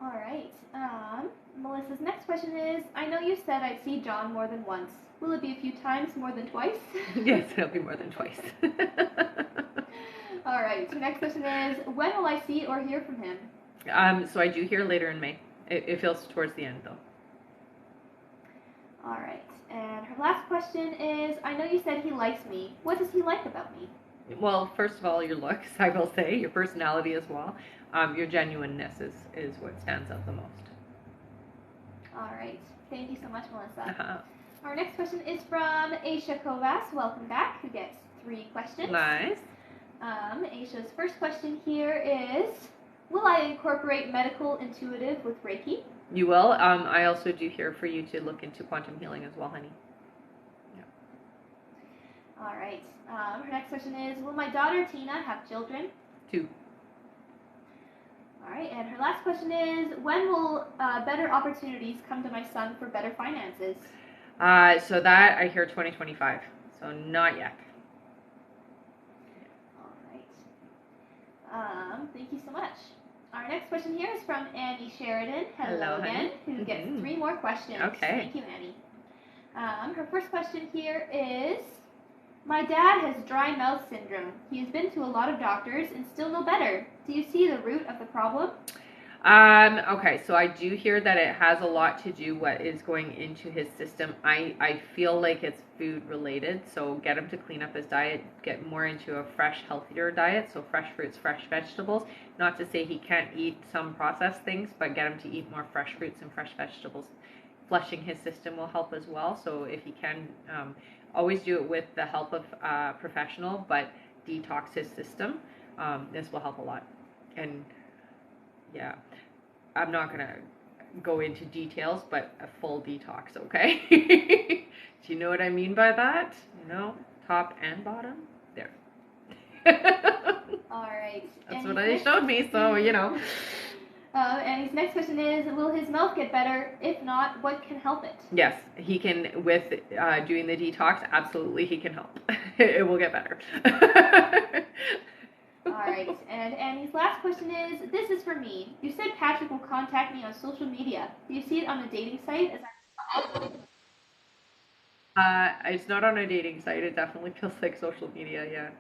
All right. Melissa's next question is, I know you said I'd see John more than once. Will it be a few times more than twice? Yes, it'll be more than twice. All right. So next question is, when will I see or hear from him? So I do hear later in May. It feels towards the end, though. All right. And her last question is, I know you said he likes me. What does he like about me? Well, first of all, your looks, I will say, your personality as well. Your genuineness is what stands out the most. All right. Thank you so much, Melissa. Uh-huh. Our next question is from Aisha Kovas. Welcome back, who gets 3 questions. Nice. Aisha's first question here is, will I incorporate medical intuitive with Reiki? You will. I also do hear for you to look into quantum healing as well, honey. Yeah. All right. Her next question is, will my daughter Tina have children? 2. All right. And her last question is, when will better opportunities come to my son for better finances? So that I hear 2025. So not yet. All right. Thank you so much. Our next question here is from Annie Sheridan. Hello again, who gets 3 more questions. Okay. Thank you, Annie. Her first question here is, my dad has dry mouth syndrome. He has been to a lot of doctors and still no better. Do you see the root of the problem? Okay, so I do hear that it has a lot to do what is going into his system. I feel like it's food related, so get him to clean up his diet, get more into a fresh, healthier diet, so fresh fruits, fresh vegetables. Not to say he can't eat some processed things, but get him to eat more fresh fruits and fresh vegetables. Flushing his system will help as well, so if he can, always do it with the help of a professional, but detox his system. This will help a lot. And yeah, I'm not going to go into details, but a full detox, okay? Do you know what I mean by that? Top and bottom? There. All right. That's what they showed me, so, And his next question is, will his mouth get better? If not, what can help it? Yes, he can, with doing the detox, absolutely he can help. It will get better. All right, and Annie's last question is, this is for me. You said Patrick will contact me on social media. Do you see it on a dating site? It's not on a dating site. It definitely feels like social media, yeah.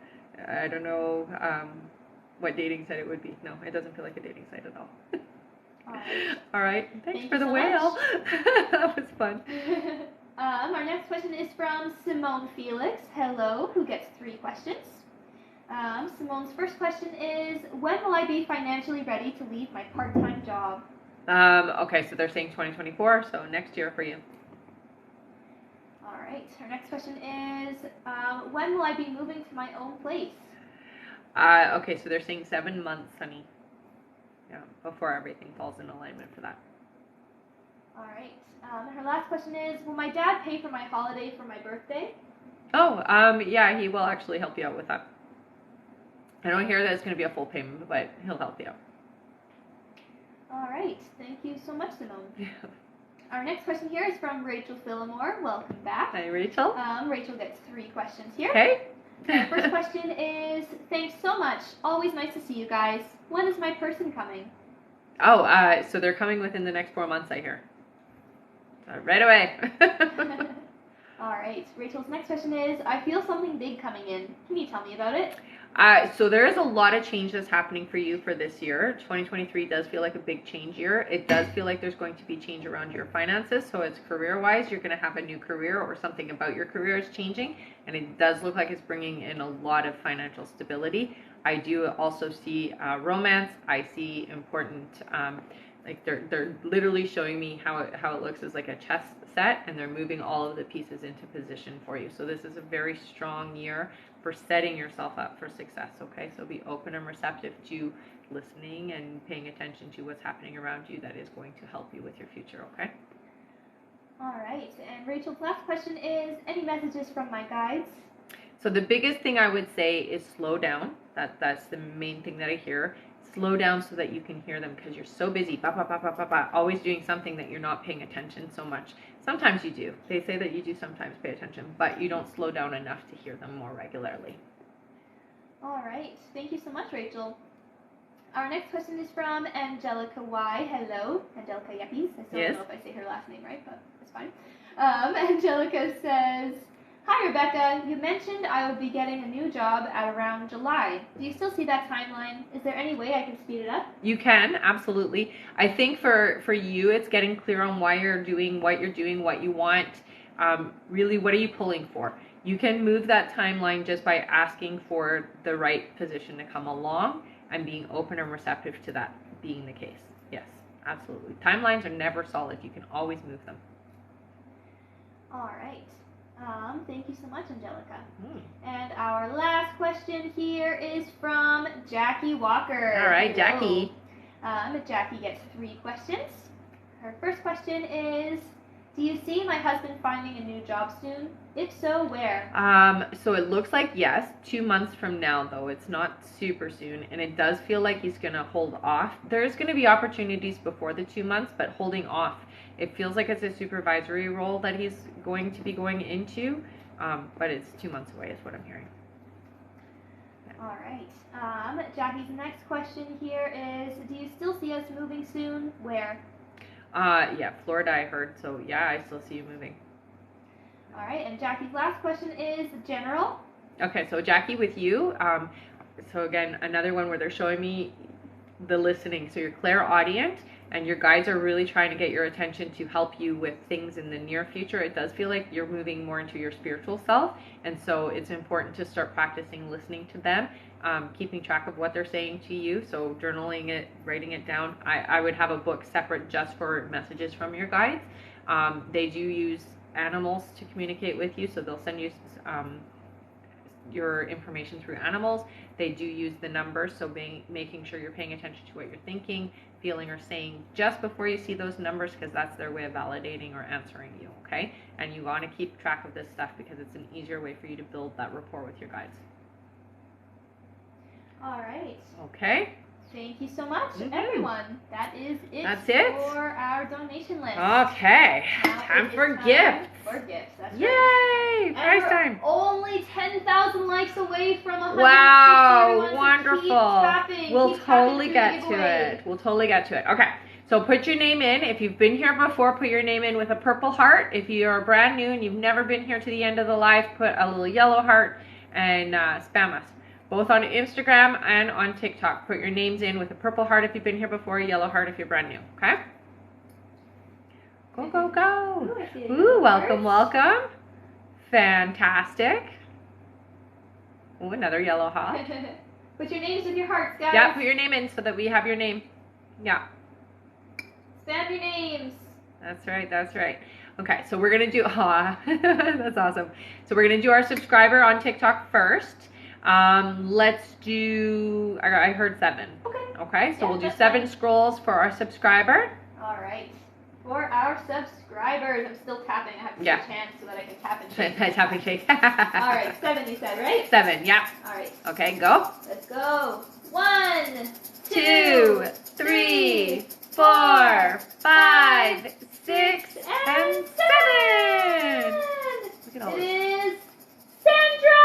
I don't know what dating site it would be. No, it doesn't feel like a dating site at all. All right. Thanks for the whale. That was fun. Our next question is from Simone Felix. Hello, who gets 3 questions. Simone's first question is, when will I be financially ready to leave my part-time job? Okay, so they're saying 2024, so next year for you. All right. Her next question is, when will I be moving to my own place? Okay, so they're saying 7 months, honey. Yeah, before everything falls in alignment for that. All right. Her last question is, will my dad pay for my holiday for my birthday? Oh, yeah, he will actually help you out with that. I don't hear that it's going to be a full payment, but he'll help you out. All right. Thank you so much, Simone. Yeah. Our next question here is from Rachel Phillimore. Welcome back. Hi, Rachel. Rachel gets 3 questions here. Hey. Our first question is, thanks so much. Always nice to see you guys. When is my person coming? Oh, so they're coming within the next 4 months, I hear. Right away. All right. Rachel's next question is, I feel something big coming in. Can you tell me about it? So there is a lot of change that's happening for you for this year. 2023 does feel like a big change year. It does feel like there's going to be change around your finances. So it's career-wise, you're going to have a new career or something about your career is changing. And it does look like it's bringing in a lot of financial stability. I do also see romance. I see important, like they're literally showing me how it looks as like a chess set, and they're moving all of the pieces into position for you. So this is a very strong year for setting yourself up for success, okay? So be open and receptive to listening and paying attention to what's happening around you that is going to help you with your future, okay? All right, and Rachel's last question is, any messages from my guides? So the biggest thing I would say is slow down. That's the main thing that I hear. Slow down so that you can hear them, because you're so busy, always doing something that you're not paying attention so much. Sometimes you do. They say that you do sometimes pay attention, but you don't slow down enough to hear them more regularly. All right. Thank you so much, Rachel. Our next question is from Angelica Y. Hello. Angelica Yeppies. I still don't know if I say her last name right, but it's fine. Angelica says, hi, Rebecca. You mentioned I would be getting a new job at around July. Do you still see that timeline? Is there any way I can speed it up? You can, absolutely. I think for you, it's getting clear on why you're doing, what you want. Really, what are you pulling for? You can move that timeline just by asking for the right position to come along and being open and receptive to that being the case. Yes, absolutely. Timelines are never solid. You can always move them. All right. Thank you so much, Angelica. And our last question here is from Jackie Walker. All right, Jackie. Jackie gets 3 questions. Her first question is, Do you see my husband finding a new job soon? If so, where? So it looks like yes, 2 months from now though. It's not super soon, and it does feel like he's gonna hold off. There's gonna be opportunities before the 2 months, but holding off. It feels like it's a supervisory role that he's going to be going into, but it's 2 months away is what I'm hearing. All right. Jackie's next question here is, do you still see us moving soon? Where? Yeah, Florida I heard, so yeah, I still see you moving. All right, and Jackie's last question is general. Okay, so Jackie, with you, so again, another one where they're showing me the listening. So you're clairaudient, and your guides are really trying to get your attention to help you with things in the near future. It does feel like you're moving more into your spiritual self, and so it's important to start practicing listening to them, keeping track of what they're saying to you. So journaling it, writing it down. I would have a book separate just for messages from your guides. They do use animals to communicate with you, so they'll send you your information through animals. They do use the numbers, so making sure you're paying attention to what you're thinking, feeling, or saying just before you see those numbers, because that's their way of validating or answering you, okay? And you want to keep track of this stuff because it's an easier way for you to build that rapport with your guides. All right. Okay. Thank you so much, everyone. That is it. That's it for our donation list. Okay. Now Time for time gifts. For gifts. That's Yay! right. Prize And time. we're only 10,000 likes away from 160. Wow, wonderful. So keep tapping, We'll keep tapping totally through get the to giveaway. it. We'll totally get to it. Okay. So put your name in. If you've been here before, put your name in with a purple heart. If you're brand new and you've never been here to the end of the live, put a little yellow heart and spam us. Both on Instagram and on TikTok. Put your names in with a purple heart if you've been here before, a yellow heart if you're brand new. Okay? Go, go, go. Ooh, welcome, welcome. Fantastic. Ooh, another yellow heart. Put your names with your hearts, guys. Yeah, put your name in so that we have your name. Yeah. Spam your names. That's right, that's right. Okay, so we're going to do, that's awesome. So we're going to do our subscriber on TikTok first. Let's do, I heard 7. Okay, so we'll do 7 scrolls for our subscriber. All right. For our subscribers, I'm still tapping. I have to switch hands so that I can tap and shake. Tap and shake. All right, 7 you said, right? 7, yeah. All right. Okay, go. Let's go. 1, 2, 3, 4, 5, 6, and 7. Look at all It this. is Sandra!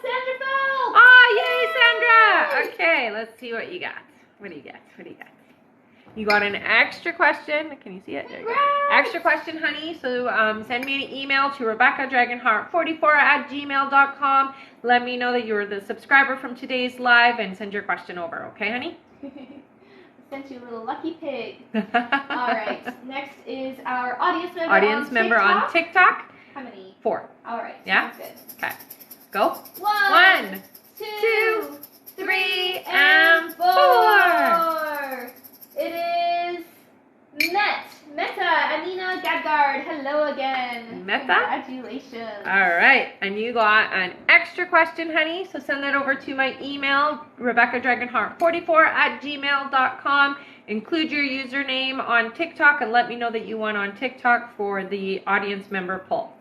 Sandra Phelps! Ah, yay, Sandra! Okay, let's see what you got. What do you get? What do you got? You got an extra question. Can you see it? There you go. Extra question, honey. So send me an email to RebeccaDragonheart44@gmail.com. Let me know that you're the subscriber from today's live and send your question over. Okay, honey? Sent you a little lucky pig. All right. Next is our audience member on TikTok. How many? 4. All right. Yeah? Sounds good. Okay. Go. 1, 2, 3, and 4. It is Meta Anina Gadgard. Hello again. Meta? Congratulations. All right. And you got an extra question, honey. So send that over to my email, RebeccaDragonheart44@gmail.com. Include your username on TikTok and let me know that you won on TikTok for the audience member poll.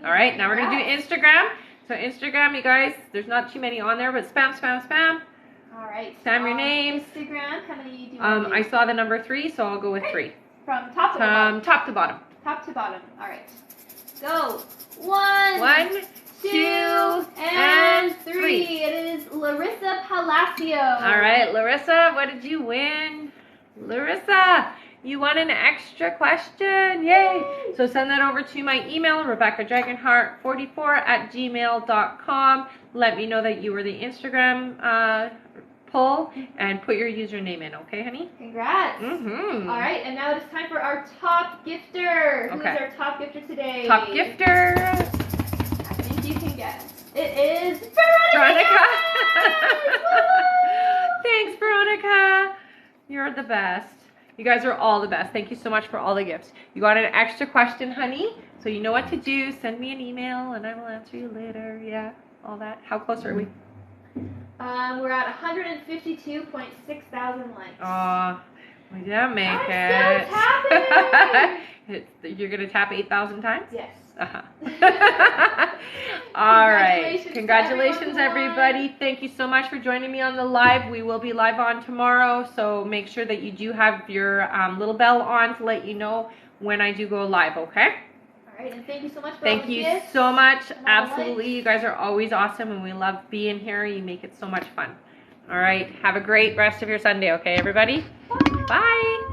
All right. Now we're going to do Instagram. So Instagram, you guys, there's not too many on there, but spam, spam, spam. All right. Spam your names. Instagram, how many do you I saw the number 3, so I'll go with 3. From top to bottom. Top to bottom. Top to bottom. All right. Go. 1, 2, and 3. It is Larissa Palacio. All right, Larissa, what did you win? Larissa, you won an extra question. Yay. So send that over to my email, RebeccaDragonheart44@gmail.com. Let me know that you were the Instagram poll and put your username in, okay, honey? Congrats. Mm-hmm. All right, and now it is time for our top gifter. Who is Okay. our top gifter today? Top gifter. I think you can guess. It is Veronica. Thanks, Veronica. You're the best. You guys are all the best. Thank you so much for all the gifts. You got an extra question, honey, so you know what to do. Send me an email and I will answer you later. Yeah, all that. How close are we? We're at 152.6 thousand likes. Oh, we didn't make I'm it. so happy. You're going to tap 8,000 times? Yes. All right. Congratulations, everybody. Thank you so much for joining me on the live. We will be live on tomorrow, so make sure that you do have your little bell on to let you know when I do go live, okay? All right, and thank you so much for Thank you so much. Absolutely. You guys are always awesome, and we love being here. You make it so much fun. All right. Have a great rest of your Sunday, okay, everybody? Bye. Bye.